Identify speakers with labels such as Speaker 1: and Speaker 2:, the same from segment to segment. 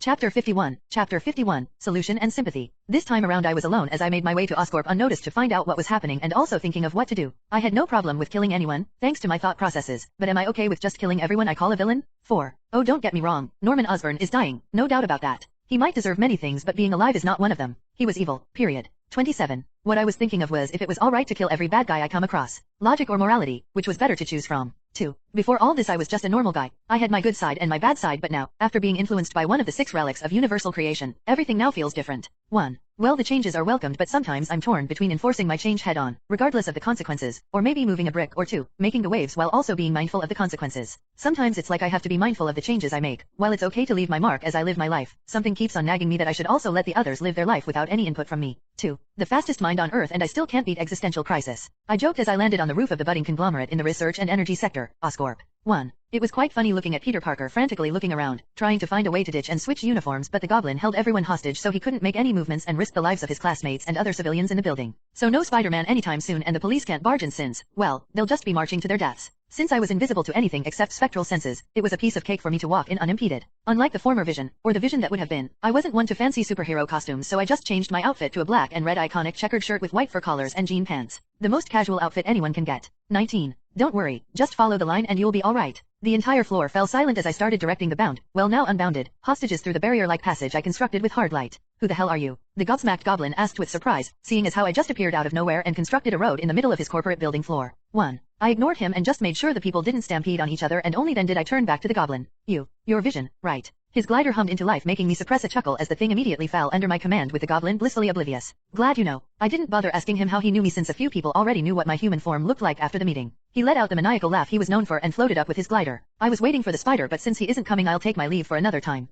Speaker 1: Chapter 51, Chapter 51, Solution and Sympathy. This time around I was alone as I made my way to Oscorp unnoticed to find out what was happening and also thinking of what to do. I had no problem with killing anyone, thanks to my thought processes, but am I okay with just killing everyone I call a villain? 4. Oh, don't get me wrong, Norman Osborn is dying, no doubt about that. He might deserve many things but being alive is not one of them. He was evil, period. 27. What I was thinking of was if it was alright to kill every bad guy I come across. Logic or morality, which was better to choose from. 2. Before all this I was just a normal guy. I had my good side and my bad side but now, after being influenced by one of the 6 relics of universal creation, everything now feels different. 1. Well, the changes are welcomed but sometimes I'm torn between enforcing my change head on, regardless of the consequences, or maybe moving a brick or two, making the waves while also being mindful of the consequences. Sometimes it's like I have to be mindful of the changes I make. While it's okay to leave my mark as I live my life, something keeps on nagging me that I should also let the others live their life without any input from me. 2. The fastest mind on Earth and I still can't beat existential crisis. I joked as I landed on the roof of the budding conglomerate in the research and energy sector, Oscorp. 1. It was quite funny looking at Peter Parker frantically looking around, trying to find a way to ditch and switch uniforms but the goblin held everyone hostage so he couldn't make any movements and risk the lives of his classmates and other civilians in the building. So no Spider-Man anytime soon and the police can't barge in since, well, they'll just be marching to their deaths. Since I was invisible to anything except spectral senses, it was a piece of cake for me to walk in unimpeded. Unlike the former Vision, or the Vision that would have been, I wasn't one to fancy superhero costumes so I just changed my outfit to a black and red iconic checkered shirt with white fur collars and jean pants. The most casual outfit anyone can get. 19. Don't worry, just follow the line and you'll be alright. The entire floor fell silent as I started directing the bound, well now unbounded, hostages through the barrier-like passage I constructed with hard light. Who the hell are you? The gobsmacked goblin asked with surprise, seeing as how I just appeared out of nowhere and constructed a road in the middle of his corporate building floor. 1. I ignored him and just made sure the people didn't stampede on each other and only then did I turn back to the goblin. Your Vision, right. His glider hummed into life making me suppress a chuckle as the thing immediately fell under my command with the goblin blissfully oblivious. Glad you know. I didn't bother asking him how he knew me since a few people already knew what my human form looked like after the meeting. He let out the maniacal laugh he was known for and floated up with his glider. I was waiting for the spider but since he isn't coming I'll take my leave for another time.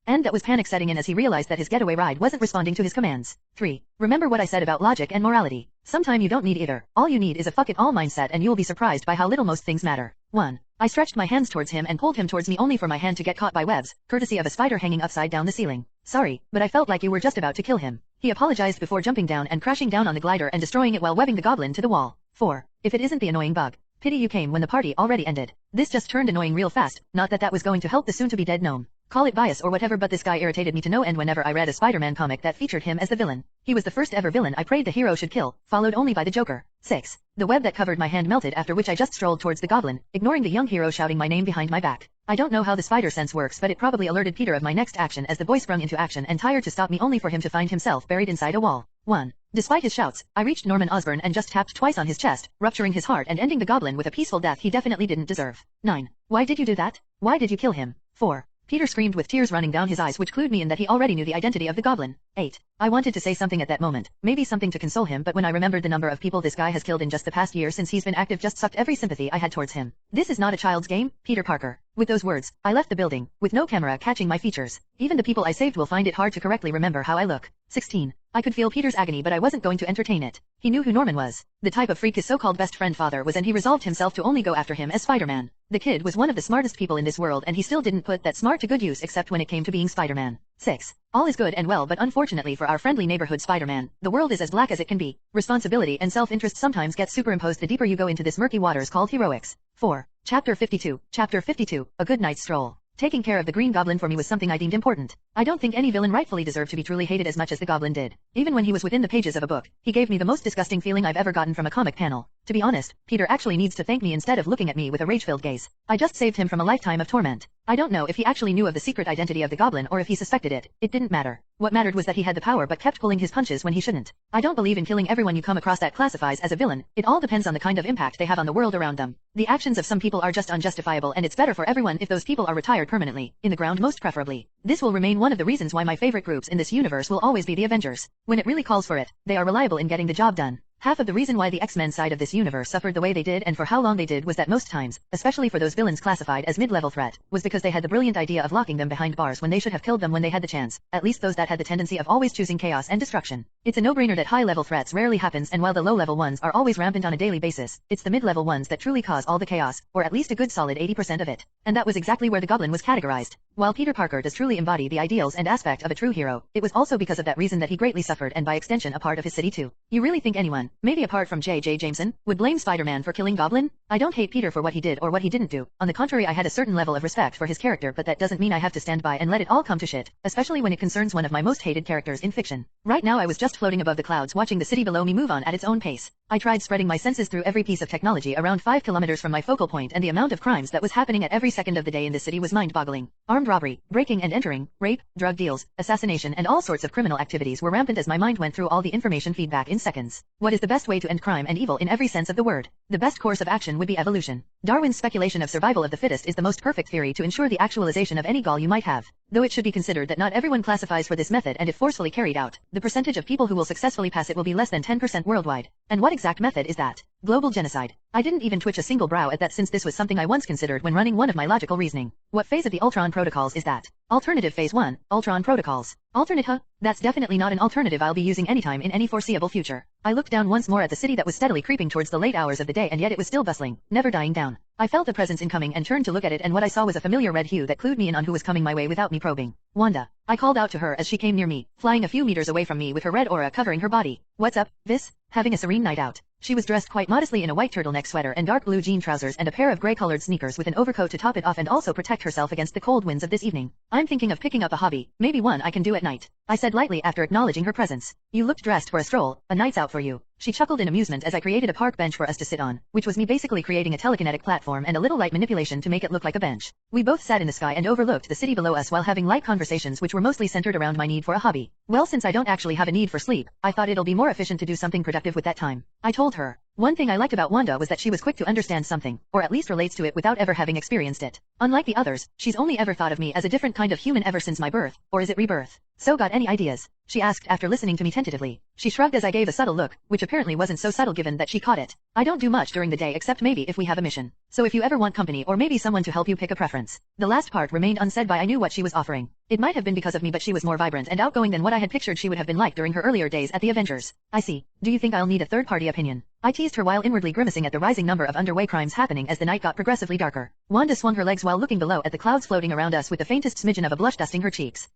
Speaker 1: And that was panic setting in as he realized that his getaway ride wasn't responding to his commands. 3. Remember what I said about logic and morality. Sometime you don't need either. All you need is a fuck it all mindset and you'll be surprised by how little most things matter. 1. I stretched my hands towards him and pulled him towards me only for my hand to get caught by webs, courtesy of a spider hanging upside down the ceiling. Sorry, but I felt like you were just about to kill him. He apologized before jumping down and crashing down on the glider and destroying it while webbing the goblin to the wall. 4. If it isn't the annoying bug. Pity you came when the party already ended. This just turned annoying real fast, not that that was going to help the soon-to-be-dead gnome. Call it bias or whatever but this guy irritated me to no end whenever I read a Spider-Man comic that featured him as the villain. He was the first ever villain I prayed the hero should kill, followed only by the Joker. 6. The web that covered my hand melted after which I just strolled towards the goblin, ignoring the young hero shouting my name behind my back. I don't know how the spider sense works but it probably alerted Peter of my next action as the boy sprung into action and tired to stop me only for him to find himself buried inside a wall. 1. Despite his shouts, I reached Norman Osborn and just tapped twice on his chest, rupturing his heart and ending the goblin with a peaceful death he definitely didn't deserve. 9. Why did you do that? Why did you kill him? 4. Peter screamed with tears running down his eyes which clued me in that he already knew the identity of the goblin. 8. I wanted to say something at that moment, maybe something to console him but when I remembered the number of people this guy has killed in just the past year since he's been active just sucked every sympathy I had towards him. This is not a child's game, Peter Parker. With those words, I left the building, with no camera catching my features. Even the people I saved will find it hard to correctly remember how I look. 16. I could feel Peter's agony but I wasn't going to entertain it. He knew who Norman was. The type of freak his so-called best friend father was and he resolved himself to only go after him as Spider-Man. The kid was one of the smartest people in this world and he still didn't put that smart to good use except when it came to being Spider-Man. 6. All is good and well but unfortunately for our friendly neighborhood Spider-Man, the world is as black as it can be. Responsibility and self-interest sometimes get superimposed the deeper you go into this murky waters called heroics. 4. Chapter 52. Chapter 52. A Good Night's Stroll. Taking care of the Green Goblin for me was something I deemed important. I don't think any villain rightfully deserved to be truly hated as much as the Goblin did. Even when he was within the pages of a book, he gave me the most disgusting feeling I've ever gotten from a comic panel. To be honest, Peter actually needs to thank me instead of looking at me with a rage-filled gaze. I just saved him from a lifetime of torment. I don't know if he actually knew of the secret identity of the Goblin or if he suspected it. It didn't matter. What mattered was that he had the power but kept pulling his punches when he shouldn't. I don't believe in killing everyone you come across that classifies as a villain. It all depends on the kind of impact they have on the world around them. The actions of some people are just unjustifiable and it's better for everyone if those people are retired permanently, in the ground most preferably. This will remain one of the reasons why my favorite groups in this universe will always be the Avengers. When it really calls for it, they are reliable in getting the job done. Half of the reason why the X-Men side of this universe suffered the way they did and for how long they did was that most times, especially for those villains classified as mid-level threat, was because they had the brilliant idea of locking them behind bars when they should have killed them when they had the chance, at least those that had the tendency of always choosing chaos and destruction. It's a no-brainer that high-level threats rarely happens, and while the low-level ones are always rampant on a daily basis, it's the mid-level ones that truly cause all the chaos, or at least a good solid 80% of it. And that was exactly where the goblin was categorized. While Peter Parker does truly embody the ideals and aspect of a true hero, it was also because of that reason that he greatly suffered, and by extension a part of his city too. You really think anyone, maybe apart from J.J. Jameson, would blame Spider-Man for killing Goblin? I don't hate Peter for what he did or what he didn't do. On the contrary, I had a certain level of respect for his character, but that doesn't mean I have to stand by and let it all come to shit, especially when it concerns one of my most hated characters in fiction. Right now I was just floating above the clouds watching the city below me move on at its own pace. I tried spreading my senses through every piece of technology around 5 kilometers from my focal point, and the amount of crimes that was happening at every second of the day in this city was mind-boggling. Armed robbery, breaking and entering, rape, drug deals, assassination, and all sorts of criminal activities were rampant as my mind went through all the information feedback in seconds. What is the best way to end crime and evil in every sense of the word? The best course of action would be evolution. Darwin's speculation of survival of the fittest is the most perfect theory to ensure the actualization of any goal you might have. Though it should be considered that not everyone classifies for this method, and if forcefully carried out, the percentage of people who will successfully pass it will be less than 10% worldwide. And what exact method is that? Global genocide. I didn't even twitch a single brow at that, since this was something I once considered when running one of my logical reasoning. What phase of the Ultron protocols is that? Alternative phase 1, Ultron protocols. Alternate, huh? That's definitely not an alternative I'll be using anytime in any foreseeable future. I looked down once more at the city that was steadily creeping towards the late hours of the day, and yet it was still bustling, never dying down. I felt a presence incoming and turned to look at it, and what I saw was a familiar red hue that clued me in on who was coming my way without me probing. Wanda. I called out to her as she came near me, flying a few meters away from me with her red aura covering her body. What's up, Vis? Having a serene night out. She was dressed quite modestly in a white turtleneck sweater and dark blue jean trousers and a pair of gray-colored sneakers with an overcoat to top it off and also protect herself against the cold winds of this evening. I'm thinking of picking up a hobby, maybe one I can do at night, I said lightly after acknowledging her presence. You looked dressed for a stroll, a night's out for you. She chuckled in amusement as I created a park bench for us to sit on, which was me basically creating a telekinetic platform and a little light manipulation to make it look like a bench. We both sat in the sky and overlooked the city below us while having light conversations which were mostly centered around my need for a hobby. Well, since I don't actually have a need for sleep, I thought it'll be more efficient to do something productive with that time. I told her. One thing I liked about Wanda was that she was quick to understand something, or at least relates to it without ever having experienced it. Unlike the others, she's only ever thought of me as a different kind of human ever since my birth, or is it rebirth? So got any ideas? She asked after listening to me tentatively. She shrugged as I gave a subtle look, which apparently wasn't so subtle given that she caught it. I don't do much during the day except maybe if we have a mission. So if you ever want company or maybe someone to help you pick a preference. The last part remained unsaid by I knew what she was offering. It might have been because of me, but she was more vibrant and outgoing than what I had pictured she would have been like during her earlier days at the Avengers. I see. Do you think I'll need a third-party opinion? I teased her while inwardly grimacing at the rising number of underway crimes happening as the night got progressively darker. Wanda swung her legs while looking below at the clouds floating around us with the faintest smidgen of a blush dusting her cheeks.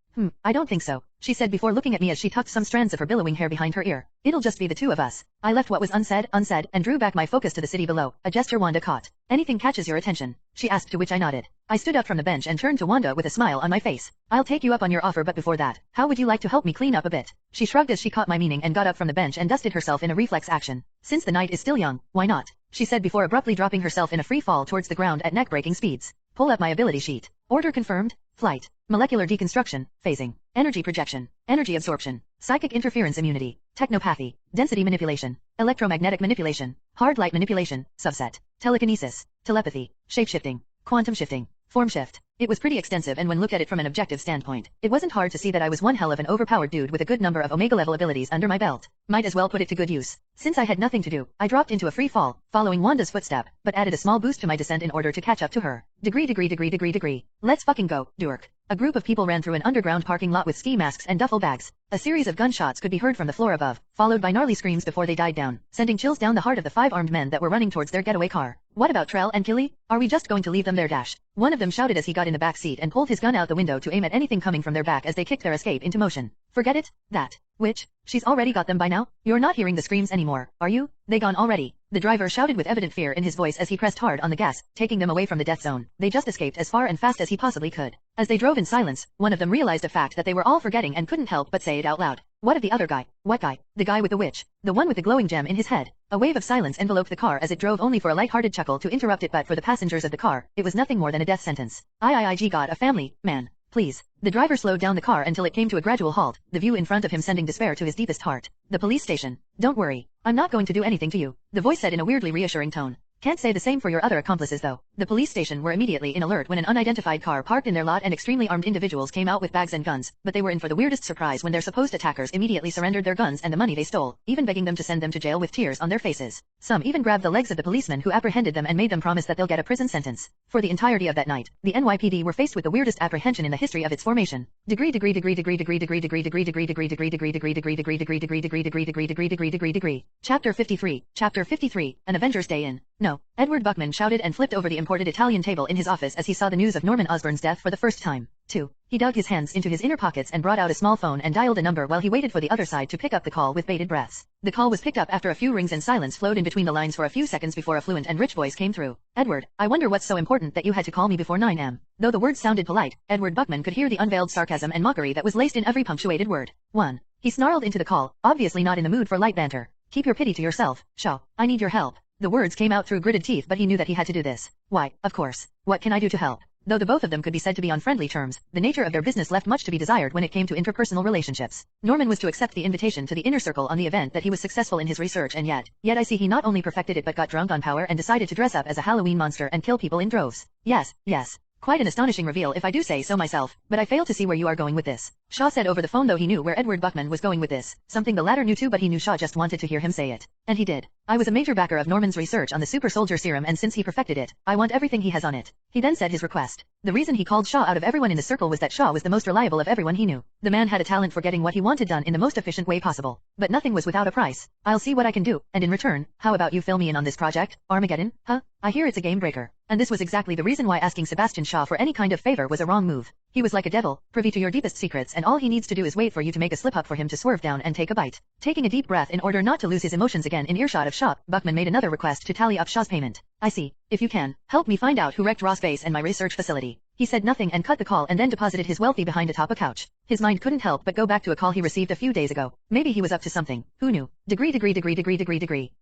Speaker 1: I don't think so, she said before looking at me as she tucked some strands of her billowing hair behind her ear. It'll just be the two of us. I left what was unsaid, and drew back my focus to the city below, a gesture Wanda caught. Anything catches your attention? She asked, to which I nodded. I stood up from the bench and turned to Wanda with a smile on my face. I'll take you up on your offer, but before that, how would you like to help me clean up a bit? She shrugged as she caught my meaning and got up from the bench and dusted herself in a reflex action. Since the night is still young, why not? She said before abruptly dropping herself in a free fall towards the ground at neck-breaking speeds. Pull up my ability sheet. Order confirmed. Flight. Molecular deconstruction. Phasing. Energy projection. Energy absorption. Psychic interference immunity. Technopathy. Density manipulation. Electromagnetic manipulation. Hard light manipulation. Subset. Telekinesis. Telepathy. Shapeshifting. Quantum shifting. Form shift. It was pretty extensive, and when looked at it from an objective standpoint, it wasn't hard to see that I was one hell of an overpowered dude with a good number of Omega-level abilities under my belt. Might as well put it to good use. Since I had nothing to do, I dropped into a free fall, following Wanda's footstep, but added a small boost to my descent in order to catch up to her. Degree. Let's fucking go, Durk. A group of people ran through an underground parking lot with ski masks and duffel bags. A series of gunshots could be heard from the floor above, followed by gnarly screams before they died down, sending chills down the heart of the 5 armed men that were running towards their getaway car. What about Trell and Killy? Are we just going to leave them there? One of them shouted as he got in the back seat and pulled his gun out the window to aim at anything coming from their back as they kicked their escape into motion. Forget it. That. Which? She's already got them by now? You're not hearing the screams anymore, are you? They gone already. The driver shouted with evident fear in his voice as he pressed hard on the gas, taking them away from the death zone. They just escaped as far and fast as he possibly could. As they drove in silence, one of them realized a fact that they were all forgetting and couldn't help but say it out loud. What of the other guy? What guy? The guy with the witch. The one with the glowing gem in his head. A wave of silence enveloped the car as it drove, only for a light-hearted chuckle to interrupt it, but for the passengers of the car, it was nothing more than a death sentence. I got a family, man. Please. The driver slowed down the car until it came to a gradual halt, the view in front of him sending despair to his deepest heart. The police station. Don't worry. I'm not going to do anything to you, the voice said in a weirdly reassuring tone. Can't say the same for your other accomplices though. The police station were immediately in alert when an unidentified car parked in their lot and extremely armed individuals came out with bags and guns, but they were in for the weirdest surprise when their supposed attackers immediately surrendered their guns and the money they stole, even begging them to send them to jail with tears on their faces. Some even grabbed the legs of the policemen who apprehended them and made them promise that they'll get a prison sentence. For the entirety of that night, the NYPD were faced with the weirdest apprehension in the history of its formation. Chapter 53. Chapter 53. An Avengers Day in. No. Edward Buckman shouted and flipped over the imported Italian table in his office as he saw the news of Norman Osborn's death for the first time. 2. He dug his hands into his inner pockets and brought out a small phone and dialed a number while he waited for the other side to pick up the call with bated breaths. The call was picked up after a few rings and silence flowed in between the lines for a few seconds before a fluent and rich voice came through. Edward, I wonder what's so important that you had to call me before 9 am. Though the words sounded polite, Edward Buckman could hear the unveiled sarcasm and mockery that was laced in every punctuated word. 1. He snarled into the call, obviously not in the mood for light banter. Keep your pity to yourself, Shaw. I need your help. The words came out through gritted teeth, but he knew that he had to do this. Why, of course. What can I do to help? Though the both of them could be said to be on friendly terms, the nature of their business left much to be desired when it came to interpersonal relationships. Norman was to accept the invitation to the inner circle on the event that he was successful in his research, and yet I see he not only perfected it but got drunk on power and decided to dress up as a Halloween monster and kill people in droves. Yes. Quite an astonishing reveal if I do say so myself, but I fail to see where you are going with this. Shaw said over the phone, though he knew where Edward Buckman was going with this, something the latter knew too, but he knew Shaw just wanted to hear him say it. And he did. I was a major backer of Norman's research on the super soldier serum, and since he perfected it, I want everything he has on it. He then said his request. The reason he called Shaw out of everyone in the circle was that Shaw was the most reliable of everyone he knew. The man had a talent for getting what he wanted done in the most efficient way possible. But nothing was without a price. I'll see what I can do, and in return, how about you fill me in on this project, Armageddon? Huh? I hear it's a game breaker. And this was exactly the reason why asking Sebastian Shaw for any kind of favor was a wrong move. He was like a devil, privy to your deepest secrets, and all he needs to do is wait for you to make a slip-up for him to swerve down and take a bite. Taking a deep breath in order not to lose his emotions again in earshot of Shaw, Buckman made another request to tally up Shaw's payment. I see. If you can, help me find out who wrecked Ross Base and my research facility. He said nothing and cut the call and then deposited his wealthy behind atop a couch. His mind couldn't help but go back to a call he received a few days ago. Maybe he was up to something. Who knew?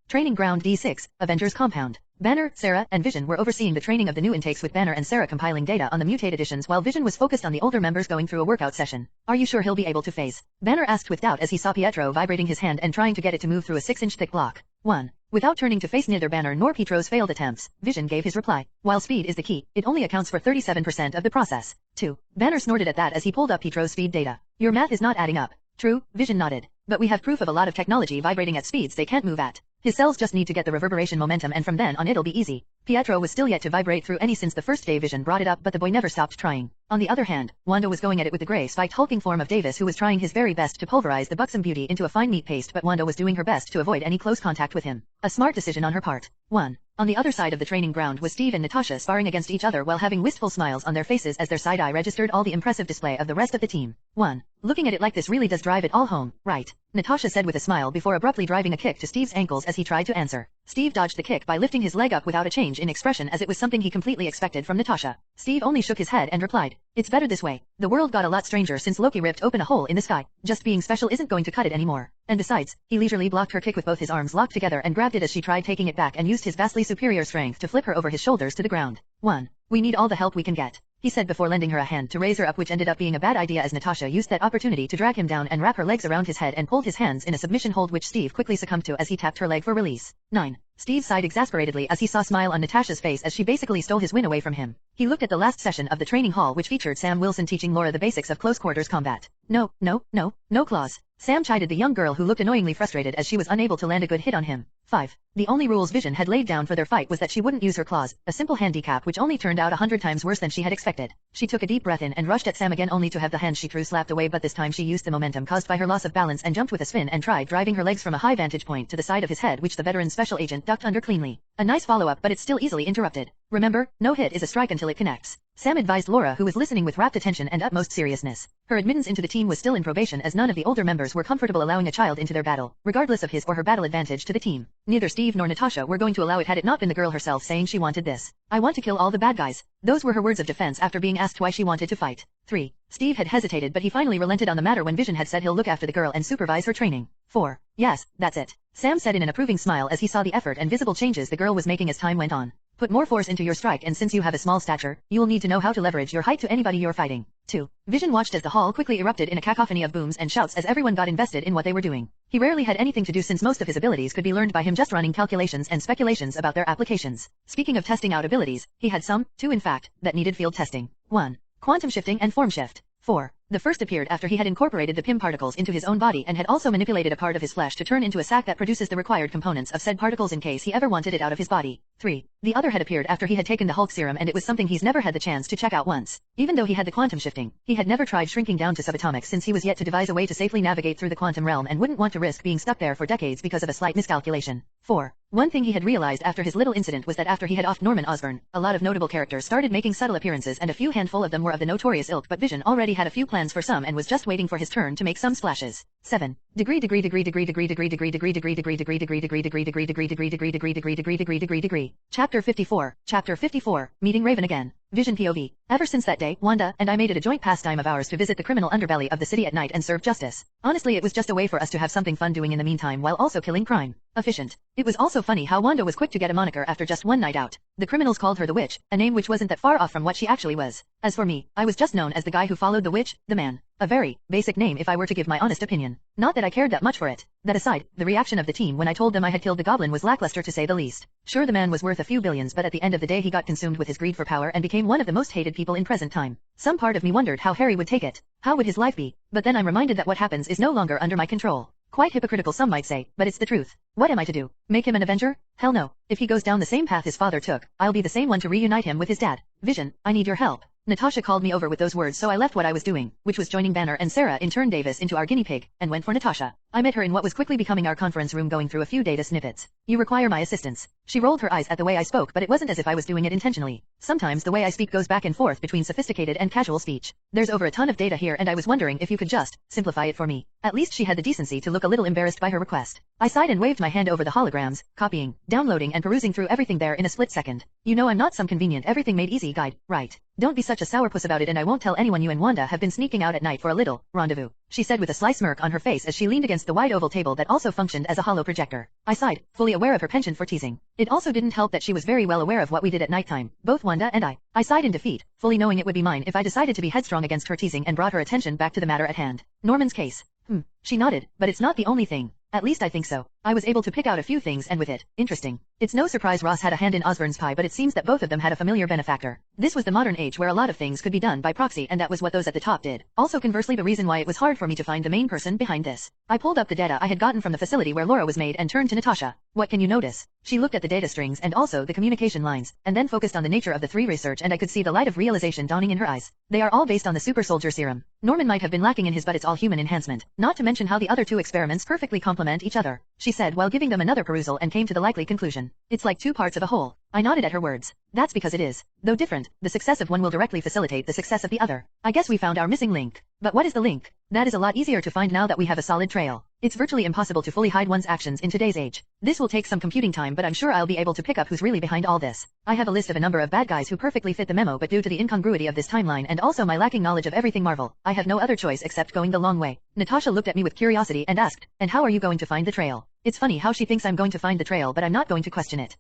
Speaker 1: Training Ground D6, Avengers Compound. Banner, Sarah, and Vision were overseeing the training of the new intakes, with Banner and Sarah compiling data on the mutate editions while Vision was focused on the older members going through a workout session. Are you sure he'll be able to phase? Banner asked with doubt as he saw Pietro vibrating his hand and trying to get it to move through a 6-inch thick block. 1. Without turning to face neither Banner nor Pietro's failed attempts, Vision gave his reply. While speed is the key, it only accounts for 37% of the process. 2. Banner snorted at that as he pulled up Pietro's speed data. Your math is not adding up. True, Vision nodded. But we have proof of a lot of technology vibrating at speeds they can't move at. His cells just need to get the reverberation momentum, and from then on it'll be easy. Pietro was still yet to vibrate through any since the first day Vision brought it up, but the boy never stopped trying. On the other hand, Wanda was going at it with the grey spiked hulking form of Davis, who was trying his very best to pulverize the buxom beauty into a fine meat paste, but Wanda was doing her best to avoid any close contact with him. A smart decision on her part. 1. On the other side of the training ground was Steve and Natasha sparring against each other while having wistful smiles on their faces as their side eye registered all the impressive display of the rest of the team. 1. Looking at it like this really does drive it all home, right? Natasha said with a smile before abruptly driving a kick to Steve's ankles as he tried to answer. Steve dodged the kick by lifting his leg up without a change in expression, as it was something he completely expected from Natasha. Steve only shook his head and replied, "It's better this way. The world got a lot stranger since Loki ripped open a hole in the sky. Just being special isn't going to cut it anymore." And besides, he leisurely blocked her kick with both his arms locked together and grabbed it as she tried taking it back and used his vastly superior strength to flip her over his shoulders to the ground. 1. We need all the help we can get, he said before lending her a hand to raise her up, which ended up being a bad idea as Natasha used that opportunity to drag him down and wrap her legs around his head and pulled his hands in a submission hold, which Steve quickly succumbed to as he tapped her leg for release. 9. Steve sighed exasperatedly as he saw a smile on Natasha's face as she basically stole his win away from him. He looked at the last session of the training hall, which featured Sam Wilson teaching Laura the basics of close quarters combat. No claws. Sam chided the young girl, who looked annoyingly frustrated as she was unable to land a good hit on him. 5. The only rules Vision had laid down for their fight was that she wouldn't use her claws, a simple handicap which only turned out 100 times worse than she had expected. She took a deep breath in and rushed at Sam again, only to have the hand she threw slapped away, but this time she used the momentum caused by her loss of balance and jumped with a spin and tried driving her legs from a high vantage point to the side of his head, which the veteran special agent ducked under cleanly. A nice follow-up, but it's still easily interrupted. Remember, no hit is a strike until it connects, Sam advised Laura, who was listening with rapt attention and utmost seriousness. Her admittance into the team was still in probation, as none of the older members were comfortable allowing a child into their battle, regardless of his or her battle advantage to the team. Neither Steve nor Natasha were going to allow it, had it not been the girl herself saying she wanted this. "I want to kill all the bad guys." Those were her words of defense after being asked why she wanted to fight. 3. Steve had hesitated, but he finally relented on the matter when Vision had said he'll look after the girl and supervise her training. 4. Yes, that's it, Sam said in an approving smile as he saw the effort and visible changes the girl was making as time went on. Put more force into your strike, and since you have a small stature, you will need to know how to leverage your height to anybody you're fighting. 2. Vision watched as the hall quickly erupted in a cacophony of booms and shouts as everyone got invested in what they were doing. He rarely had anything to do since most of his abilities could be learned by him just running calculations and speculations about their applications. Speaking of testing out abilities, he had some, two in fact, that needed field testing. 1. Quantum shifting and form shift. 4. The first appeared after he had incorporated the PIM particles into his own body and had also manipulated a part of his flesh to turn into a sac that produces the required components of said particles in case he ever wanted it out of his body. 3. The other had appeared after he had taken the Hulk serum, and it was something he's never had the chance to check out once. Even though he had the quantum shifting, he had never tried shrinking down to subatomic since he was yet to devise a way to safely navigate through the quantum realm and wouldn't want to risk being stuck there for decades because of a slight miscalculation. 4. One thing he had realized after his little incident was that after he had offed Norman Osborn, a lot of notable characters started making subtle appearances, and a few handful of them were of the notorious ilk, but Vision already had a few plans for some and was just waiting for his turn to make some splashes. 7. Degree. Chapter 54. Chapter 54. Meeting Raven again. Vision POV. Ever since that day, Wanda and I made it a joint pastime of ours to visit the criminal underbelly of the city at night and serve justice. Honestly, it was just a way for us to have something fun doing in the meantime while also killing crime. Efficient. It was also funny how Wanda was quick to get a moniker after just one night out. The criminals called her the Witch, a name which wasn't that far off from what she actually was. As for me, I was just known as the guy who followed the witch, the man. A very basic name if I were to give my honest opinion. Not that I cared that much for it. That aside, the reaction of the team when I told them I had killed the goblin was lackluster to say the least. Sure, the man was worth a few billions, but at the end of the day he got consumed with his greed for power and became one of the most hated people in present time. Some part of me wondered how Harry would take it. How would his life be? But then I'm reminded that what happens is no longer under my control. Quite hypocritical some might say, but it's the truth. What am I to do? Make him an Avenger? Hell no. If he goes down the same path his father took, I'll be the same one to reunite him with his dad. Vision, I need your help. Natasha called me over with those words, so I left what I was doing, which was joining Banner and Sarah in turn Davis into our guinea pig, and went for Natasha. I met her in what was quickly becoming our conference room going through a few data snippets. You require my assistance. She rolled her eyes at the way I spoke, but it wasn't as if I was doing it intentionally. Sometimes the way I speak goes back and forth between sophisticated and casual speech. There's over a ton of data here, and I was wondering if you could just simplify it for me. At least she had the decency to look a little embarrassed by her request. I sighed and waved my hand over the holograms, copying, downloading and perusing through everything there in a split second. You know I'm not some convenient everything made easy guide, right? Don't be such a sourpuss about it, and I won't tell anyone you and Wanda have been sneaking out at night for a little rendezvous, she said with a sly smirk on her face as she leaned against the wide oval table that also functioned as a hollow projector. I sighed, fully aware of her penchant for teasing. It also didn't help that she was very well aware of what we did at nighttime, both Wanda and I. I sighed in defeat, fully knowing it would be mine if I decided to be headstrong against her teasing and brought her attention back to the matter at hand. Norman's case. She nodded, but it's not the only thing. At least I think so. I was able to pick out a few things, and with it, interesting. It's no surprise Ross had a hand in Osborn's pie, but it seems that both of them had a familiar benefactor. This was the modern age where a lot of things could be done by proxy, and that was what those at the top did. Also conversely, the reason why it was hard for me to find the main person behind this. I pulled up the data I had gotten from the facility where Laura was made and turned to Natasha. What can you notice? She looked at the data strings and also the communication lines, and then focused on the nature of the three research, and I could see the light of realization dawning in her eyes. They are all based on the super soldier serum. Norman might have been lacking in his, but it's all human enhancement, not to mention how the other two experiments perfectly complement each other, she said while giving them another perusal, and came to the likely conclusion. It's like two parts of a whole. I nodded at her words. That's because it is. Though different, the success of one will directly facilitate the success of the other. I guess we found our missing link. But what is the link? That is a lot easier to find now that we have a solid trail. It's virtually impossible to fully hide one's actions in today's age. This will take some computing time, but I'm sure I'll be able to pick up who's really behind all this. I have a list of a number of bad guys who perfectly fit the memo, but due to the incongruity of this timeline and also my lacking knowledge of everything Marvel, I have no other choice except going the long way. Natasha looked at me with curiosity and asked, and how are you going to find the trail? It's funny how she thinks I'm going to find the trail, but I'm not going to question it.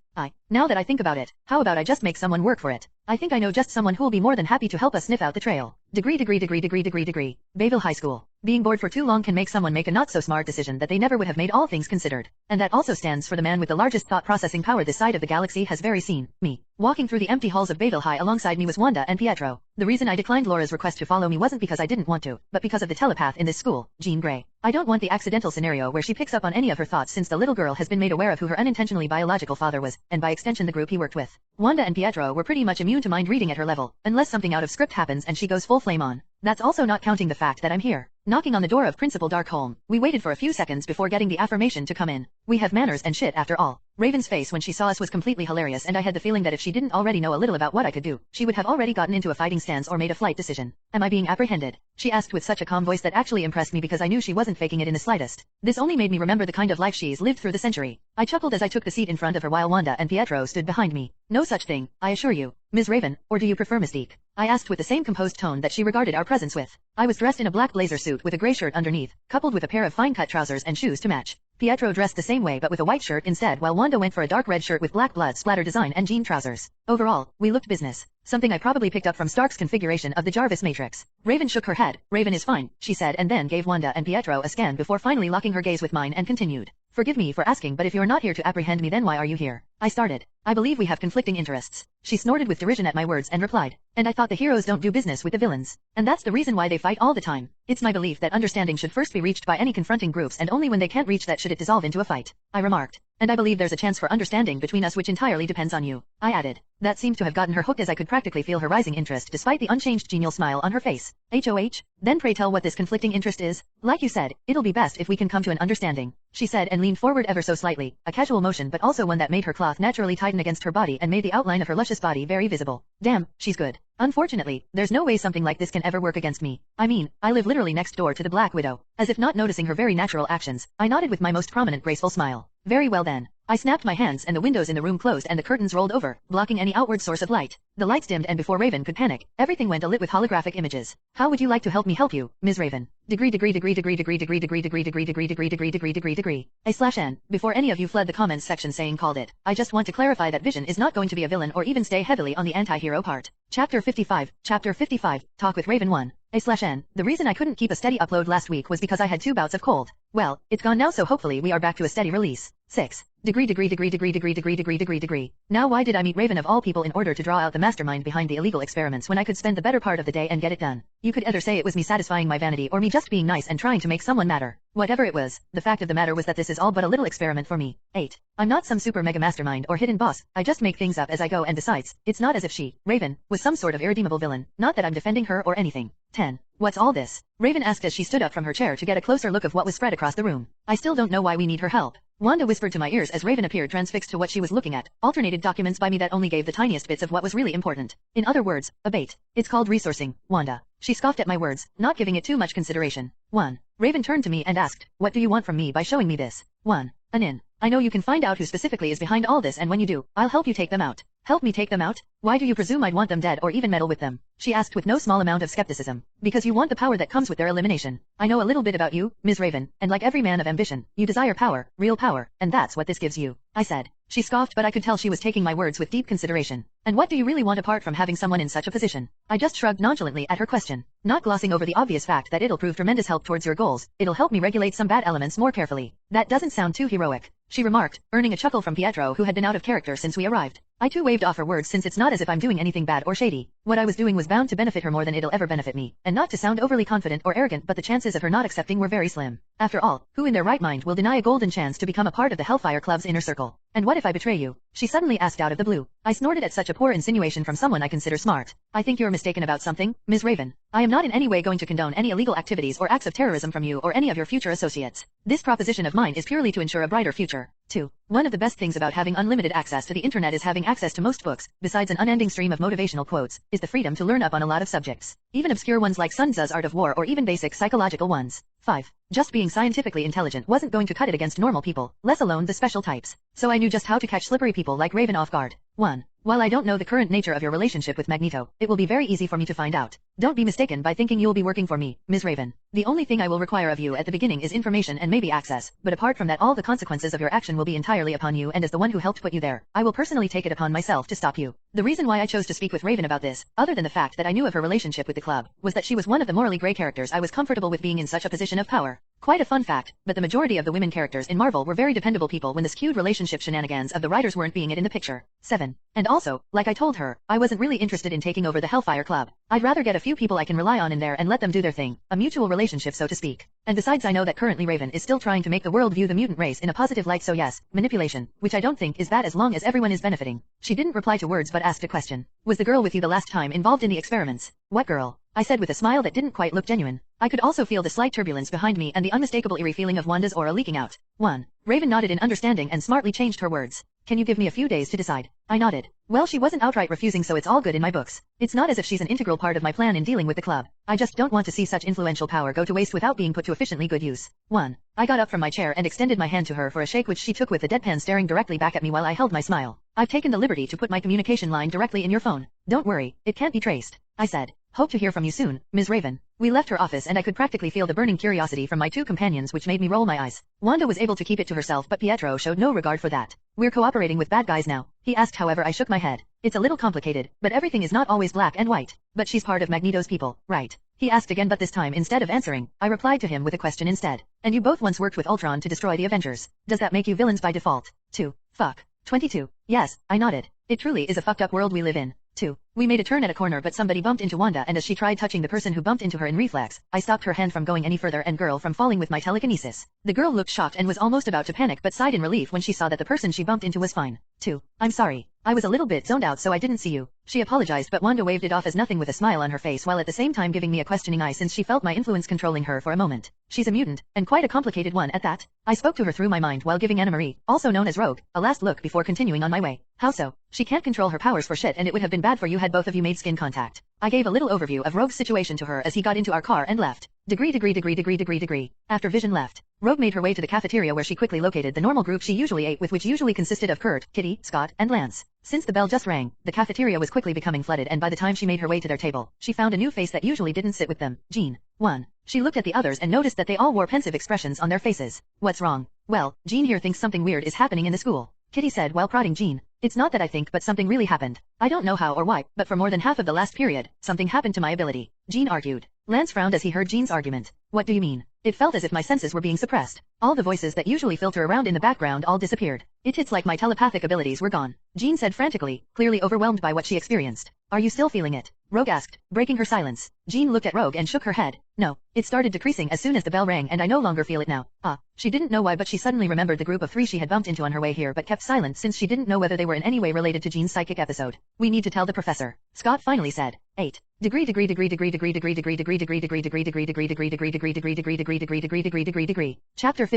Speaker 1: Now that I think about it, how about I just make someone work for it? I think I know just someone who'll be more than happy to help us sniff out the trail. Degree. Bayville High School. Being bored for too long can make someone make a not so smart decision that they never would have made, all things considered. And that also stands for the man with the largest thought processing power this side of the galaxy has very seen, me. Walking through the empty halls of Bayville High alongside me was Wanda and Pietro. The reason I declined Laura's request to follow me wasn't because I didn't want to, but because of the telepath in this school, Jean Grey. I don't want the accidental scenario where she picks up on any of her thoughts, since the little girl has been made aware of who her unintentionally biological father was, and by extension the group he worked with. Wanda and Pietro were pretty much immune to mind reading at her level, unless something out of script happens and she goes full flame on. That's also not counting the fact that I'm here, knocking on the door of Principal Darkholme. We waited for a few seconds before getting the affirmation to come in. We have manners and shit after all. Raven's face when she saw us was completely hilarious, and I had the feeling that if she didn't already know a little about what I could do, she would have already gotten into a fighting stance or made a flight decision. Am I being apprehended? She asked with such a calm voice that actually impressed me because I knew she wasn't faking it in the slightest. This only made me remember the kind of life she's lived through the century. I chuckled as I took the seat in front of her while Wanda and Pietro stood behind me. No such thing, I assure you, Ms. Raven, or do you prefer Mystique? I asked with the same composed tone that she regarded our presence with. I was dressed in a black blazer suit with a gray shirt underneath, coupled with a pair of fine-cut trousers and shoes to match. Pietro dressed the same way but with a white shirt instead, while Wanda went for a dark red shirt with black blood splatter design and jean trousers. Overall, we looked business. Something I probably picked up from Stark's configuration of the Jarvis Matrix. Raven shook her head. Raven is fine, she said, and then gave Wanda and Pietro a scan before finally locking her gaze with mine and continued. Forgive me for asking, but if you're not here to apprehend me, then why are you here? I started. I believe we have conflicting interests. She snorted with derision at my words and replied. And I thought the heroes don't do business with the villains. And that's the reason why they fight all the time. It's my belief that understanding should first be reached by any confronting groups, and only when they can't reach that should it dissolve into a fight. I remarked. And I believe there's a chance for understanding between us which entirely depends on you. I added. That seemed to have gotten her hooked, as I could practically feel her rising interest despite the unchanged genial smile on her face. HOH? Then pray tell what this conflicting interest is? Like you said, it'll be best if we can come to an understanding, she said and leaned forward ever so slightly, a casual motion but also one that made her cloth naturally tighten against her body and made the outline of her luscious body very visible. Damn, she's good. Unfortunately, there's no way something like this can ever work against me. I mean, I live literally next door to the Black Widow. As if not noticing her very natural actions, I nodded with my most prominent graceful smile. Very well then. I snapped my hands and the windows in the room closed and the curtains rolled over, blocking any outward source of light. The lights dimmed and before Raven could panic, everything went alit with holographic images. How would you like to help me help you, Ms. Raven? Degree. A/N. Before any of you fled the comments section saying called it, I just want to clarify that Vision is not going to be a villain or even stay heavily on the anti-hero part. Chapter 55, Talk with Raven 1. A/N. The reason I couldn't keep a steady upload last week was because I had 2 bouts of cold. Well, it's gone now, so hopefully we are back to a steady release. 6. Degree. Now why did I meet Raven of all people in order to draw out the mastermind behind the illegal experiments when I could spend the better part of the day and get it done? You could either say it was me satisfying my vanity or me just being nice and trying to make someone matter. Whatever it was, the fact of the matter was that this is all but a little experiment for me. 8. I'm not some super mega mastermind or hidden boss, I just make things up as I go, and besides, it's not as if she, Raven, was some sort of irredeemable villain, not that I'm defending her or anything. 10. What's all this? Raven asked as she stood up from her chair to get a closer look of what was spread across the room. I still don't know why we need her help. Wanda whispered to my ears as Raven appeared transfixed to what she was looking at, alternated documents by me that only gave the tiniest bits of what was really important. In other words, a bait. It's called resourcing, Wanda. She scoffed at my words, not giving it too much consideration. 1. Raven turned to me and asked, what do you want from me by showing me this? 1. Anin. I know you can find out who specifically is behind all this, and when you do, I'll help you take them out. Help me take them out? Why do you presume I'd want them dead or even meddle with them? She asked with no small amount of skepticism. Because you want the power that comes with their elimination. I know a little bit about you, Ms. Raven, and like every man of ambition, you desire power, real power, and that's what this gives you. I said. She scoffed, but I could tell she was taking my words with deep consideration. And what do you really want apart from having someone in such a position? I just shrugged nonchalantly at her question, not glossing over the obvious fact that it'll prove tremendous help towards your goals. It'll help me regulate some bad elements more carefully. That doesn't sound too heroic, she remarked, earning a chuckle from Pietro, who had been out of character since we arrived. I too waved off her words, since it's not as if I'm doing anything bad or shady. What I was doing was bound to benefit her more than it'll ever benefit me, and not to sound overly confident or arrogant, but the chances of her not accepting were very slim. After all, who in their right mind will deny a golden chance to become a part of the Hellfire Club's inner circle? And what if I betray you? She suddenly asked out of the blue. I snorted at such a poor insinuation from someone I consider smart. I think you're mistaken about something, Ms. Raven. I am not in any way going to condone any illegal activities or acts of terrorism from you or any of your future associates. This proposition of mine is purely to ensure a brighter future. 2. One of the best things about having unlimited access to the internet is having access to most books, besides an unending stream of motivational quotes, is the freedom to learn up on a lot of subjects. Even obscure ones like Sun Tzu's Art of War or even basic psychological ones. 5. Just being scientifically intelligent wasn't going to cut it against normal people, let alone the special types. So I knew just how to catch slippery people like Raven off guard. 1. While I don't know the current nature of your relationship with Magneto, it will be very easy for me to find out. Don't be mistaken by thinking you'll be working for me, Ms. Raven. The only thing I will require of you at the beginning is information and maybe access, but apart from that all the consequences of your action will be entirely upon you, and as the one who helped put you there, I will personally take it upon myself to stop you. The reason why I chose to speak with Raven about this, other than the fact that I knew of her relationship with the club, was that she was one of the morally gray characters I was comfortable with being in such a position of power. Quite a fun fact, but the majority of the women characters in Marvel were very dependable people when the skewed relationship shenanigans of the writers weren't being it in the picture. 7. And also, like I told her, I wasn't really interested in taking over the Hellfire Club. I'd rather get a few people I can rely on in there and let them do their thing, a mutual relationship so to speak. And besides, I know that currently Raven is still trying to make the world view the mutant race in a positive light, so yes, manipulation, which I don't think is bad as long as everyone is benefiting. She didn't reply to words but asked a question. Was the girl with you the last time involved in the experiments? What girl? I said with a smile that didn't quite look genuine. I could also feel the slight turbulence behind me and the unmistakable eerie feeling of Wanda's aura leaking out. 1. Raven nodded in understanding and smartly changed her words. Can you give me a few days to decide? I nodded. Well, she wasn't outright refusing, so it's all good in my books. It's not as if she's an integral part of my plan in dealing with the club. I just don't want to see such influential power go to waste without being put to efficiently good use. 1. I got up from my chair and extended my hand to her for a shake, which she took with the deadpan staring directly back at me while I held my smile. I've taken the liberty to put my communication line directly in your phone. Don't worry, it can't be traced, I said. Hope to hear from you soon, Ms. Raven. We left her office and I could practically feel the burning curiosity from my two companions which made me roll my eyes. Wanda was able to keep it to herself but Pietro showed no regard for that. We're cooperating with bad guys now, he asked. However, I shook my head. It's a little complicated, but everything is not always black and white. But she's part of Magneto's people, right? He asked again, but this time instead of answering, I replied to him with a question instead. And you both once worked with Ultron to destroy the Avengers. Does that make you villains by default? 2. Fuck. 22. Yes, I nodded. It truly is a fucked up world we live in. 2. We made a turn at a corner but somebody bumped into Wanda, and as she tried touching the person who bumped into her in reflex, I stopped her hand from going any further and girl from falling with my telekinesis. The girl looked shocked and was almost about to panic but sighed in relief when she saw that the person she bumped into was fine. 2. I'm sorry. I was a little bit zoned out so I didn't see you. She apologized but Wanda waved it off as nothing with a smile on her face while at the same time giving me a questioning eye since she felt my influence controlling her for a moment. She's a mutant, and quite a complicated one at that. I spoke to her through my mind while giving Anna Marie, also known as Rogue, a last look before continuing on my way. How so? She can't control her powers for shit and it would have been bad for you had both of you made skin contact. I gave a little overview of Rogue's situation to her as he got into our car and left. Degree. After Vision left, Rogue made her way to the cafeteria where she quickly located the normal group she usually ate with, which usually consisted of Kurt, Kitty, Scott, and Lance. Since the bell just rang, the cafeteria was quickly becoming flooded and by the time she made her way to their table, she found a new face that usually didn't sit with them, Jean. 1. She looked at the others and noticed that they all wore pensive expressions on their faces. What's wrong? Well, Jean here thinks something weird is happening in the school, Kitty said while prodding Jean. It's not that I think, but something really happened. I don't know how or why, but for more than half of the last period, something happened to my ability, Jean argued. Lance frowned as he heard Jean's argument. What do you mean? It felt as if my senses were being suppressed. All the voices that usually filter around in the background all disappeared. It's like my telepathic abilities were gone, Jean said frantically, clearly overwhelmed by what she experienced. Are you still feeling it? Rogue asked, breaking her silence. Jean looked at Rogue and shook her head. No, it started decreasing as soon as the bell rang and I no longer feel it now. She didn't know why but she suddenly remembered the group of 3 she had bumped into on her way here but kept silent since she didn't know whether they were in any way related to Jean's psychic episode. We need to tell the professor, Scott finally said. 8. Degree. Chapter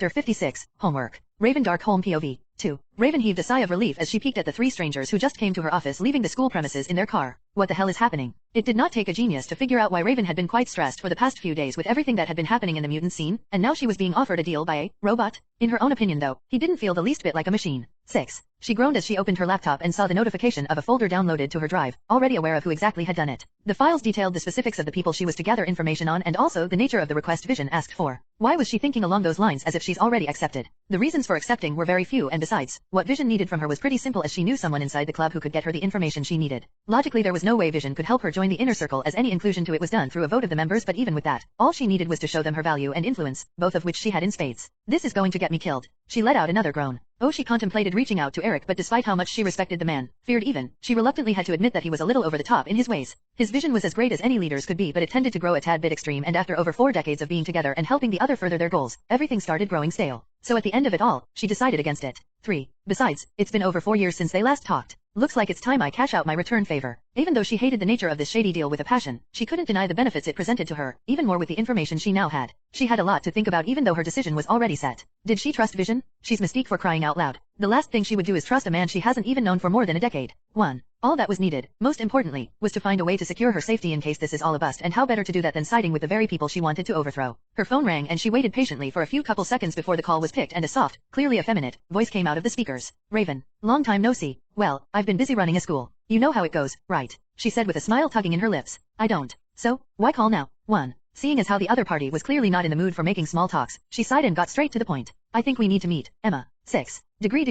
Speaker 1: 56, Homework. Raven Darkholme POV. 2. Raven heaved a sigh of relief as she peeked at the 3 strangers who just came to her office leaving the school premises in their car. What the hell is happening? It did not take a genius to figure out why Raven had been quite stressed for the past few days with everything that had been happening in the mutant scene, and now she was being offered a deal by a robot. In her own opinion though, he didn't feel the least bit like a machine. 6. She groaned as she opened her laptop and saw the notification of a folder downloaded to her drive, already aware of who exactly had done it. The files detailed the specifics of the people she was to gather information on and also the nature of the request Vision asked for. Why was she thinking along those lines as if she's already accepted? The reasons for accepting were very few and besides, what Vision needed from her was pretty simple as she knew someone inside the club who could get her the information she needed. Logically there was no way Vision could help her join the inner circle as any inclusion to it was done through a vote of the members, but even with that, all she needed was to show them her value and influence, both of which she had in spades. This is going to get me killed. She let out another groan. She contemplated reaching out to Eric but despite how much she respected the man, feared even, she reluctantly had to admit that he was a little over the top in his ways. His vision was as great as any leader's could be but it tended to grow a tad bit extreme and after over 4 decades of being together and helping the other further their goals, everything started growing stale. So at the end of it all, she decided against it. 3. Besides, it's been over 4 years since they last talked. Looks like it's time I cash out my return favor. Even though she hated the nature of this shady deal with a passion, she couldn't deny the benefits it presented to her, even more with the information she now had. She had a lot to think about even though her decision was already set. Did she trust Vision? She's Mystique for crying out loud. The last thing she would do is trust a man she hasn't even known for more than a decade. 1. All that was needed, most importantly, was to find a way to secure her safety in case this is all a bust, and how better to do that than siding with the very people she wanted to overthrow. Her phone rang and she waited patiently for a few couple seconds before the call was picked and a soft, clearly effeminate, voice came out of the speakers. Raven. Long time no see. Well, I've been busy running a school. You know how it goes, right? She said with a smile tugging in her lips. I don't. So, why call now? 1. Seeing as how the other party was clearly not in the mood for making small talks, she sighed and got straight to the point. I think we need to meet, Emma. 6. Degree.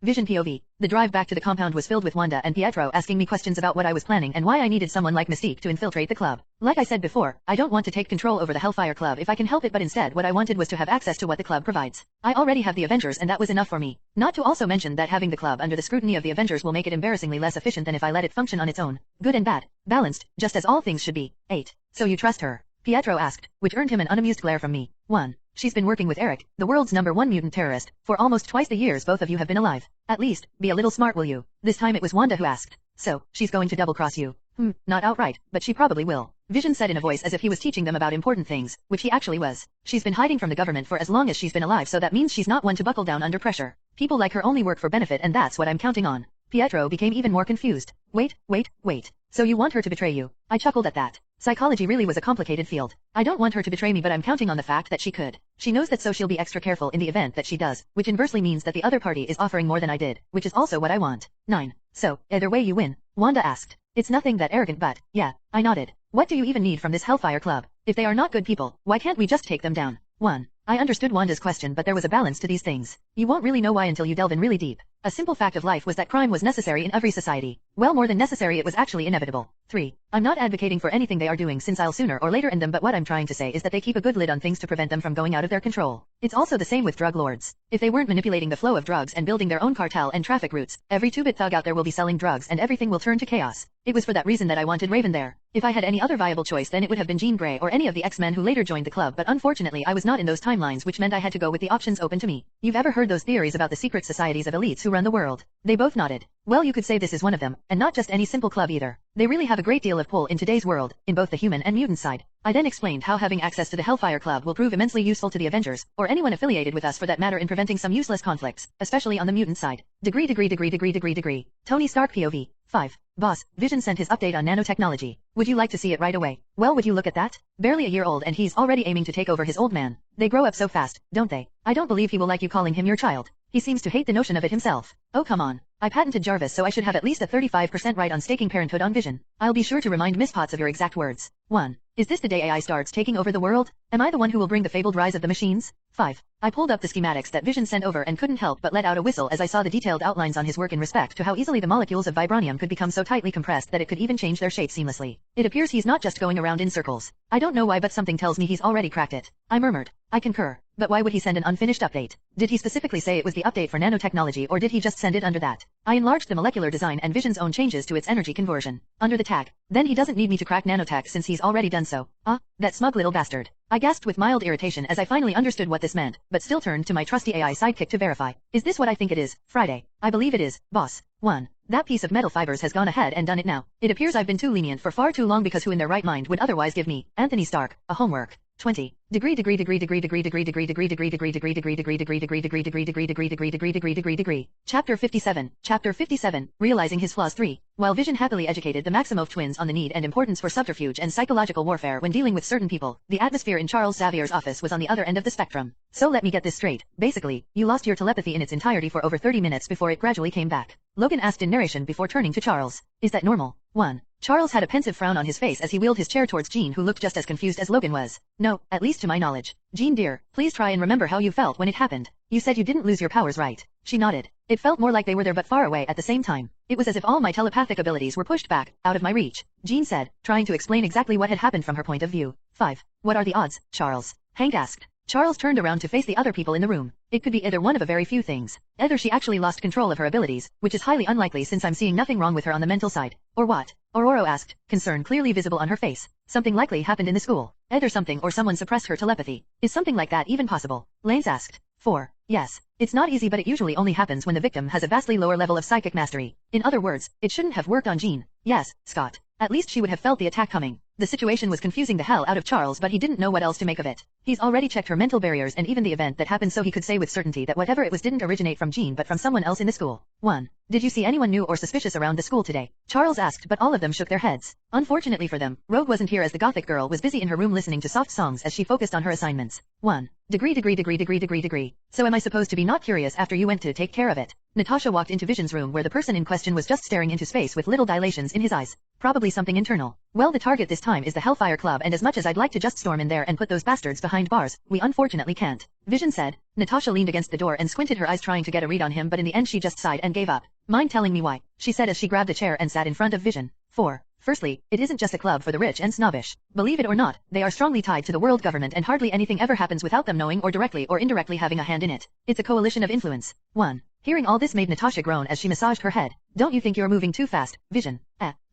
Speaker 1: Vision POV. The drive back to the compound was filled with Wanda and Pietro asking me questions about what I was planning and why I needed someone like Mystique to infiltrate the club. Like I said before, I don't want to take control over the Hellfire Club if I can help it, but instead what I wanted was to have access to what the club provides. I already have the Avengers and that was enough for me. Not to also mention that having the club under the scrutiny of the Avengers will make it embarrassingly less efficient than if I let it function on its own. Good and bad. Balanced, just as all things should be. 8. So you trust her? Pietro asked, which earned him an unamused glare from me. 1. She's been working with Eric, the world's #1 mutant terrorist, for almost twice the years both of you have been alive. At least, be a little smart will you? This time it was Wanda who asked. So, she's going to double-cross you? Not outright, but she probably will. Vision said in a voice as if he was teaching them about important things, which he actually was. She's been hiding from the government for as long as she's been alive, so that means she's not one to buckle down under pressure. People like her only work for benefit and that's what I'm counting on. Pietro became even more confused. Wait. So you want her to betray you? I chuckled at that. Psychology really was a complicated field. I don't want her to betray me, but I'm counting on the fact that she could. She knows that, so she'll be extra careful in the event that she does, which inversely means that the other party is offering more than I did, which is also what I want. 9. So, either way you win? Wanda asked. It's nothing that arrogant but, yeah, I nodded. What do you even need from this Hellfire Club? If they are not good people, why can't we just take them down? 1. I understood Wanda's question, but there was a balance to these things. You won't really know why until you delve in really deep. A simple fact of life was that crime was necessary in every society. Well, more than necessary, it was actually inevitable. 3. I'm not advocating for anything they are doing since I'll sooner or later end them, but what I'm trying to say is that they keep a good lid on things to prevent them from going out of their control. It's also the same with drug lords. If they weren't manipulating the flow of drugs and building their own cartel and traffic routes, every 2-bit thug out there will be selling drugs and everything will turn to chaos. It was for that reason that I wanted Raven there. If I had any other viable choice, then it would have been Jean Grey or any of the X-Men who later joined the club, but unfortunately I was not in those timelines, which meant I had to go with the options open to me. You've ever heard those theories about the secret societies of elites who run the world? They both nodded. Well, you could say this is one of them, and not just any simple club either. They really have a great deal of pull in today's world, in both the human and mutant side. I then explained how having access to the Hellfire Club will prove immensely useful to the Avengers, or anyone affiliated with us for that matter, in preventing some useless conflicts, especially on the mutant side. Degree. Tony Stark POV. 5. Boss, Vision sent his update on nanotechnology. Would you like to see it right away? Well, would you look at that? Barely a year old and he's already aiming to take over his old man. They grow up so fast, don't they? I don't believe he will like you calling him your child. He seems to hate the notion of it himself. Oh come on. I patented Jarvis, so I should have at least a 35% right on staking parenthood on Vision. I'll be sure to remind Miss Potts of your exact words. 1. Is this the day AI starts taking over the world? Am I the one who will bring the fabled rise of the machines? 5. I pulled up the schematics that Vision sent over and couldn't help but let out a whistle as I saw the detailed outlines on his work in respect to how easily the molecules of vibranium could become so tightly compressed that it could even change their shape seamlessly. It appears he's not just going around in circles. I don't know why, but something tells me he's already cracked it. I murmured. I concur. But why would he send an unfinished update? Did he specifically say it was the update for nanotechnology, or did he just send it under that? I enlarged the molecular design and Vision's own changes to its energy conversion. Under the tag. Then he doesn't need me to crack nanotech since he's already done so. Ah, that smug little bastard. I gasped with mild irritation as I finally understood what this meant, but still turned to my trusty AI sidekick to verify. Is this what I think it is? Friday. I believe it is, boss. 1. That piece of metal fibers has gone ahead and done it now. It appears I've been too lenient for far too long, because who in their right mind would otherwise give me, Anthony Stark, a homework? 20. Degree. Chapter 57. Realizing his flaws. 3. While Vision happily educated the Maximoff twins on the need and importance for subterfuge and psychological warfare when dealing with certain people, the atmosphere in Charles Xavier's office was on the other end of the spectrum. So let me get this straight. Basically, you lost your telepathy in its entirety for over 30 minutes before it gradually came back. Logan asked in narration before turning to Charles. Is that normal? 1. Charles had a pensive frown on his face as he wheeled his chair towards Jean, who looked just as confused as Logan was. No, at least to my knowledge. Jean dear, please try and remember how you felt when it happened. You said you didn't lose your powers, right? She nodded. It felt more like they were there but far away at the same time. It was as if all my telepathic abilities were pushed back, out of my reach. Jean said, trying to explain exactly what had happened from her point of view. 5. What are the odds, Charles? Hank asked. Charles turned around to face the other people in the room. It could be either one of a very few things. Either she actually lost control of her abilities, which is highly unlikely since I'm seeing nothing wrong with her on the mental side. Or what? Aurora asked, concern clearly visible on her face. Something likely happened in the school. Either something or someone suppressed her telepathy. Is something like that even possible? Lance asked. 4. Yes. It's not easy, but it usually only happens when the victim has a vastly lower level of psychic mastery. In other words, it shouldn't have worked on Jean. Yes, Scott. At least she would have felt the attack coming. The situation was confusing the hell out of Charles, but he didn't know what else to make of it. He's already checked her mental barriers and even the event that happened, so he could say with certainty that whatever it was didn't originate from Jean but from someone else in the school. 1. Did you see anyone new or suspicious around the school today? Charles asked, but all of them shook their heads. Unfortunately for them, Rogue wasn't here as the gothic girl was busy in her room listening to soft songs as she focused on her assignments. 1. Degree. So am I supposed to be not curious after you went to take care of it? Natasha walked into Vision's room where the person in question was just staring into space with little dilations in his eyes. Probably something internal. Well, the target this time is the Hellfire Club, and as much as I'd like to just storm in there and put those bastards behind bars, we unfortunately can't. Vision said. Natasha leaned against the door and squinted her eyes trying to get a read on him, but in the end she just sighed and gave up. Mind telling me why? She said as she grabbed a chair and sat in front of Vision. 4. Firstly, it isn't just a club for the rich and snobbish. Believe it or not, they are strongly tied to the world government and hardly anything ever happens without them knowing or directly or indirectly having a hand in it. It's a coalition of influence. 1. Hearing all this made Natasha groan as she massaged her head. Don't you think you're moving too fast, Vision?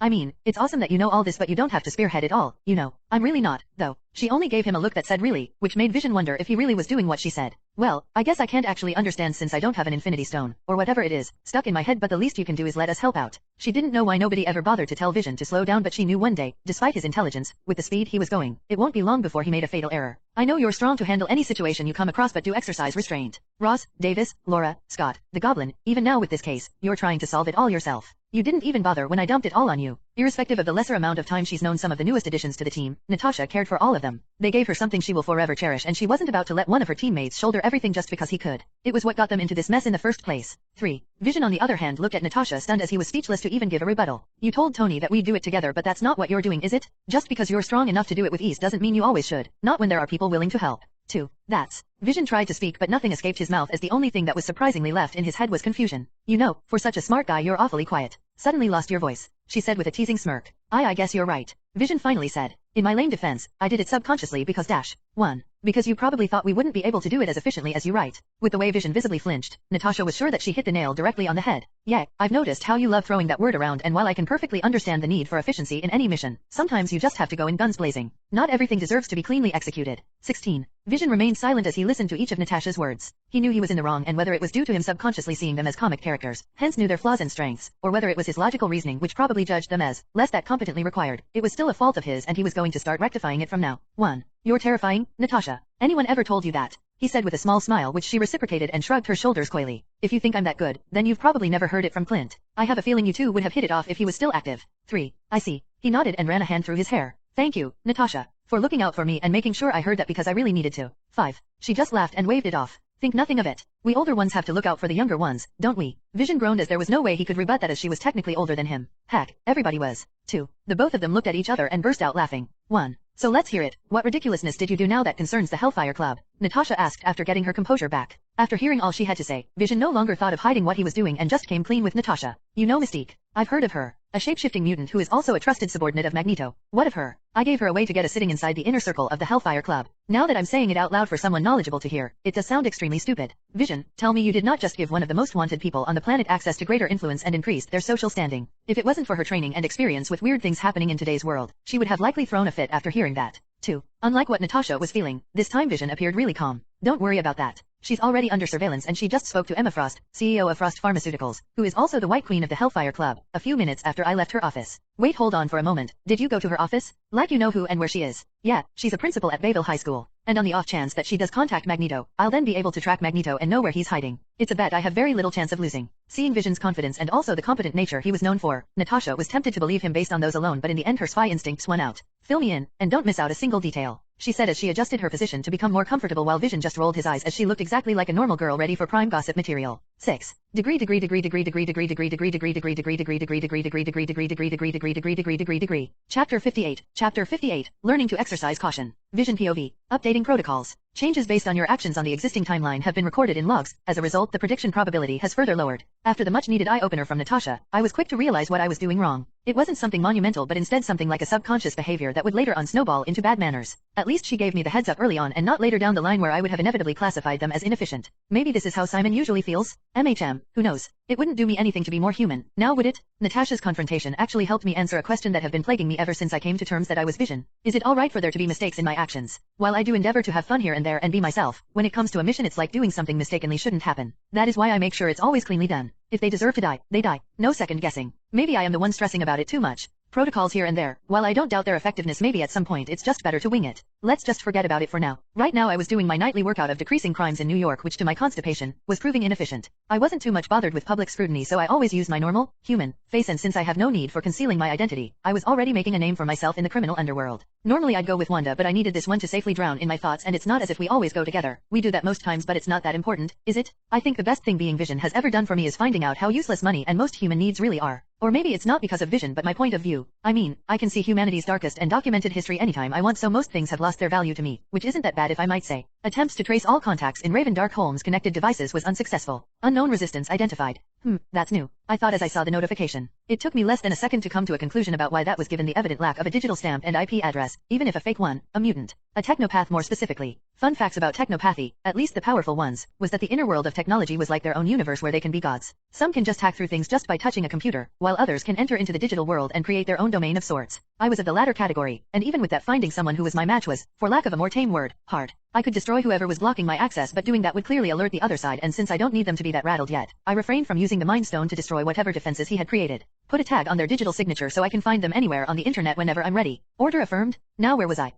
Speaker 1: I mean, it's awesome that you know all this, but you don't have to spearhead it all, you know. I'm really not, though. She only gave him a look that said really, which made Vision wonder if he really was doing what she said. Well, I guess I can't actually understand since I don't have an Infinity Stone, or whatever it is, stuck in my head, but the least you can do is let us help out. She didn't know why nobody ever bothered to tell Vision to slow down, but she knew one day, despite his intelligence, with the speed he was going, it won't be long before he made a fatal error. I know you're strong to handle any situation you come across, but do exercise restraint. Ross, Davis, Laura, Scott, the Goblin, even now with this case, you're trying to solve it all yourself. You didn't even bother when I dumped it all on you. Irrespective of the lesser amount of time she's known some of the newest additions to the team, Natasha cared for all of them. They gave her something she will forever cherish, and she wasn't about to let one of her teammates shoulder everything just because he could. It was what got them into this mess in the first place. 3. Vision on the other hand looked at Natasha stunned as he was speechless to even give a rebuttal. You told Tony that we'd do it together, but that's not what you're doing, is it? Just because you're strong enough to do it with ease doesn't mean you always should. Not when there are people willing to help. 2. That's. Vision tried to speak but nothing escaped his mouth as the only thing that was surprisingly left in his head was confusion. You know, for such a smart guy you're awfully quiet. Suddenly lost your voice, she said with a teasing smirk. I guess you're right. Vision finally said. In my lame defense, I did it subconsciously because 1. Because you probably thought we wouldn't be able to do it as efficiently as you right. With the way Vision visibly flinched, Natasha was sure that she hit the nail directly on the head. Yeah, I've noticed how you love throwing that word around, and while I can perfectly understand the need for efficiency in any mission, sometimes you just have to go in guns blazing. Not everything deserves to be cleanly executed. 16. Vision remained silent as he listened to each of Natasha's words. He knew he was in the wrong, and whether it was due to him subconsciously seeing them as comic characters, hence knew their flaws and strengths, or whether it was his logical reasoning which probably judged them as less that competently required, it was still a fault of his and he was going to start rectifying it from now. 1. You're terrifying, Natasha. Anyone ever told you that? He said with a small smile which she reciprocated and shrugged her shoulders coyly. If you think I'm that good, then you've probably never heard it from Clint. I have a feeling you two would have hit it off if he was still active. 3. I see. He nodded and ran a hand through his hair. Thank you, Natasha, for looking out for me and making sure I heard that because I really needed to. 5. She just laughed and waved it off. Think nothing of it. We older ones have to look out for the younger ones, don't we? Vision groaned as there was no way he could rebut that as she was technically older than him. Heck, everybody was. 2. The both of them looked at each other and burst out laughing. 1. So let's hear it. What ridiculousness did you do now that concerns the Hellfire Club? Natasha asked after getting her composure back. After hearing all she had to say, Vision no longer thought of hiding what he was doing and just came clean with Natasha. You know Mystique. I've heard of her. A shape-shifting mutant who is also a trusted subordinate of Magneto. What of her? I gave her away to get a sitting inside the inner circle of the Hellfire Club. Now that I'm saying it out loud for someone knowledgeable to hear, it does sound extremely stupid. Vision, tell me you did not just give one of the most wanted people on the planet access to greater influence and increased their social standing. If it wasn't for her training and experience with weird things happening in today's world, she would have likely thrown a fit after hearing that. 2. Unlike what Natasha was feeling, this time Vision appeared really calm. Don't worry about that. She's already under surveillance and she just spoke to Emma Frost, CEO of Frost Pharmaceuticals, who is also the White Queen of the Hellfire Club, a few minutes after I left her office. Wait, hold on for a moment. Did you go to her office? Like you know who and where she is? Yeah, she's a principal at Bayville High School. And on the off chance that she does contact Magneto, I'll then be able to track Magneto and know where he's hiding. It's a bet I have very little chance of losing. Seeing Vision's confidence and also the competent nature he was known for, Natasha was tempted to believe him based on those alone, but in the end her spy instincts won out. Fill me in, and don't miss out a single detail, she said as she adjusted her position to become more comfortable while Vision just rolled his eyes as she looked exactly like a normal girl ready for prime gossip material. 6. Degree. Chapter 58. Chapter 58. Learning to exercise caution. Vision POV. Updating protocols. Changes based on your actions on the existing timeline have been recorded in logs. As a result, the prediction probability has further lowered. After the much-needed eye-opener from Natasha, I was quick to realize what I was doing wrong. It wasn't something monumental but instead something like a subconscious behavior that would later on snowball into bad manners. At least she gave me the heads up early on and not later down the line where I would have inevitably classified them as inefficient. Maybe this is how Simon usually feels? MHM, who knows? It wouldn't do me anything to be more human, now would it? Natasha's confrontation actually helped me answer a question that have been plaguing me ever since I came to terms that I was Vision. Is it alright for there to be mistakes in my actions? While I do endeavor to have fun here and there and be myself, when it comes to a mission it's like doing something mistakenly shouldn't happen. That is why I make sure it's always cleanly done. If they deserve to die, they die. No second guessing. Maybe I am the one stressing about it too much. Protocols here and there, while I don't doubt their effectiveness, maybe at some point it's just better to wing it. Let's just forget about it for now. Right now I was doing my nightly workout of decreasing crimes in New York, which to my constipation, was proving inefficient. I wasn't too much bothered with public scrutiny, so I always used my normal, human, face, and since I have no need for concealing my identity, I was already making a name for myself in the criminal underworld. Normally I'd go with Wanda, but I needed this one to safely drown in my thoughts, and it's not as if we always go together. We do that most times, but it's not that important, is it? I think the best thing being Vision has ever done for me is finding out how useless money and most human needs really are. Or maybe it's not because of Vision but my point of view. I mean, I can see humanity's darkest and documented history anytime I want, so most things have lost their value to me, which isn't that bad if I might say. Attempts to trace all contacts in Raven Darkholm's connected devices was unsuccessful. Unknown resistance identified. That's new, I thought as I saw the notification. It took me less than a second to come to a conclusion about why that was, given the evident lack of a digital stamp and IP address, even if a fake one, a mutant. A technopath more specifically. Fun facts about technopathy, at least the powerful ones, was that the inner world of technology was like their own universe where they can be gods. Some can just hack through things just by touching a computer, while others can enter into the digital world and create their own domain of sorts. I was of the latter category, and even with that, finding someone who was my match was, for lack of a more tame word, hard. I could destroy whoever was blocking my access, but doing that would clearly alert the other side, and since I don't need them to be that rattled yet, I refrained from using the Mind Stone to destroy whatever defenses he had created. Put a tag on their digital signature so I can find them anywhere on the internet whenever I'm ready. Order affirmed? Now where was I?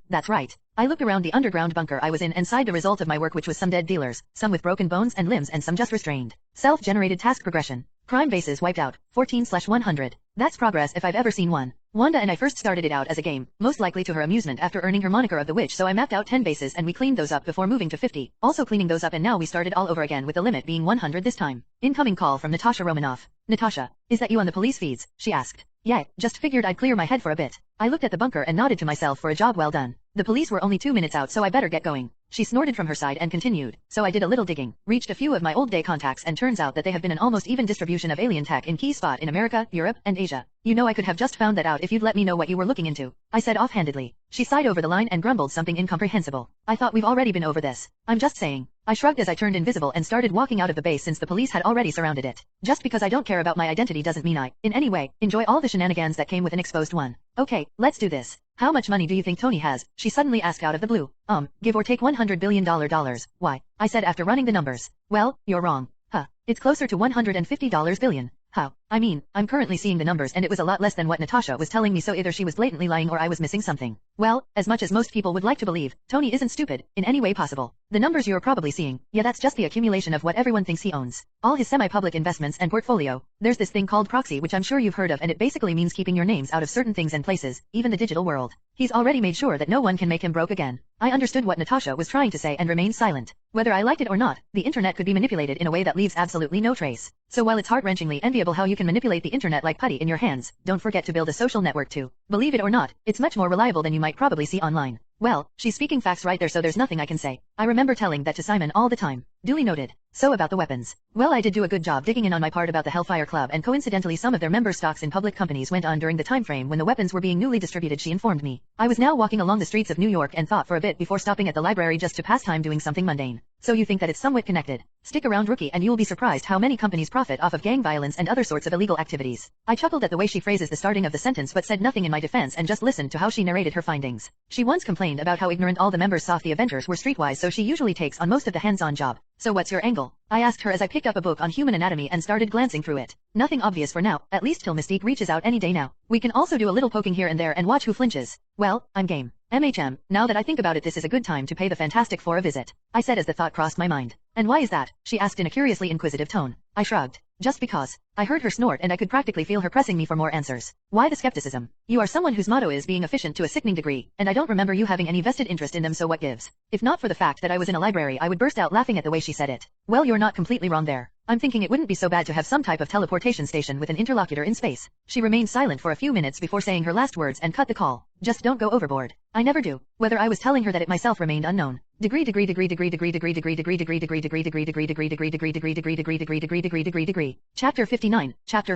Speaker 1: That's right. I looked around the underground bunker I was in and sighed the result of my work, which was some dead dealers, some with broken bones and limbs and some just restrained. Self-generated task progression. Crime bases wiped out, 14/100. That's progress if I've ever seen one. Wanda and I first started it out as a game, most likely to her amusement after earning her moniker of the witch, so I mapped out 10 bases and we cleaned those up before moving to 50, also cleaning those up, and now we started all over again with the limit being 100 this time. Incoming call from Natasha Romanoff. Natasha, is that you on the police feeds? She asked. Yeah, just figured I'd clear my head for a bit. I looked at the bunker and nodded to myself for a job well done. The police were only 2 minutes out, so I better get going. She snorted from her side and continued. So I did a little digging, reached a few of my old day contacts, and turns out that they have been an almost even distribution of alien tech in key spot in America, Europe, and Asia. You know, I could have just found that out if you'd let me know what you were looking into, I said offhandedly. She sighed over the line and grumbled something incomprehensible. I thought we've already been over this. I'm just saying. I shrugged as I turned invisible and started walking out of the base since the police had already surrounded it. Just because I don't care about my identity doesn't mean I, in any way, enjoy all the shenanigans that came with an exposed one. Okay, let's do this. How much money do you think Tony has? She suddenly asked out of the blue. Give or take $100 billion. Why? I said after running the numbers. Well, you're wrong. It's closer to $150 billion. How? I mean, I'm currently seeing the numbers and it was a lot less than what Natasha was telling me, so either she was blatantly lying or I was missing something. Well, as much as most people would like to believe, Tony isn't stupid, in any way possible. The numbers you're probably seeing, yeah, that's just the accumulation of what everyone thinks he owns. All his semi-public investments and portfolio. There's this thing called proxy, which I'm sure you've heard of, and it basically means keeping your names out of certain things and places, even the digital world. He's already made sure that no one can make him broke again. I understood what Natasha was trying to say and remained silent. Whether I liked it or not, the internet could be manipulated in a way that leaves absolutely no trace. So while it's heart-wrenchingly enviable how you can manipulate the internet like putty in your hands, don't forget to build a social network too. Believe it or not, it's much more reliable than you might probably see online. Well, she's speaking facts right there, so there's nothing I can say. I remember telling that to Simon all the time. Duly noted. So about the weapons. Well, I did do a good job digging in on my part about the Hellfire Club, and coincidentally some of their member stocks in public companies went on during the time frame when the weapons were being newly distributed, she informed me. I was now walking along the streets of New York and thought for a bit before stopping at the library just to pass time doing something mundane. So you think that it's somewhat connected? Stick around, rookie, and you'll be surprised how many companies profit off of gang violence and other sorts of illegal activities. I chuckled at the way she phrases the starting of the sentence but said nothing in my defense and just listened to how she narrated her findings. She once complained about how ignorant all the members thought the Avengers were streetwise, so she usually takes on most of the hands-on job. So what's your angle? I asked her as I picked up a book on human anatomy and started glancing through it. Nothing obvious for now, at least till Mystique reaches out any day now. We can also do a little poking here and there and watch who flinches. Well, I'm game. Now that I think about it, this is a good time to pay the Fantastic Four a visit, I said as the thought crossed my mind. And why is that? She asked in a curiously inquisitive tone. I shrugged. Just because. I heard her snort and I could practically feel her pressing me for more answers. Why the skepticism? You are someone whose motto is being efficient to a sickening degree, and I don't remember you having any vested interest in them, so what gives? If not for the fact that I was in a library, I would burst out laughing at the way she said it. Well, you're not completely wrong there. I'm thinking it wouldn't be so bad to have some type of teleportation station with an interlocutor in space. She remained silent for a few minutes before saying her last words and cut the call. Just don't go overboard. I never do. Whether I was telling her that it myself remained unknown. Degree. Chapter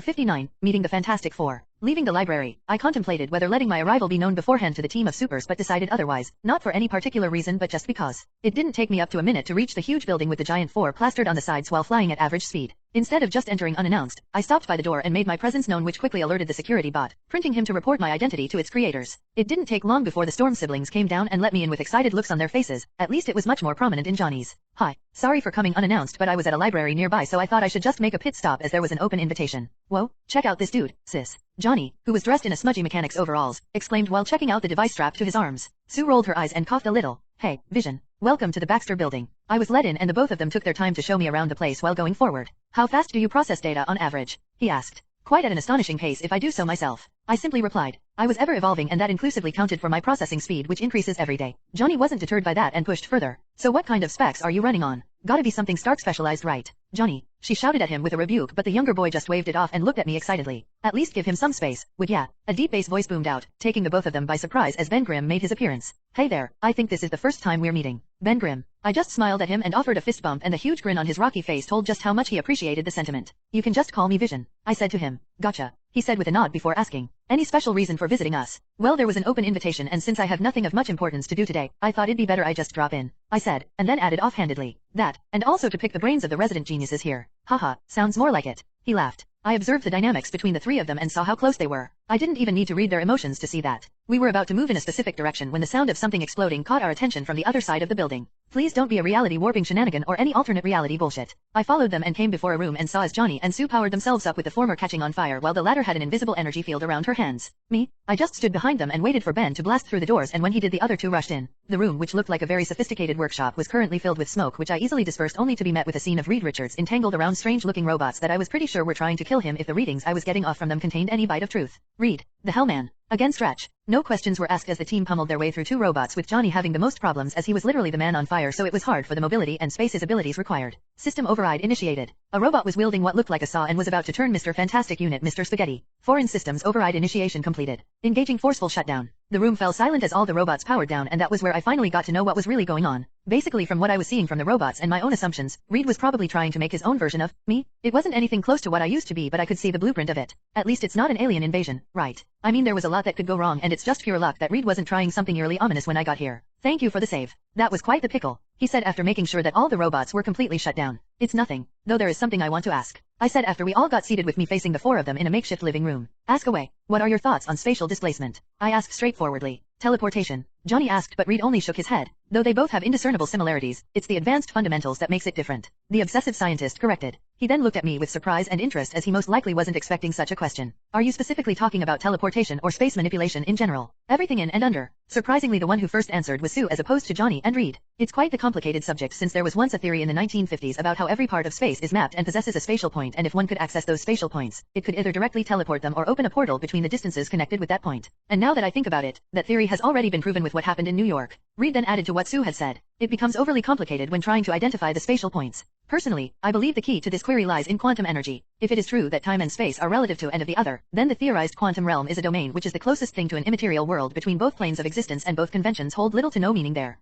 Speaker 1: 59. Meeting the Fantastic Four. Leaving the library, I contemplated whether letting my arrival be known beforehand to the team of supers, but decided otherwise, not for any particular reason but just because. It didn't take me up to a minute to reach the huge building with the giant four plastered on the sides while flying at average speed. Instead of just entering unannounced, I stopped by the door and made my presence known, which quickly alerted the security bot, printing him to report my identity to its creators. It didn't take long before the Storm siblings came down and let me in with excited looks on their faces. At least it was much more prominent in Johnny's. Hi. Sorry for coming unannounced, but I was at a library nearby, so I thought I should just make a pit stop as there was an open invitation. Whoa, check out this dude, sis. Johnny, who was dressed in a smudgy mechanic's overalls, exclaimed while checking out the device strapped to his arms. Sue rolled her eyes and coughed a little. Hey, Vision. Welcome to the Baxter Building. I was let in and the both of them took their time to show me around the place while going forward. How fast do you process data on average? He asked. Quite at an astonishing pace if I do so myself. I simply replied. I was ever evolving, and that inclusively counted for my processing speed, which increases every day. Johnny wasn't deterred by that and pushed further. So what kind of specs are you running on? Gotta be something Stark specialized, right? Johnny. She shouted at him with a rebuke, but the younger boy just waved it off and looked at me excitedly. At least give him some space, would ya? A deep bass voice boomed out, taking the both of them by surprise as Ben Grimm made his appearance. Hey there, I think this is the first time we're meeting. Ben Grimm. I just smiled at him and offered a fist bump, and the huge grin on his rocky face told just how much he appreciated the sentiment. You can just call me Vision, I said to him. Gotcha, he said with a nod before asking. Any special reason for visiting us? Well, there was an open invitation, and since I have nothing of much importance to do today, I thought it'd be better I just drop in, I said, and then added offhandedly. That, and also to pick the brains of the resident geniuses here. Haha, sounds more like it. He laughed. I observed the dynamics between the three of them and saw how close they were. I didn't even need to read their emotions to see that. We were about to move in a specific direction when the sound of something exploding caught our attention from the other side of the building. Please don't be a reality warping shenanigan or any alternate reality bullshit. I followed them and came before a room and saw as Johnny and Sue powered themselves up with the former catching on fire while the latter had an invisible energy field around her hands. Me? I just stood behind them and waited for Ben to blast through the doors, and when he did the other two rushed in. The room, which looked like a very sophisticated workshop, was currently filled with smoke, which I easily dispersed, only to be met with a scene of Reed Richards entangled around strange-looking robots that I was pretty sure were trying to kill him if the readings I was getting off from them contained any bite of truth. Reed, the Hellman. Again Stretch. No questions were asked as the team pummeled their way through 2 robots, with Johnny having the most problems as he was literally the man on fire, so it was hard for the mobility and space his abilities required. System override initiated. A robot was wielding what looked like a saw and was about to turn Mr. Fantastic Unit Mr. Spaghetti. Foreign systems override initiation completed. Engaging forceful shutdown. The room fell silent as all the robots powered down, and that was where I finally got to know what was really going on. Basically, from what I was seeing from the robots and my own assumptions, Reed was probably trying to make his own version of me. It wasn't anything close to what I used to be, but I could see the blueprint of it. At least it's not an alien invasion, right? I mean, there was a lot that could go wrong, and it's just pure luck that Reed wasn't trying something eerily ominous when I got here. Thank you for the save. That was quite the pickle, he said after making sure that all the robots were completely shut down. It's nothing, though there is something I want to ask, I said after we all got seated with me facing the 4 of them in a makeshift living room. Ask away. What are your thoughts on spatial displacement? I asked straightforwardly. Teleportation. Johnny asked, but Reed only shook his head. Though they both have indiscernible similarities, it's the advanced fundamentals that makes it different. The obsessive scientist corrected. He then looked at me with surprise and interest, as he most likely wasn't expecting such a question. Are you specifically talking about teleportation or space manipulation in general? Everything in and under. Surprisingly, the one who first answered was Sue as opposed to Johnny and Reed. It's quite the complicated subject, since there was once a theory in the 1950s about how every part of space is mapped and possesses a spatial point, and if one could access those spatial points, it could either directly teleport them or open a portal between the distances connected with that point. And now that I think about it, that theory has already been proven with what happened in New York. Reed then added to what Sue had said. It becomes overly complicated when trying to identify the spatial points. Personally, I believe the key to this query lies in quantum energy. If it is true that time and space are relative to and of the other, then the theorized quantum realm is a domain which is the closest thing to an immaterial world between both planes of existence, and both conventions hold little to no meaning there.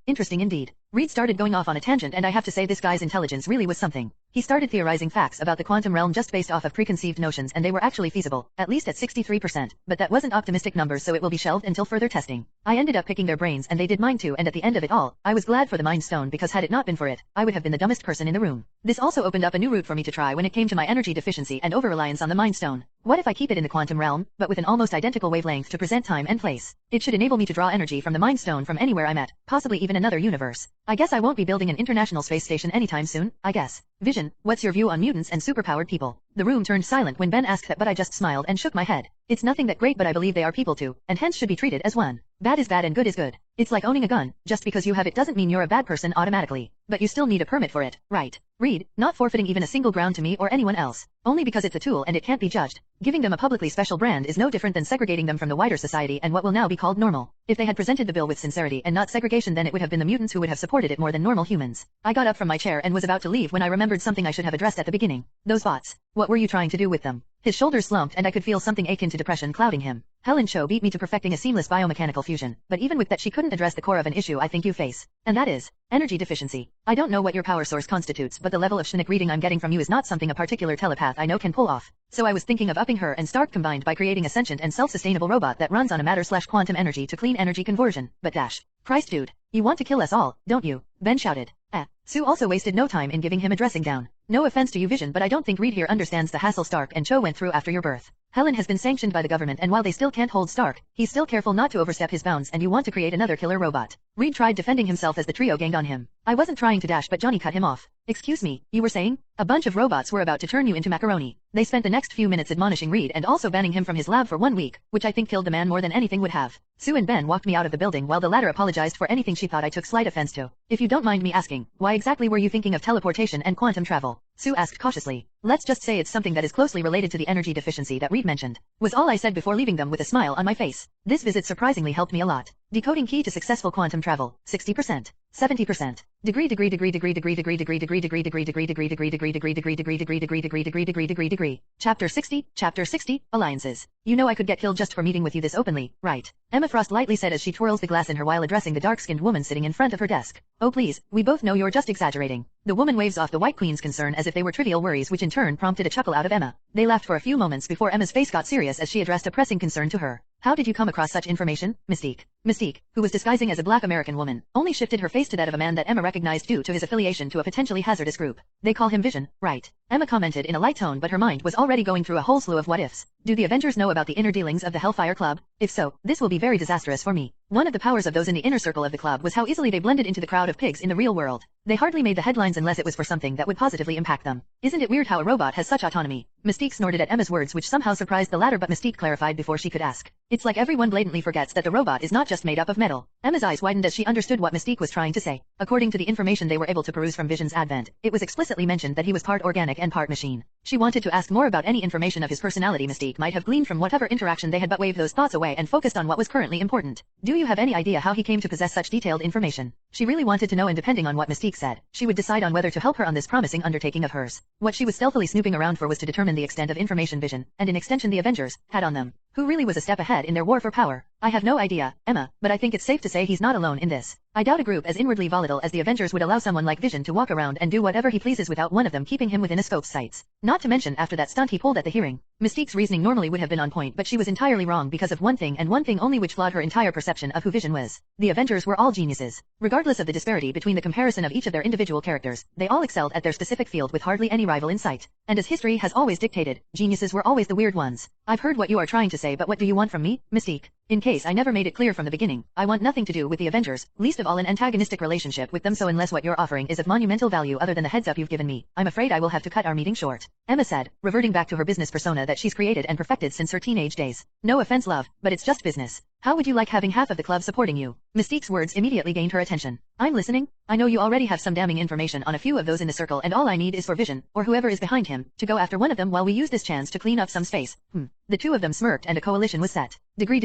Speaker 1: Interesting indeed. Reed started going off on a tangent, and I have to say this guy's intelligence really was something. He started theorizing facts about the quantum realm just based off of preconceived notions, and they were actually feasible, at least at 63%, but that wasn't optimistic numbers, so it will be shelved until further testing. I ended up picking their brains, and they did mine too, and at the end of it all, I was glad for the Mind Stone, because had it not been for it, I would have been the dumbest person in the room. This also opened up a new route for me to try when it came to my energy deficiency and over-reliance on the Mind Stone. What if I keep it in the quantum realm, but with an almost identical wavelength to present time and place? It should enable me to draw energy from the Mind Stone from anywhere I'm at, possibly even another universe. I guess I won't be building an international space station anytime soon, I guess. Vision, what's your view on mutants and superpowered people? The room turned silent when Ben asked that, but I just smiled and shook my head. It's nothing that great, but I believe they are people too, and hence should be treated as one. Bad is bad and good is good. It's like owning a gun. Just because you have it doesn't mean you're a bad person automatically. But you still need a permit for it, right? Reed, not forfeiting even a single ground to me or anyone else. Only because it's a tool and it can't be judged. Giving them a publicly special brand is no different than segregating them from the wider society and what will now be called normal. If they had presented the bill with sincerity and not segregation, then it would have been the mutants who would have supported it more than normal humans. I got up from my chair and was about to leave when I remembered something I should have addressed at the beginning. Those bots. What were you trying to do with them? His shoulders slumped, and I could feel something akin to depression clouding him. Helen Cho beat me to perfecting a seamless biomechanical fusion, but even with that she couldn't address the core of an issue I think you face. And that is energy deficiency. I don't know what your power source constitutes, but the level of Schnick reading I'm getting from you is not something a particular telepath I know can pull off. So I was thinking of upping her and Stark combined by creating a sentient and self-sustainable robot that runs on a matter/quantum energy to clean energy conversion. But dash. Christ dude. You want to kill us all, don't you? Ben shouted. Sue also wasted no time in giving him a dressing down. No offense to you, Vision, but I don't think Reed here understands the hassle Stark and Cho went through after your birth. Helen has been sanctioned by the government, and while they still can't hold Stark, he's still careful not to overstep his bounds, and you want to create another killer robot. Reed tried defending himself as the trio ganged on him. I wasn't trying to dash, but Johnny cut him off. Excuse me, you were saying? A bunch of robots were about to turn you into macaroni. They spent the next few minutes admonishing Reed and also banning him from his lab for 1 week, which I think killed the man more than anything would have. Sue and Ben walked me out of the building while the latter apologized for anything she thought I took slight offense to. If you don't mind me asking, why exactly were you thinking of teleportation and quantum travel? Sue asked cautiously. Let's just say it's something that is closely related to the energy deficiency that Reed mentioned, was all I said before leaving them with a smile on my face. This visit surprisingly helped me a lot. Decoding key to successful quantum travel, 60%, 70%. Degree. Chapter 60, Alliances. You know I could get killed just for meeting with you this openly, right? Emma Frost lightly said as she twirls the glass in her while addressing the dark-skinned woman sitting in front of her desk. Oh please, we both know you're just exaggerating. The woman waves off the White Queen's concern as if they were trivial worries, which in turn prompted a chuckle out of Emma. They laughed for a few moments before Emma's face got serious as she addressed a pressing concern to her. How did you come across such information, Mystique? Mystique, who was disguising as a black American woman, only shifted her face to that of a man that Emma recognized due to his affiliation to a potentially hazardous group. They call him Vision, right? Emma commented in a light tone, but her mind was already going through a whole slew of what-ifs. Do the Avengers know about the inner dealings of the Hellfire Club? If so, this will be very disastrous for me. One of the powers of those in the inner circle of the club was how easily they blended into the crowd of pigs in the real world. They hardly made the headlines unless it was for something that would positively impact them. Isn't it weird how a robot has such autonomy? Mystique snorted at Emma's words, which somehow surprised the latter, but Mystique clarified before she could ask. It's like everyone blatantly forgets that the robot is not just made up of metal. Emma's eyes widened as she understood what Mystique was trying to say. According to the information they were able to peruse from Vision's advent, it was explicitly mentioned that he was part organic and part machine. She wanted to ask more about any information of his personality Mystique might have gleaned from whatever interaction they had, but waved those thoughts away and focused on what was currently important. Do you have any idea how he came to possess such detailed information? She really wanted to know, and depending on what Mystique said, she would decide on whether to help her on this promising undertaking of hers. What she was stealthily snooping around for was to determine the extent of information Vision, and in extension the Avengers, had on them. Who really was a step ahead in their war for power? I have no idea, Emma, but I think it's safe to say he's not alone in this. I doubt a group as inwardly volatile as the Avengers would allow someone like Vision to walk around and do whatever he pleases without one of them keeping him within a scope's sights. Not to mention after that stunt he pulled at the hearing. Mystique's reasoning normally would have been on point, but she was entirely wrong because of one thing and one thing only, which flawed her entire perception of who Vision was. The Avengers were all geniuses. Regardless of the disparity between the comparison of each of their individual characters, they all excelled at their specific field with hardly any rival in sight. And as history has always dictated, geniuses were always the weird ones. I've heard what you are trying to say, but what do you want from me, Mystique? In case I never made it clear from the beginning, I want nothing to do with the Avengers, least of all an antagonistic relationship with them, so unless what you're offering is of monumental value other than the heads up you've given me, I'm afraid I will have to cut our meeting short. Emma said, reverting back to her business persona that she's created and perfected since her teenage days. No offense, love, but it's just business. How would you like having half of the club supporting you? Mystique's words immediately gained her attention. I'm listening. I know you already have some damning information on a few of those in the circle, and all I need is for Vision, or whoever is behind him, to go after one of them while we use this chance to clean up some space. The two of them smirked and a coalition was set. Degree.